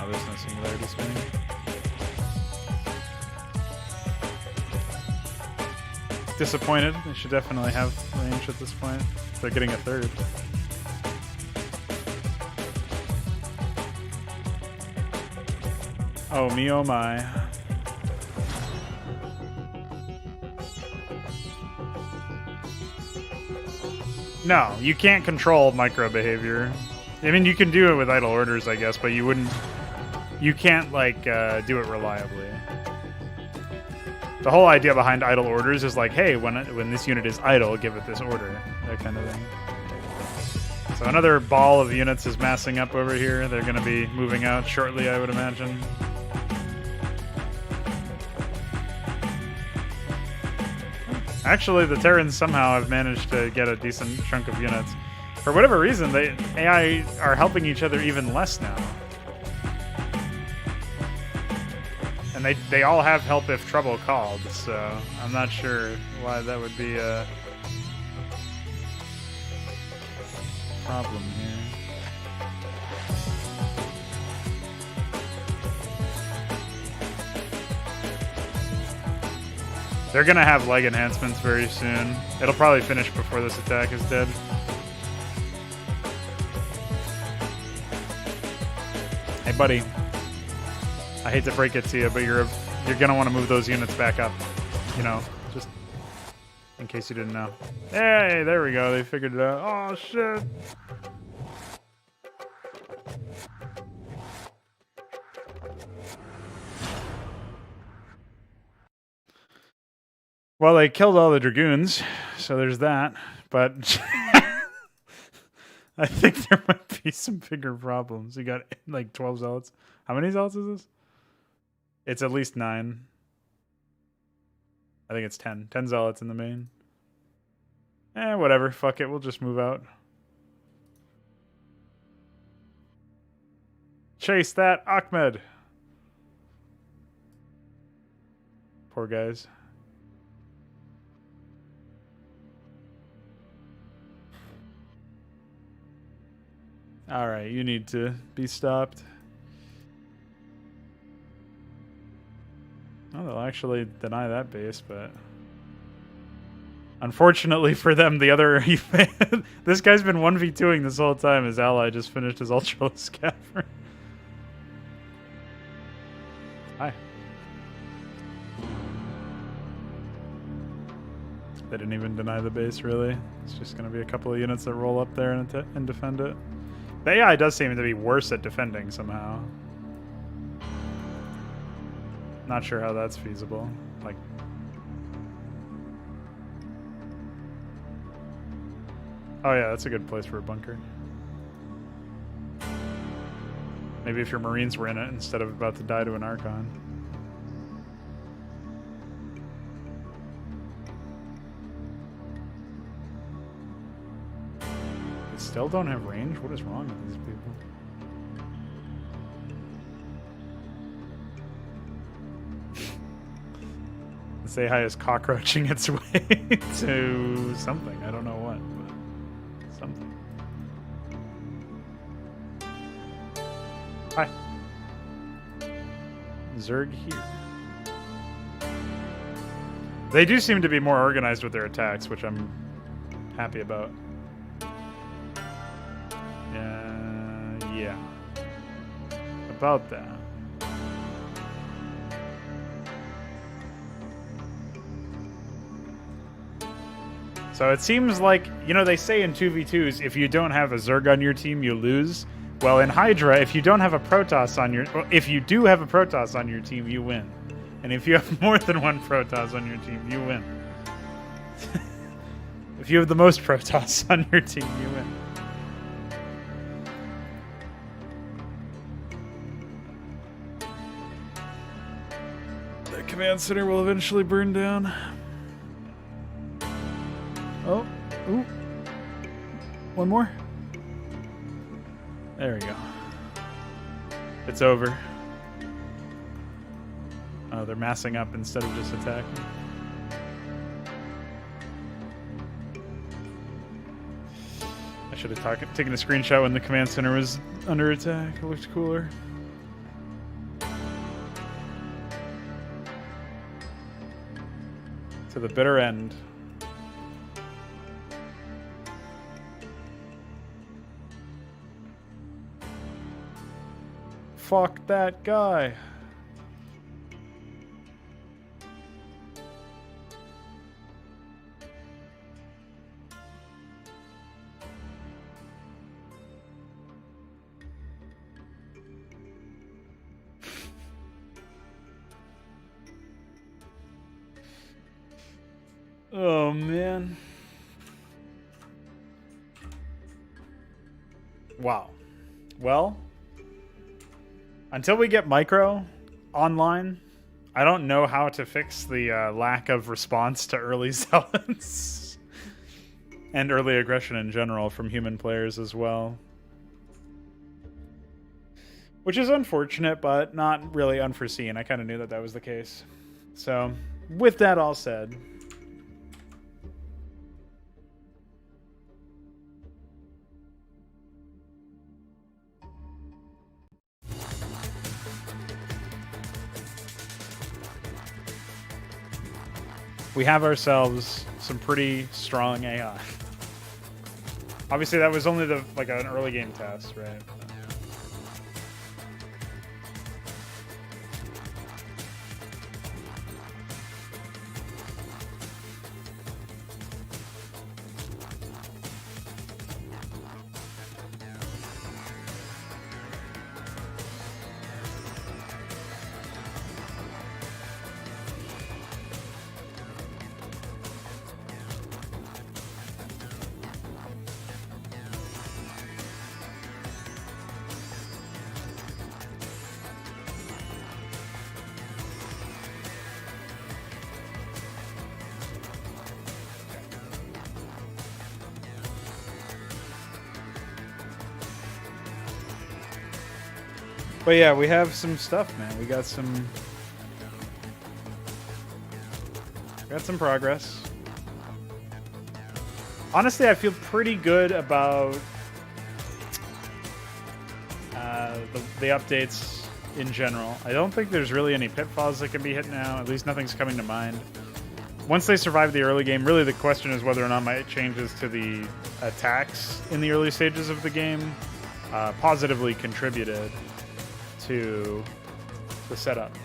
Oh, there's no singularity spinning. Disappointed. They should definitely have range at this point. They're getting a third. Oh me, oh my. No, you can't control micro behavior. I mean, you can do it with idle orders, I guess, but you wouldn't... You can't, like, do it reliably. The whole idea behind idle orders is like, hey, when this unit is idle, give it this order. That kind of thing. So another ball of units is massing up over here. They're going to be moving out shortly, I would imagine. Actually, the Terrans somehow have managed to get a decent chunk of units. For whatever reason, the AI are helping each other even less now. And they all have help if trouble called, so I'm not sure why that would be a problem here. They're gonna have leg enhancements very soon. It'll probably finish before this attack is dead. Hey, buddy. I hate to break it to you, but you're gonna want to move those units back up. You know, just in case you didn't know. Hey, there we go. They figured it out. Oh shit! Well, they killed all the dragoons, so there's that. But I think there might be some bigger problems. You got like 12 zealots. How many zealots is this? It's at least 9. I think it's 10. 10 zealots in the main. Whatever. Fuck it. We'll just move out. Chase that, Ahmed. Poor guys. Alright, you need to be stopped. Oh, they'll actually deny that base, but... Unfortunately for them, the other... This guy's been 1v2ing this whole time. His ally just finished his Ultra Scaffer. Hi. They didn't even deny the base, really. It's just going to be a couple of units that roll up there and defend it. The AI does seem to be worse at defending somehow. Not sure how that's feasible. Like, oh yeah, that's a good place for a bunker. Maybe if your Marines were in it instead of about to die to an Archon. They still don't have range? What is wrong with these people? This AI is cockroaching its way to something. I don't know what, but something. Hi. Zerg here. They do seem to be more organized with their attacks, which I'm happy about. Yeah. About that. So it seems like, you know, they say in 2v2s, if you don't have a Zerg on your team, you lose. Well, in Hydra, if you don't have a Protoss on your... Well, if you do have a Protoss on your team, you win. And if you have more than one Protoss on your team, you win. If you have the most Protoss on your team, you win. The command center will eventually burn down. Oh, ooh. One more. There we go. It's over. Oh, they're massing up instead of just attacking. I should have taken a screenshot when the command center was under attack. It looked cooler. To the bitter end. Fuck that guy. Oh, man. Wow. Well, until we get Micro online, I don't know how to fix the lack of response to early zealots and early aggression in general from human players as well. Which is unfortunate, but not really unforeseen. I kind of knew that that was the case. So, with that all said... we have ourselves some pretty strong AI. Obviously, that was only an early game test, right? But yeah, we have some stuff, man. We got some progress. Honestly, I feel pretty good about the updates in general. I don't think there's really any pitfalls that can be hit now. At least nothing's coming to mind. Once they survive the early game, really the question is whether or not my changes to the attacks in the early stages of the game positively contributed to the setup.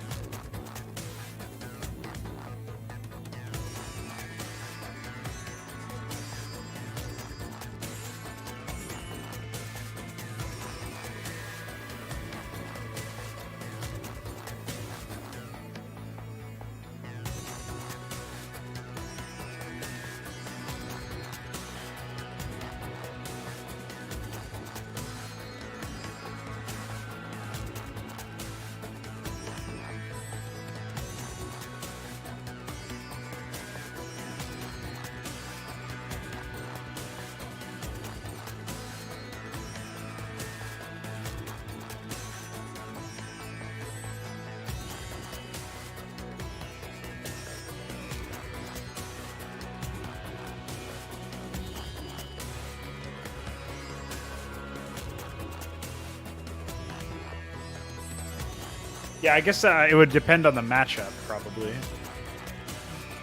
Yeah, I guess it would depend on the matchup, probably.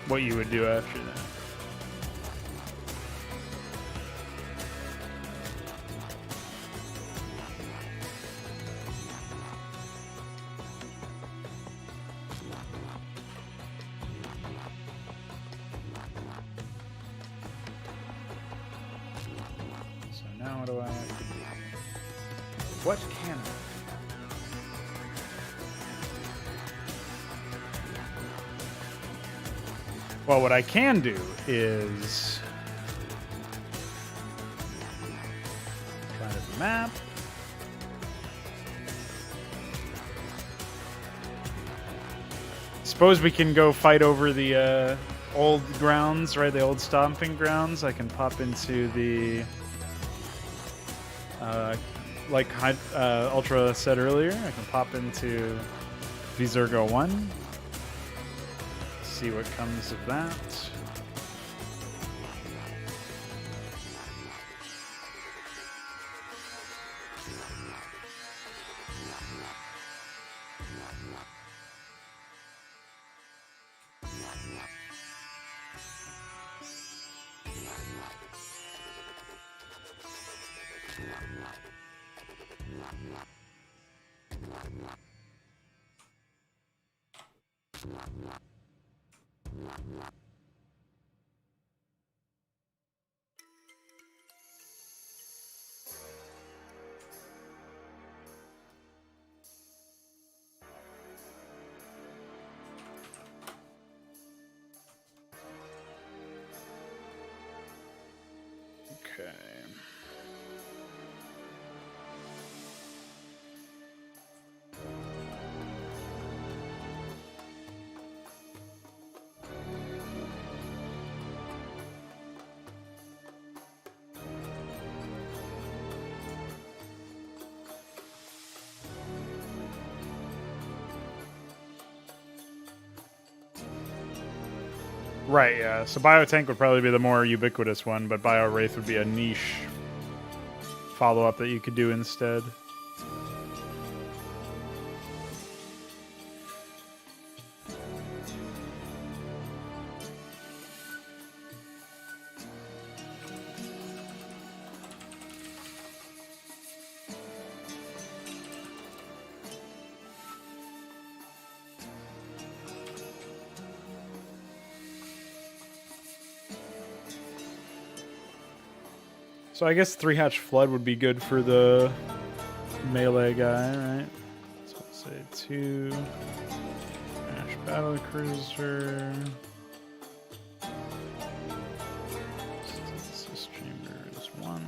what you would do after that. So now what do I have to do? What can I do? Well, what I can do is try the map. Suppose we can go fight over the old grounds, right? The old stomping grounds. I can pop into the like Ultra said earlier. I can pop into Vizurgo 1. See what comes of that. Okay. Right, yeah. So Biotank would probably be the more ubiquitous one, but Bio Wraith would be a niche follow-up that you could do instead. So I guess 3-Hatch Flood would be good for the melee guy, right? So let's say 2 Ash Battle Cruiser. Stasis Chamber is 1.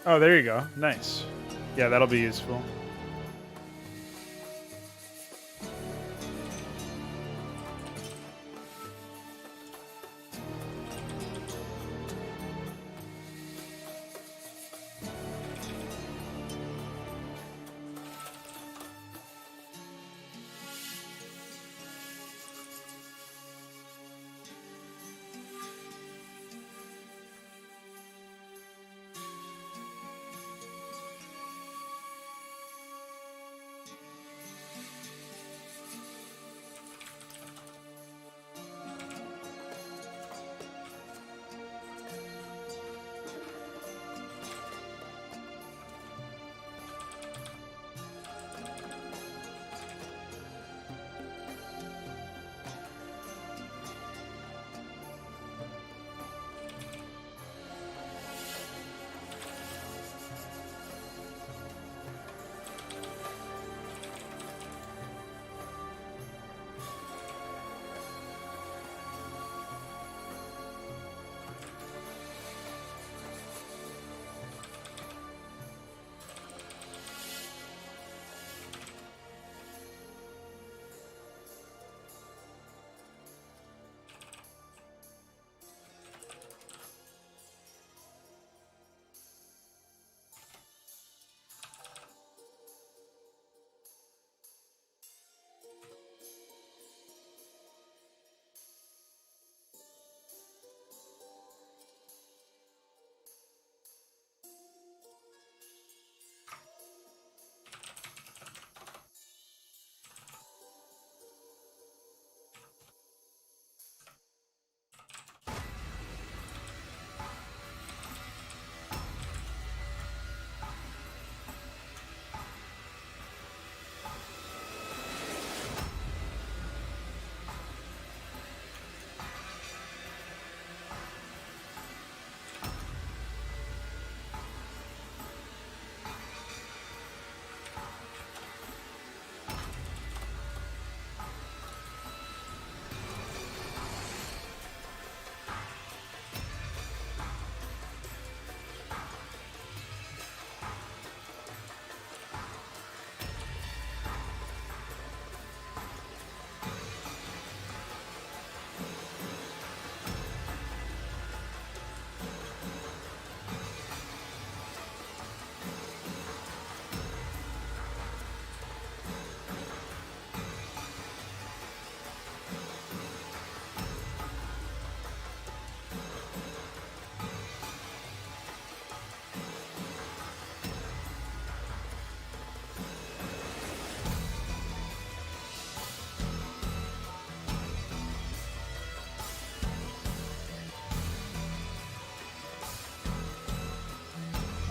Oh, there you go. Nice. Yeah, that'll be useful.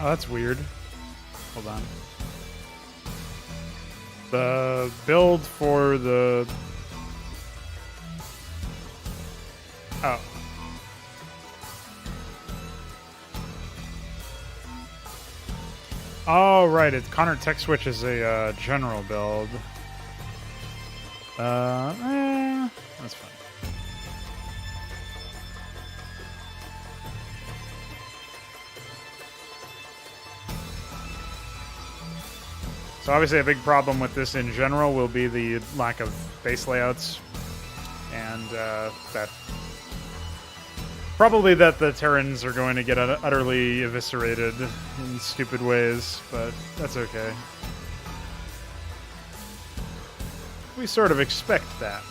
Oh, that's weird. Hold on. The build for the... Oh. Oh, right. It's Connor Tech Switch is a general build. That's fine. So obviously a big problem with this in general will be the lack of base layouts, and that probably that the Terrans are going to get utterly eviscerated in stupid ways, but that's okay. We sort of expect that.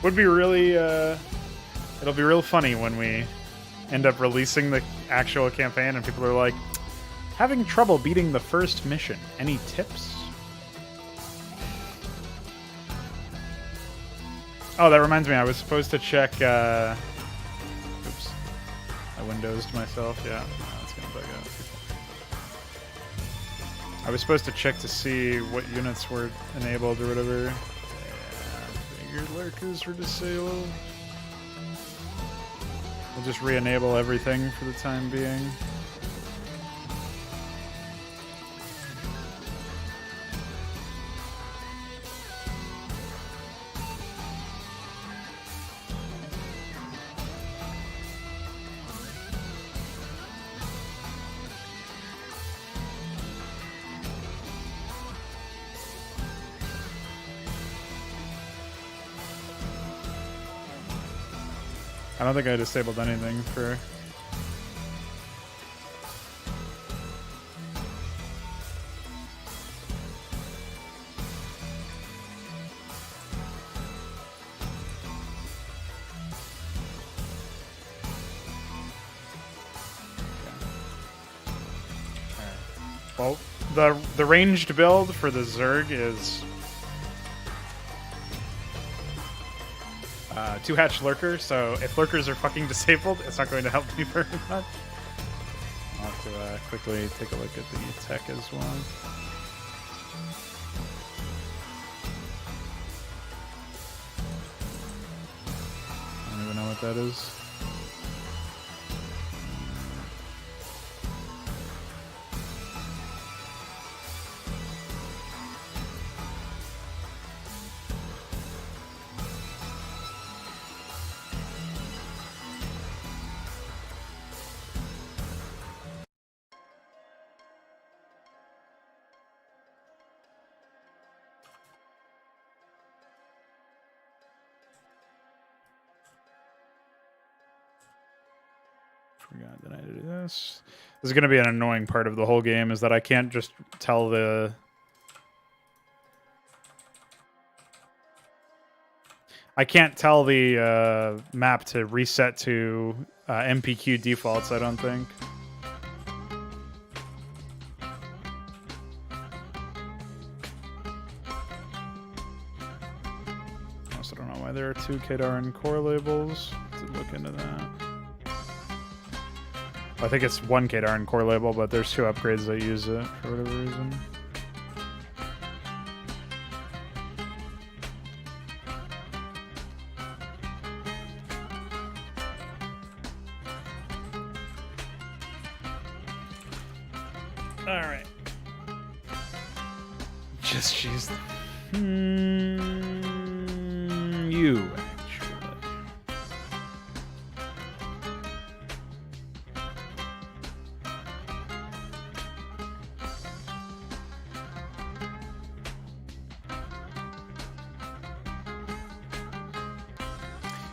Would be really, it'll be real funny when we end up releasing the actual campaign and people are like, having trouble beating the first mission. Any tips? Oh, that reminds me, I was supposed to check, oops. I windowsed myself, yeah. That's gonna bug out. I was supposed to check to see what units were enabled or whatever. Your lurkers are disabled. We'll just re-enable everything for the time being. I don't think I disabled anything for... Well, the ranged build for the Zerg is 2-hatch lurker, so if lurkers are fucking disabled, it's not going to help me very much. I'll have to quickly take a look at the tech as well. I don't even know what that is. Forgot that I did this. This is going to be an annoying part of the whole game, is that I can't just tell the... I can't tell the map to reset to MPQ defaults, I don't think. I also don't know why there are 2 Kadarin core labels. To look into that. I think it's 1 Kadarin core label, but there's 2 upgrades that use it for whatever reason. Alright. Just use you, actually.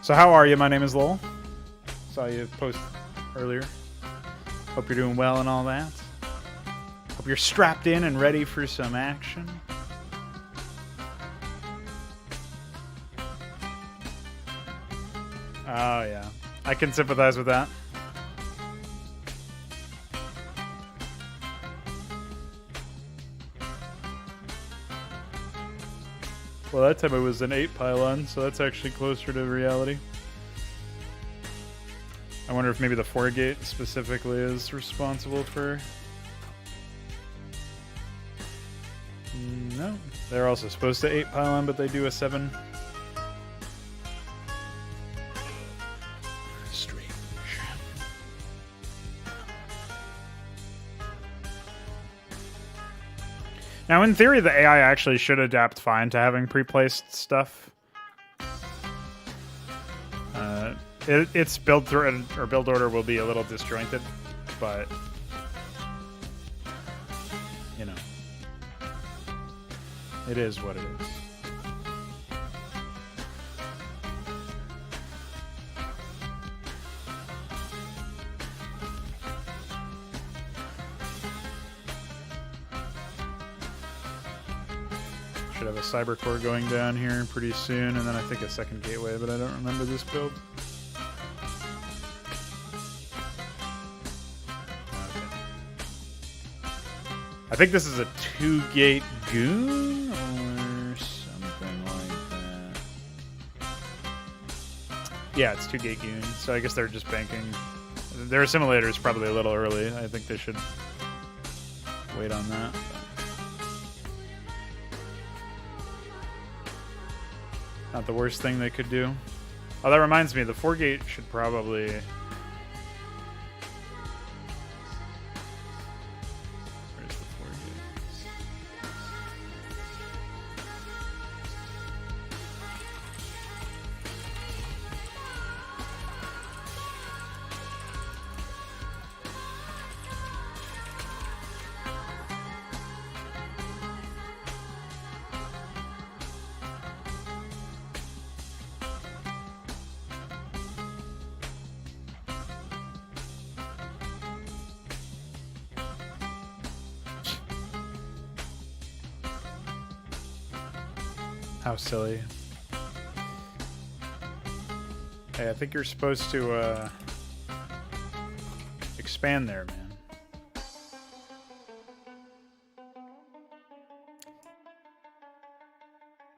So how are you? My name is Lowell. Saw you post earlier. Hope you're doing well and all that. Hope you're strapped in and ready for some action. Oh yeah, I can sympathize with that. Well, that time it was an 8 pylon, so that's actually closer to reality. I wonder if maybe the 4 gate specifically is responsible for... No. They're also supposed to 8 pylon, but they do a 7. Strange. Now, in theory, the AI actually should adapt fine to having pre-placed stuff. Its build through or build order will be a little disjointed, but you know, it is what it is. Should have a cyber core going down here pretty soon, and then I think a second gateway, but I don't remember this build. I think this is a 2-gate goon or something like that. Yeah, it's 2-gate goon, so I guess they're just banking. Their assimilator is probably a little early. I think they should wait on that. Not the worst thing they could do. Oh, that reminds me, the 4-gate should probably... How silly. Hey, I think you're supposed to expand there, man.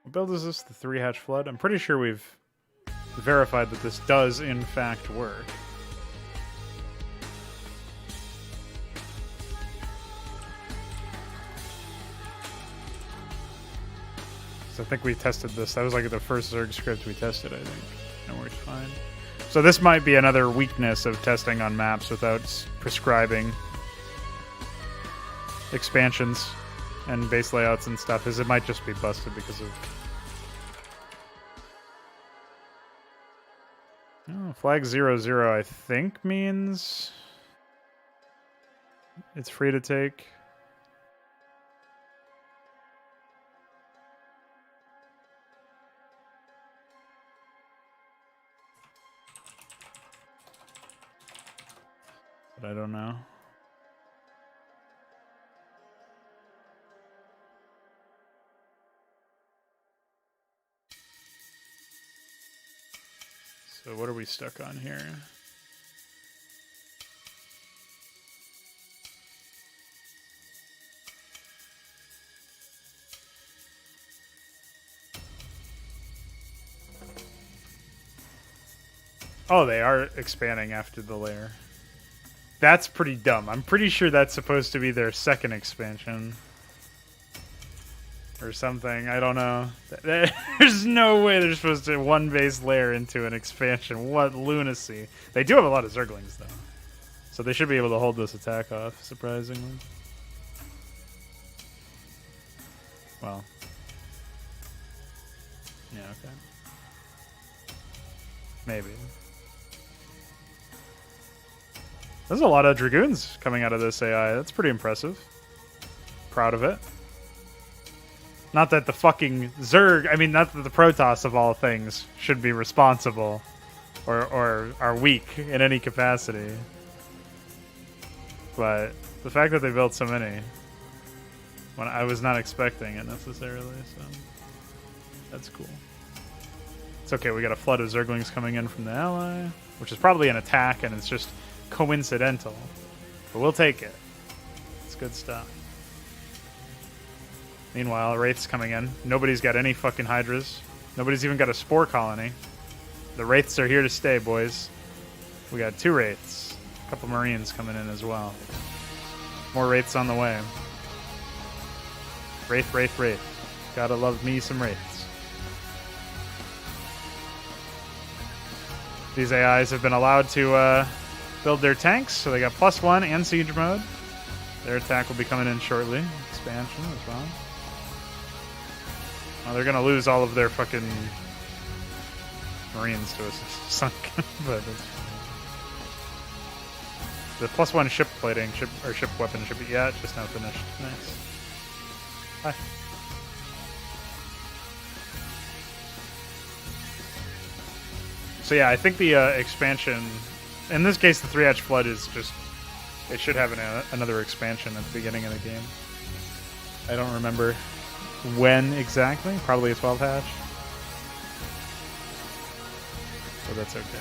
What build is this? The 3-hatch flood? I'm pretty sure we've verified that this does in fact work. I think we tested this. That was like the first Zerg script we tested, I think. And it worked fine. So this might be another weakness of testing on maps without prescribing expansions and base layouts and stuff, is it might just be busted because of... Oh, flag 0-0 I think means it's free to take. I don't know. So what are we stuck on here? Oh, they are expanding after the layer. That's pretty dumb. I'm pretty sure that's supposed to be their second expansion. Or something. I don't know. There's no way they're supposed to one base layer into an expansion. What lunacy. They do have a lot of Zerglings, though. So they should be able to hold this attack off, surprisingly. Well. Yeah, okay. Maybe. There's a lot of Dragoons coming out of this AI. That's pretty impressive. Proud of it. Not that the fucking Zerg, I mean, not that the Protoss of all things should be responsible or are weak in any capacity. But the fact that they built so many, when I was not expecting it necessarily, so that's cool. It's okay, we got a flood of Zerglings coming in from the ally, which is probably an attack, and it's just coincidental. But we'll take it. It's good stuff. Meanwhile, Wraith's coming in. Nobody's got any fucking Hydras. Nobody's even got a Spore colony. The Wraiths are here to stay, boys. We got 2 Wraiths. A couple Marines coming in as well. More Wraiths on the way. Wraith, Wraith, Wraith. Gotta love me some Wraiths. These AIs have been allowed to build their tanks, so they got +1 and siege mode. Their attack will be coming in shortly. Expansion as well. Well, they're gonna lose all of their fucking Marines to a sunken, but the +1 ship plating, ship weapon should be it's just now finished. Nice. Hi. So yeah, I think the expansion, in this case, the 3-hatch flood is just, it should have another expansion at the beginning of the game. I don't remember when exactly. Probably a 12-hatch. So that's okay.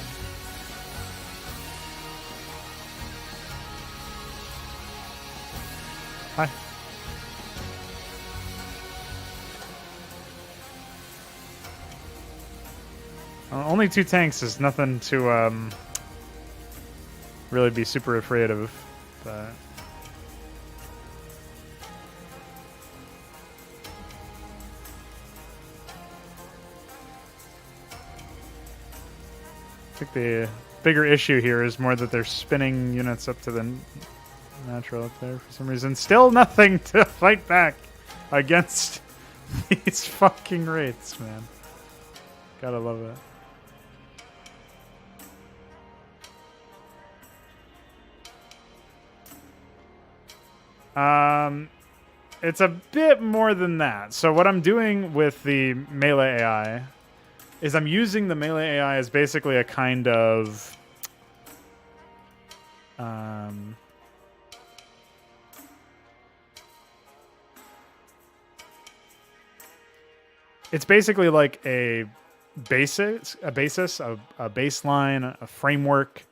Hi. Only 2 tanks is nothing to really be super afraid of, but I think the bigger issue here is more that they're spinning units up to the natural up there for some reason. Still nothing to fight back against these fucking Wraiths, man. Gotta love it. It's a bit more than that. So what I'm doing with the melee AI is I'm using the melee AI as basically a kind of it's basically like a basis, a baseline, a framework.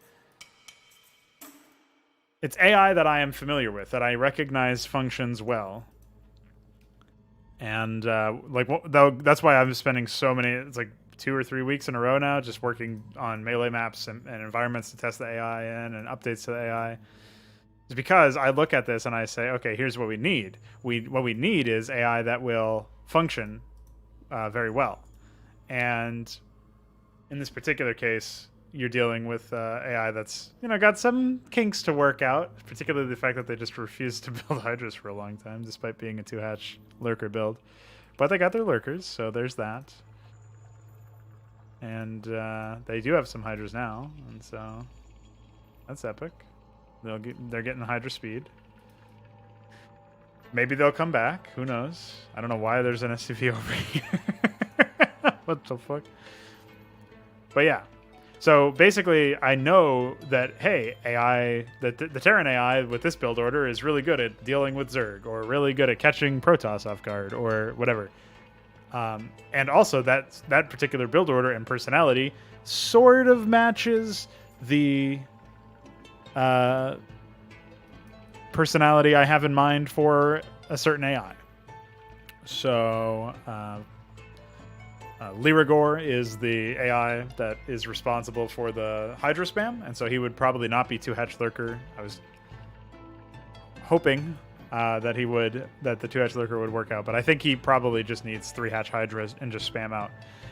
It's AI that I am familiar with, that I recognize functions well. And that's why I'm spending so many, it's like 2 or 3 weeks in a row now, just working on melee maps and environments to test the AI in and updates to the AI. It's because I look at this and I say, okay, here's what we need. What we need is AI that will function very well. And in this particular case, you're dealing with AI that's, got some kinks to work out, particularly the fact that they just refused to build Hydras for a long time, despite being a 2-hatch lurker build. But they got their lurkers, so there's that. And they do have some Hydras now, and so that's epic. They're getting Hydra speed. Maybe they'll come back. Who knows? I don't know why there's an SCV over here. What the fuck? But yeah. So basically, I know that, hey, AI, the Terran AI with this build order is really good at dealing with Zerg, or really good at catching Protoss off guard, or whatever. And also, that particular build order and personality sort of matches the personality I have in mind for a certain AI. So Liragor is the AI that is responsible for the Hydra spam, and so he would probably not be 2-hatch lurker. I was hoping that the 2-hatch lurker would work out, but I think he probably just needs 3-hatch Hydra and just spam out.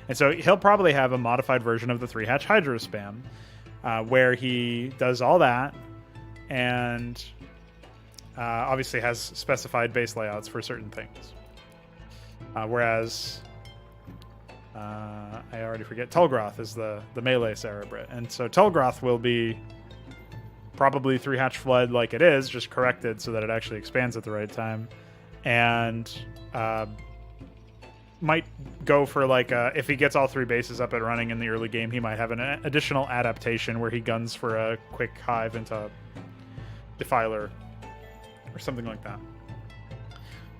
And so he'll probably have a modified version of the 3-hatch Hydra spam, where he does all that, and obviously has specified base layouts for certain things. Whereas I already forget, Tulgroth is the melee Cerebrit, and so Tulgroth will be probably 3-hatch flood like it is, just corrected so that it actually expands at the right time, and might go for like if he gets all 3 bases up and running in the early game, he might have an additional adaptation where he guns for a quick hive into Defiler or something like that.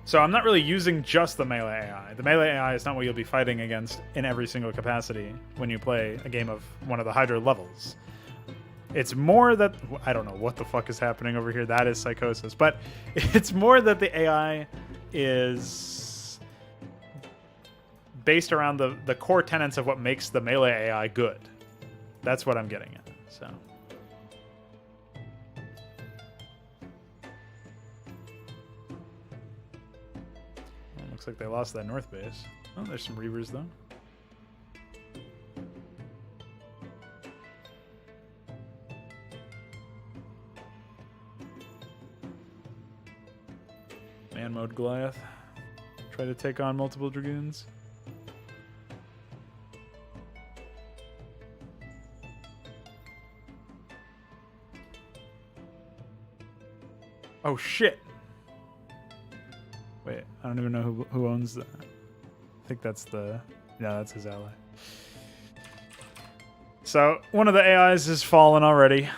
So I'm not really using just the melee AI. The melee AI is not what you'll be fighting against in every single capacity when you play a game of one of the Hydra levels. It's more that, I don't know what the fuck is happening over here. That is psychosis. But it's more that the AI is based around the core tenets of what makes the melee AI good. That's what I'm getting at. So. Well, looks like they lost that north base. Oh, there's some Reavers though. Man mode Goliath. Try to take on multiple Dragoons. Oh shit! Wait, I don't even know who owns that. I think that's the... Yeah, that's his ally. So, one of the AIs has fallen already.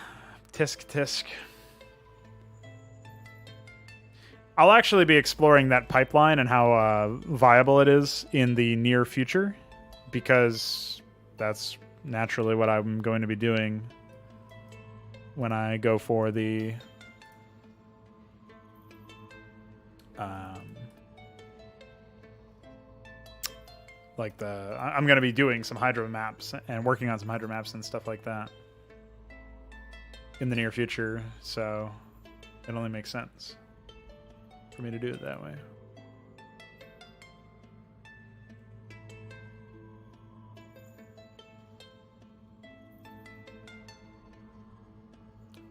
Tisk tisk. I'll actually be exploring that pipeline and how viable it is in the near future, because that's naturally what I'm going to be doing when I go for the I'm going to be doing some Hydra maps and working on some Hydra maps and stuff like that in the near future, so it only makes sense for me to do it that way.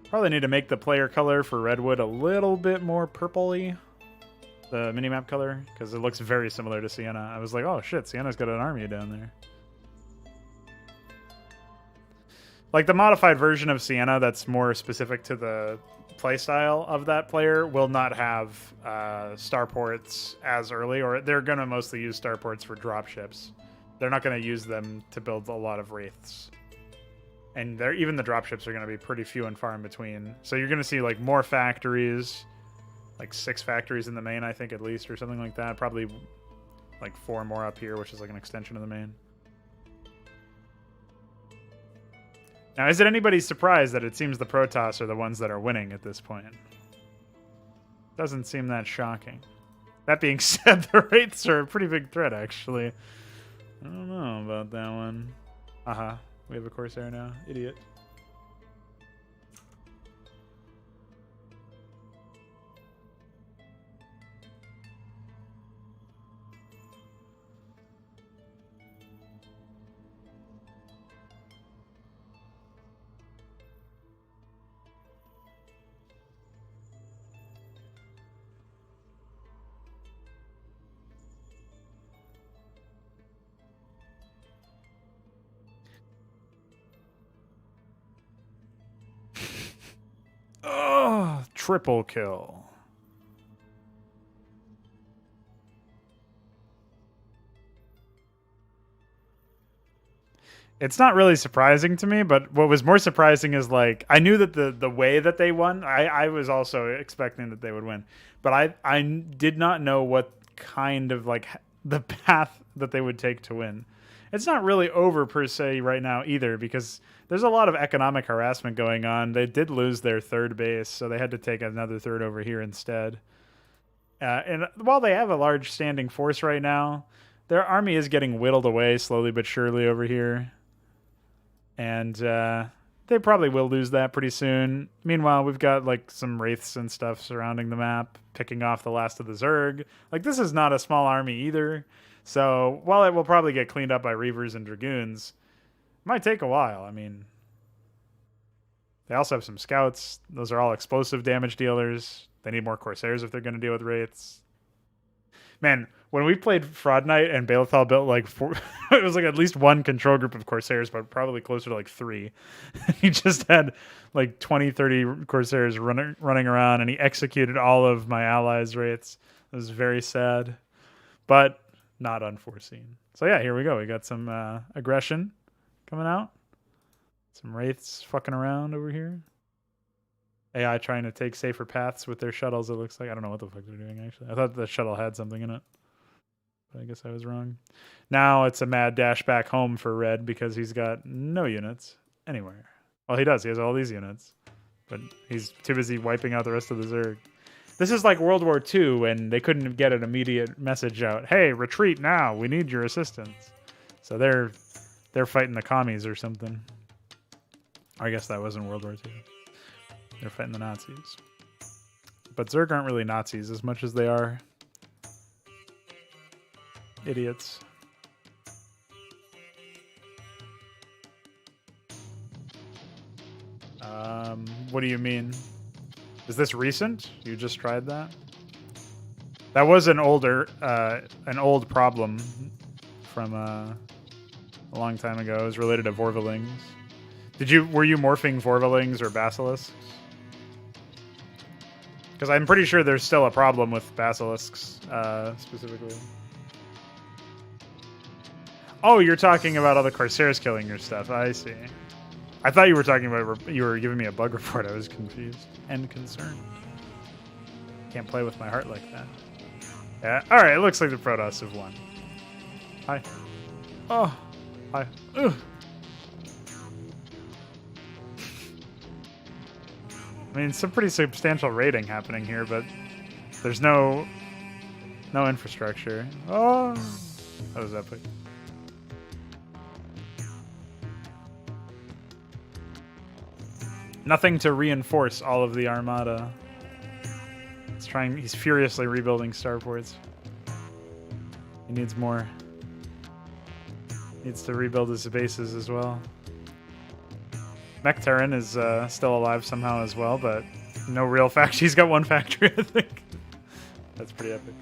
Probably need to make the player color for Redwood a little bit more purpley, the minimap color, because it looks very similar to Sienna. I was like, oh shit, Sienna's got an army down there. Like the modified version of Sienna that's more specific to the playstyle of that player will not have starports as early, or they're going to mostly use starports for dropships. They're not going to use them to build a lot of wraiths. And even the dropships are going to be pretty few and far in between. So you're going to see like more factories, like 6 factories in the main, I think, at least, or something like that. Probably like 4 more up here, which is like an extension of the main. Now, is it anybody's surprise that it seems the Protoss are the ones that are winning at this point? Doesn't seem that shocking. That being said, the Wraiths are a pretty big threat, actually. I don't know about that one. Uh-huh. We have a Corsair now. Idiot. Oh, triple kill. It's not really surprising to me, but what was more surprising is, like, I knew that the way that they won, I was also expecting that they would win, but I did not know what kind of, like, the path that they would take to win. It's not really over per se right now either, because there's a lot of economic harassment going on. They did lose their 3rd base, so they had to take another 3rd over here instead. And while they have a large standing force right now, their army is getting whittled away slowly but surely over here. And they probably will lose that pretty soon. Meanwhile, we've got like some wraiths and stuff surrounding the map, picking off the last of the Zerg. Like, this is not a small army either. So while it will probably get cleaned up by Reavers and Dragoons, it might take a while. I mean, they also have some scouts. Those are all explosive damage dealers. They need more Corsairs if they're going to deal with wraiths. Man, when we played Fraud Knight and Balathal built like 4, it was like at least 1 control group of Corsairs, but probably closer to like 3. He just had like 20, 30 Corsairs running around, and he executed all of my allies' wraiths. It was very sad, but not unforeseen. So yeah, here we go. We got some aggression coming out. Some wraiths fucking around over here. AI trying to take safer paths with their shuttles, it looks like. I don't know what the fuck they're doing, actually. I thought the shuttle had something in it, but I guess I was wrong. Now it's a mad dash back home for Red because he's got no units anywhere. Well, he does. He has all these units, but he's too busy wiping out the rest of the Zerg. This is like World War II when they couldn't get an immediate message out. Hey, retreat now. We need your assistance. So they're fighting the commies or something. I guess that wasn't World War II. They're fighting the Nazis. But Zerg aren't really Nazis as much as they are idiots. What do you mean? Is this recent? You just tried that? That was an old problem from a long time ago. It was related to Vorvalings. Were you morphing Vorvalings or Basilisks? Because I'm pretty sure there's still a problem with Basilisks, specifically. Oh, you're talking about all the Corsairs killing your stuff. I see. I thought you were talking about you were giving me a bug report. I was confused and concerned. Can't play with my heart like that. Yeah. All right. It looks like the Protoss have won. Hi. Oh. Hi. Ugh. I mean, some pretty substantial raiding happening here, but there's no infrastructure. Oh, that was epic. Nothing to reinforce all of the armada. He's furiously rebuilding starports. He needs more. Needs to rebuild his bases as well. Mech Terran is still alive somehow as well, but no real factory. He's got one factory, I think. That's pretty epic.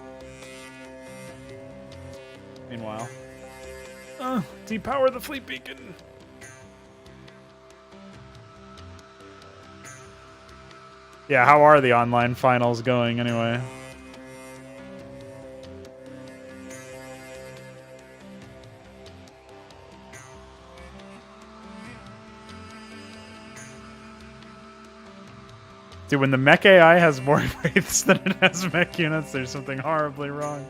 Meanwhile, depower the fleet beacon. Yeah, how are the online finals going anyway? Dude, when the mech AI has more wraiths than it has mech units, there's something horribly wrong.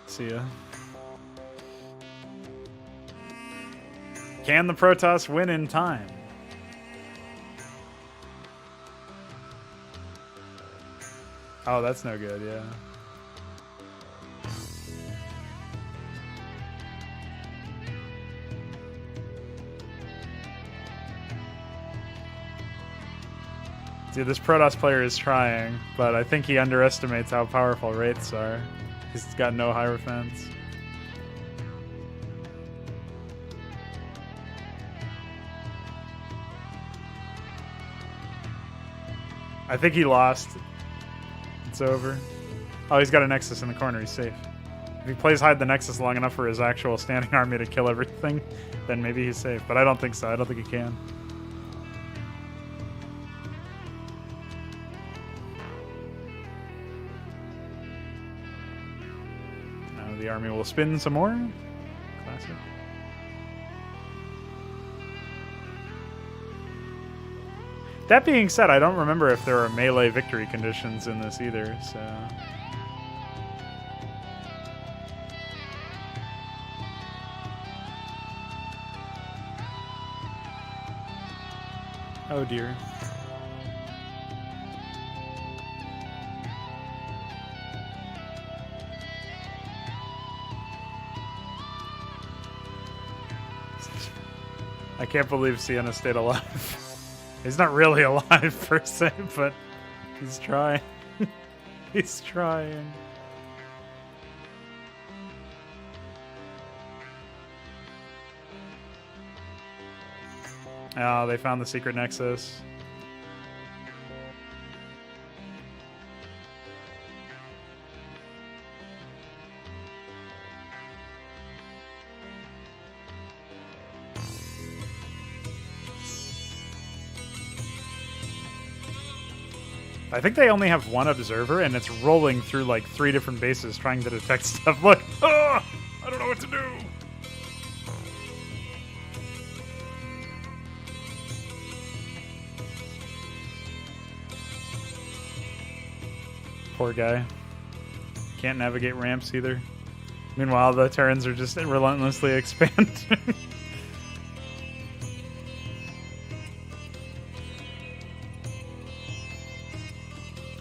See ya. Can the Protoss win in time? Oh, that's no good, yeah. Dude, this Protoss player is trying, but I think he underestimates how powerful wraiths are. He's got no Hierophants. I think he lost. It's over. Oh, he's got a Nexus in the corner. He's safe. If he plays hide the Nexus long enough for his actual standing army to kill everything, then maybe he's safe. But I don't think so. I don't think he can. Now the army will spin some more. Classic. That being said, I don't remember if there are melee victory conditions in this either, so... Oh dear. I can't believe Sienna stayed alive. He's not really alive per se, but he's trying. He's trying. Oh, they found the secret Nexus. I think they only have one observer, and it's rolling through like 3 different bases trying to detect stuff. Look! Oh, I don't know what to do! Poor guy. Can't navigate ramps either. Meanwhile, the turns are just relentlessly expanding.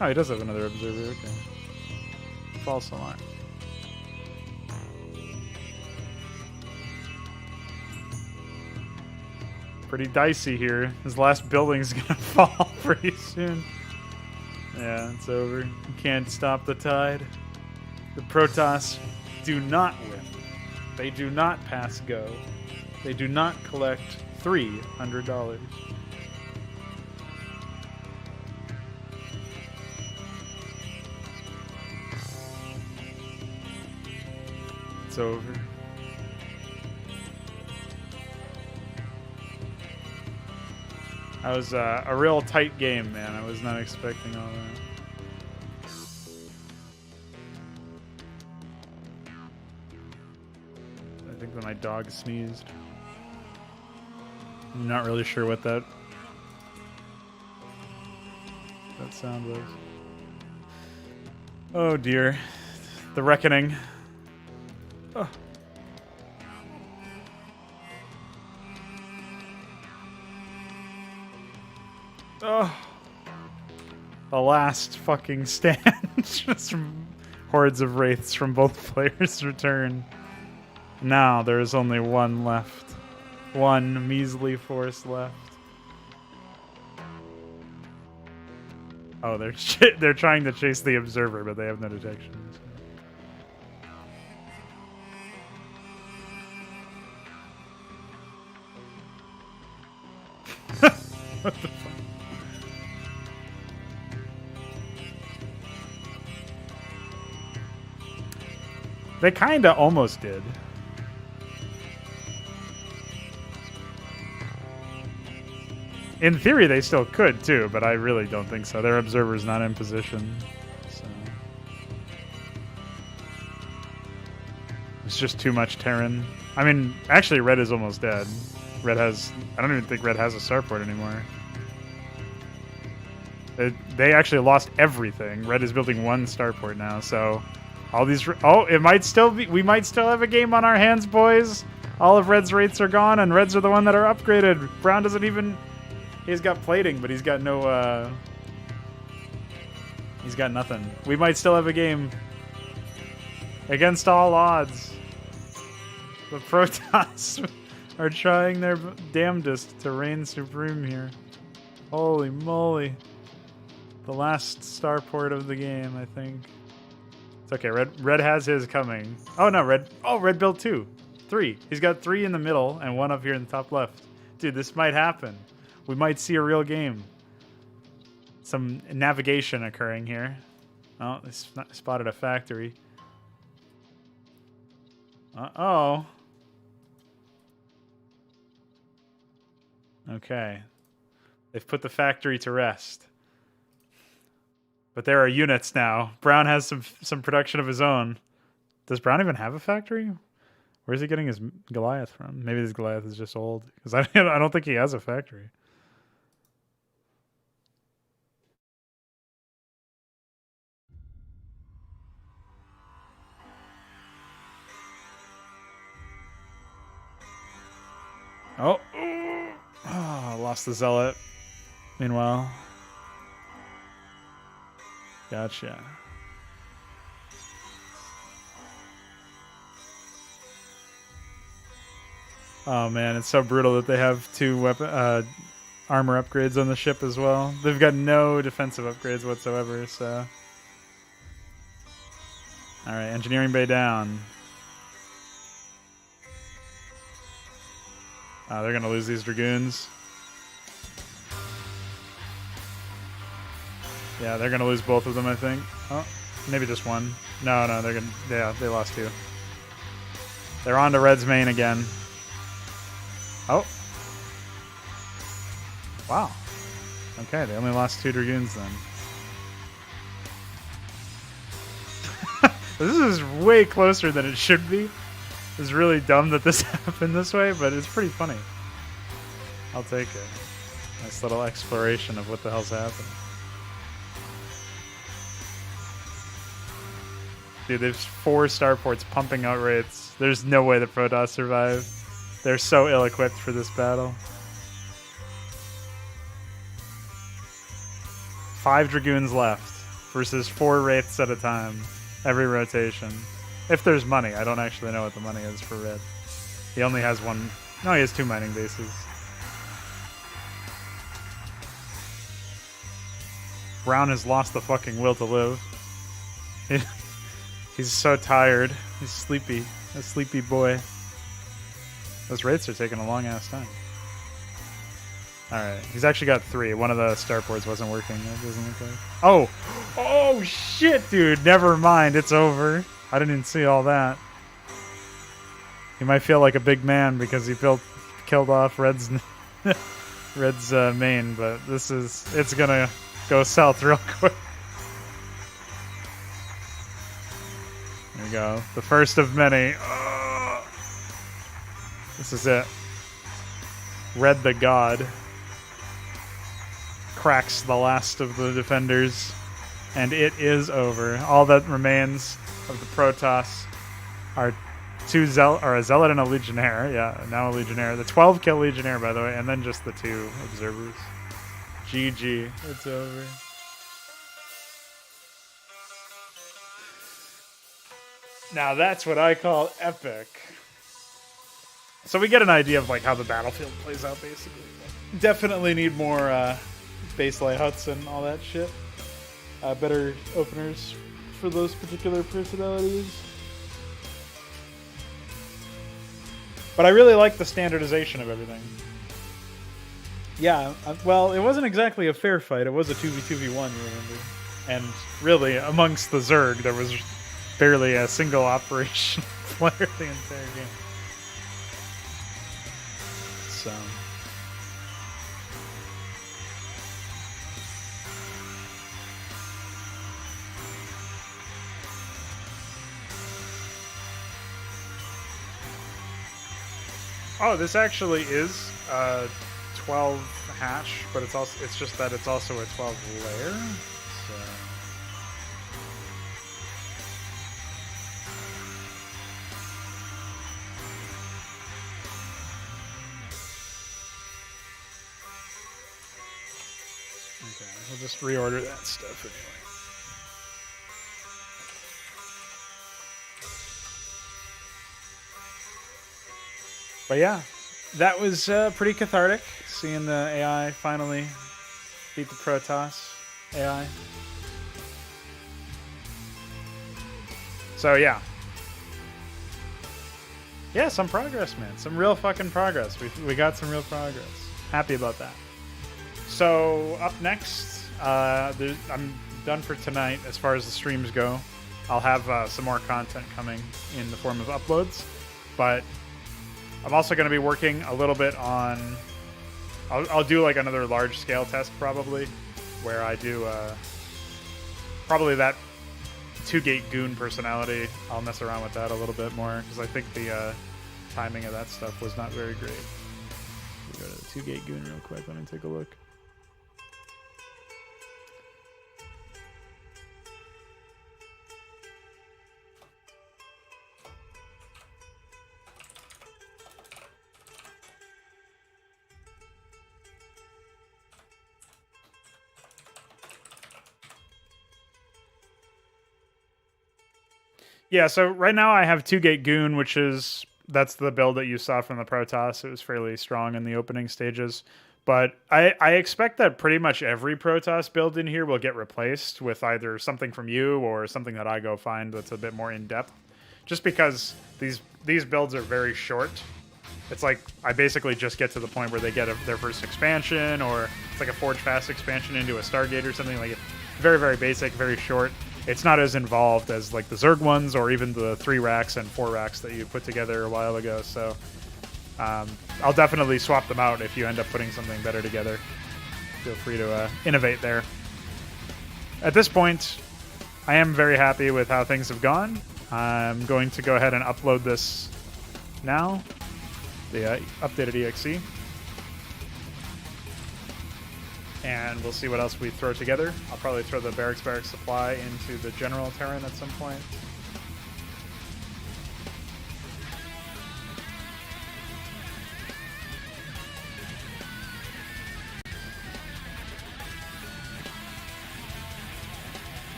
Oh, he does have another observer, okay. False alarm. Pretty dicey here. His last building's gonna fall pretty soon. Yeah, it's over. You can't stop the tide. The Protoss do not win. They do not pass go. They do not collect $300. It's over. That was a real tight game, man. I was not expecting all that. I think that my dog sneezed. I'm not really sure what that sound was. Oh dear. The reckoning. Oh. Oh. The last fucking stand. Just from hordes of wraiths from both players return. Now there is only one left. One measly force left. Oh, they're trying to chase the observer, but they have no detection. What the fuck? They kinda almost did. In theory, they still could too, but I really don't think so. Their observer's not in position. So. It's just too much Terran. I mean, actually, Red is almost dead. Red has... I don't even think Red has a starport anymore. They actually lost everything. Red is building one starport now, so... All these... Oh, it might still be... We might still have a game on our hands, boys! All of Red's wraiths are gone, and Red's are the one that are upgraded. Brown doesn't even... He's got plating, but he's got no, He's got nothing. We might still have a game. Against all odds. The Protoss are trying their damnedest to reign supreme here. Holy moly. The last starport of the game, I think. It's okay, Red has his coming. Oh no, Red built 2. 3. He's got 3 in the middle and 1 up here in the top left. Dude, this might happen. We might see a real game. Some navigation occurring here. Oh, they spotted a factory. Uh-oh. Okay. They've put the factory to rest. But there are units now. Brown has some production of his own. Does Brown even have a factory? Where's he getting his Goliath from? Maybe this Goliath is just old. Because I don't think he has a factory. Oh. Oh, lost the Zealot. Meanwhile. Gotcha. Oh man, it's so brutal that they have 2 armor upgrades on the ship as well. They've got no defensive upgrades whatsoever, so... Alright, engineering bay down. They're gonna lose these Dragoons. Yeah, they're gonna lose both of them, I think. Oh, maybe just one. No, they're gonna... Yeah, they lost 2. They're on to Red's main again. Oh. Wow. Okay, they only lost 2 Dragoons then. This is way closer than it should be. It's really dumb that this happened this way, but it's pretty funny. I'll take it. Nice little exploration of what the hell's happening. Dude, there's 4 starports pumping out wraiths. There's no way the Protoss survive. They're so ill-equipped for this battle. 5 Dragoons left versus 4 wraiths at a time every rotation. If there's money. I don't actually know what the money is for red. He only has 1. No, he has 2 mining bases. Brown has lost the fucking will to live. He's so tired. He's sleepy. A sleepy boy. Those wraiths are taking a long ass time. Alright, he's actually got 3. One of the starports wasn't working. It doesn't look like. Oh! Oh shit, dude! Never mind, it's over. I didn't even see all that. He might feel like a big man because he killed off Red's main, but it's gonna go south real quick. There we go. The first of many. This is it. Red the God cracks the last of the defenders, and it is over. All that remains of the Protoss are a Zealot and a Legionnaire. Yeah, now a Legionnaire. The 12 kill Legionnaire, by the way, and then just the 2 Observers. GG. It's over. Now that's what I call epic. So we get an idea of like how the battlefield plays out, basically. Definitely need more base layouts and all that shit. Better openers for those particular personalities. But I really like the standardization of everything. Yeah, well, it wasn't exactly a fair fight. It was a 2v2v1, you remember. And really, amongst the Zerg, there was barely a single operation player the entire game. So... Oh, this actually is 12 hash, but it's just that it's also a 12 layer. So okay, we'll just reorder that stuff anyway. But yeah, that was pretty cathartic, seeing the AI finally beat the Protoss AI. So yeah. Yeah, some progress, man. Some real fucking progress. We got some real progress. Happy about that. So up next, I'm done for tonight as far as the streams go. I'll have some more content coming in the form of uploads, but I'm also going to be working a little bit on... I'll do like another large-scale test probably, where I do probably that 2-gate goon personality. I'll mess around with that a little bit more, because I think the timing of that stuff was not very great. We'll go to the 2-gate goon real quick. Let me take a look. Yeah, so right now I have 2-gate goon, that's the build that you saw from the Protoss. It was fairly strong in the opening stages. But I expect that pretty much every Protoss build in here will get replaced with either something from you or something that I go find that's a bit more in-depth. Just because these builds are very short. It's like I basically just get to the point where they get their first expansion, or it's like a Forge Fast expansion into a Stargate or something. Like very, very basic, very short. It's not as involved as like the Zerg ones or even the 3 racks and 4 racks that you put together a while ago. So I'll definitely swap them out if you end up putting something better together. Feel free to innovate there. At this point, I am very happy with how things have gone. I'm going to go ahead and upload this now, the updated EXE. And we'll see what else we throw together. I'll probably throw the barracks supply into the general Terran at some point.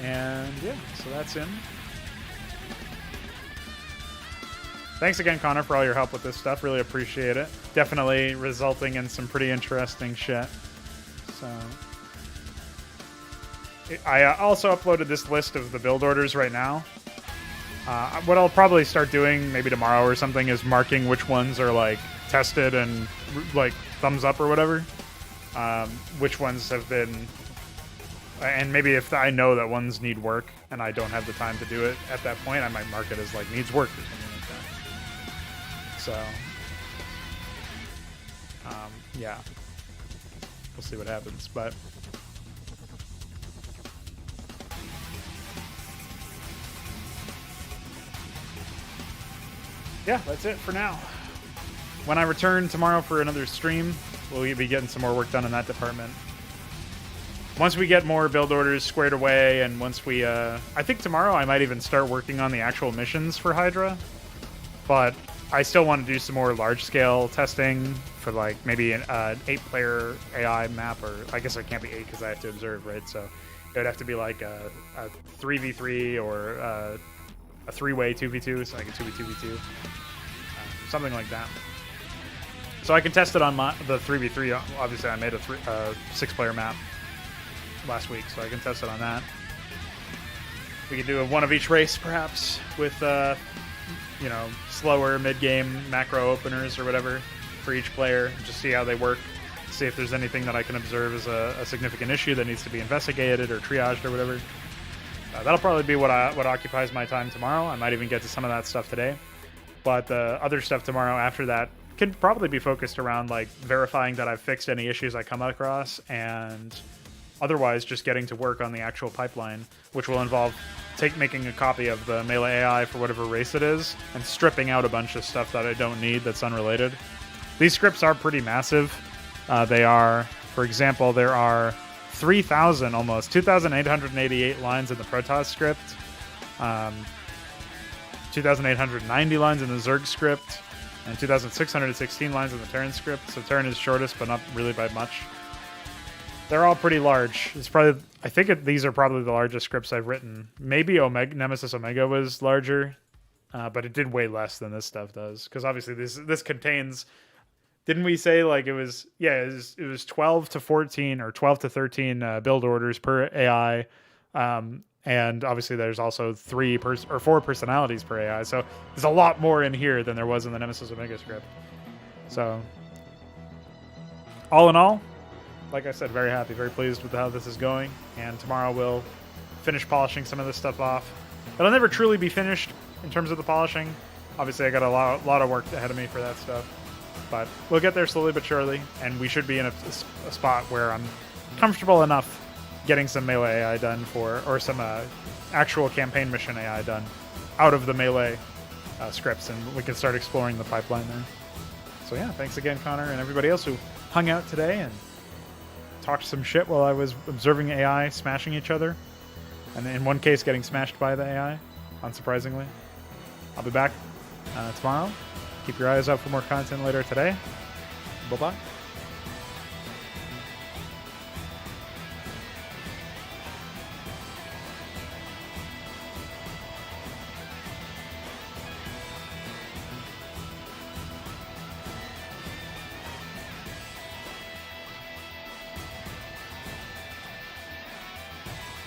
And yeah, so that's in. Thanks again, Connor, for all your help with this stuff. Really appreciate it. Definitely resulting in some pretty interesting shit. So I also uploaded this list of the build orders right now. What I'll probably start doing maybe tomorrow or something is marking which ones are like tested and like thumbs up or whatever. Which ones have been, and maybe if I know that ones need work and I don't have the time to do it at that point, I might mark it as like needs work or something like that. So, yeah, we'll see what happens, but yeah, that's it for now. When I return tomorrow for another stream, we'll be getting some more work done in that department. Once we get more build orders squared away, and once we, I think tomorrow I might even start working on the actual missions for Hydra, but I still want to do some more large-scale testing for, like, maybe an 8-player AI map, or I guess it can't be 8 because I have to observe, right? So it would have to be like a 3v3 or a 3-way 2v2, so like a 2v2v2, something like that. So I can test it on the 3v3. Obviously, I made a 6-player map last week, so I can test it on that. We could do one of each race, perhaps, with you know, slower mid-game macro openers or whatever for each player. Just see how they work. See if there's anything that I can observe as a significant issue that needs to be investigated or triaged or whatever. That'll probably be what occupies my time tomorrow. I might even get to some of that stuff today. But the other stuff tomorrow after that can probably be focused around like verifying that I've fixed any issues I come across, and otherwise just getting to work on the actual pipeline, which will involve making a copy of the Melee AI for whatever race it is and stripping out a bunch of stuff that I don't need that's unrelated. These scripts are pretty massive. They are, for example, there are 3,000 almost, 2,888 lines in the Protoss script, 2,890 lines in the Zerg script, and 2,616 lines in the Terran script. So Terran is shortest, but not really by much. They're all pretty large. It's probably, I think these are probably the largest scripts I've written. Maybe Nemesis Omega was larger, but it did way less than this stuff does. Because obviously this contains, didn't we say like it was 12 to 14 or 12 to 13 build orders per AI, and obviously there's also 4 personalities per AI. So there's a lot more in here than there was in the Nemesis Omega script. So all in all, like I said, very happy, very pleased with how this is going. And tomorrow we'll finish polishing some of this stuff off. It'll never truly be finished in terms of the polishing. Obviously, I got a lot of work ahead of me for that stuff. But we'll get there slowly but surely, and we should be in a spot where I'm comfortable enough getting some Melee AI done or some actual campaign mission AI done out of the Melee scripts, and we can start exploring the pipeline there. So yeah, thanks again, Connor, and everybody else who hung out today and talked some shit while I was observing AI smashing each other, and in one case getting smashed by the AI, unsurprisingly. I'll be back tomorrow. Keep your eyes out for more content later today. Bye-bye.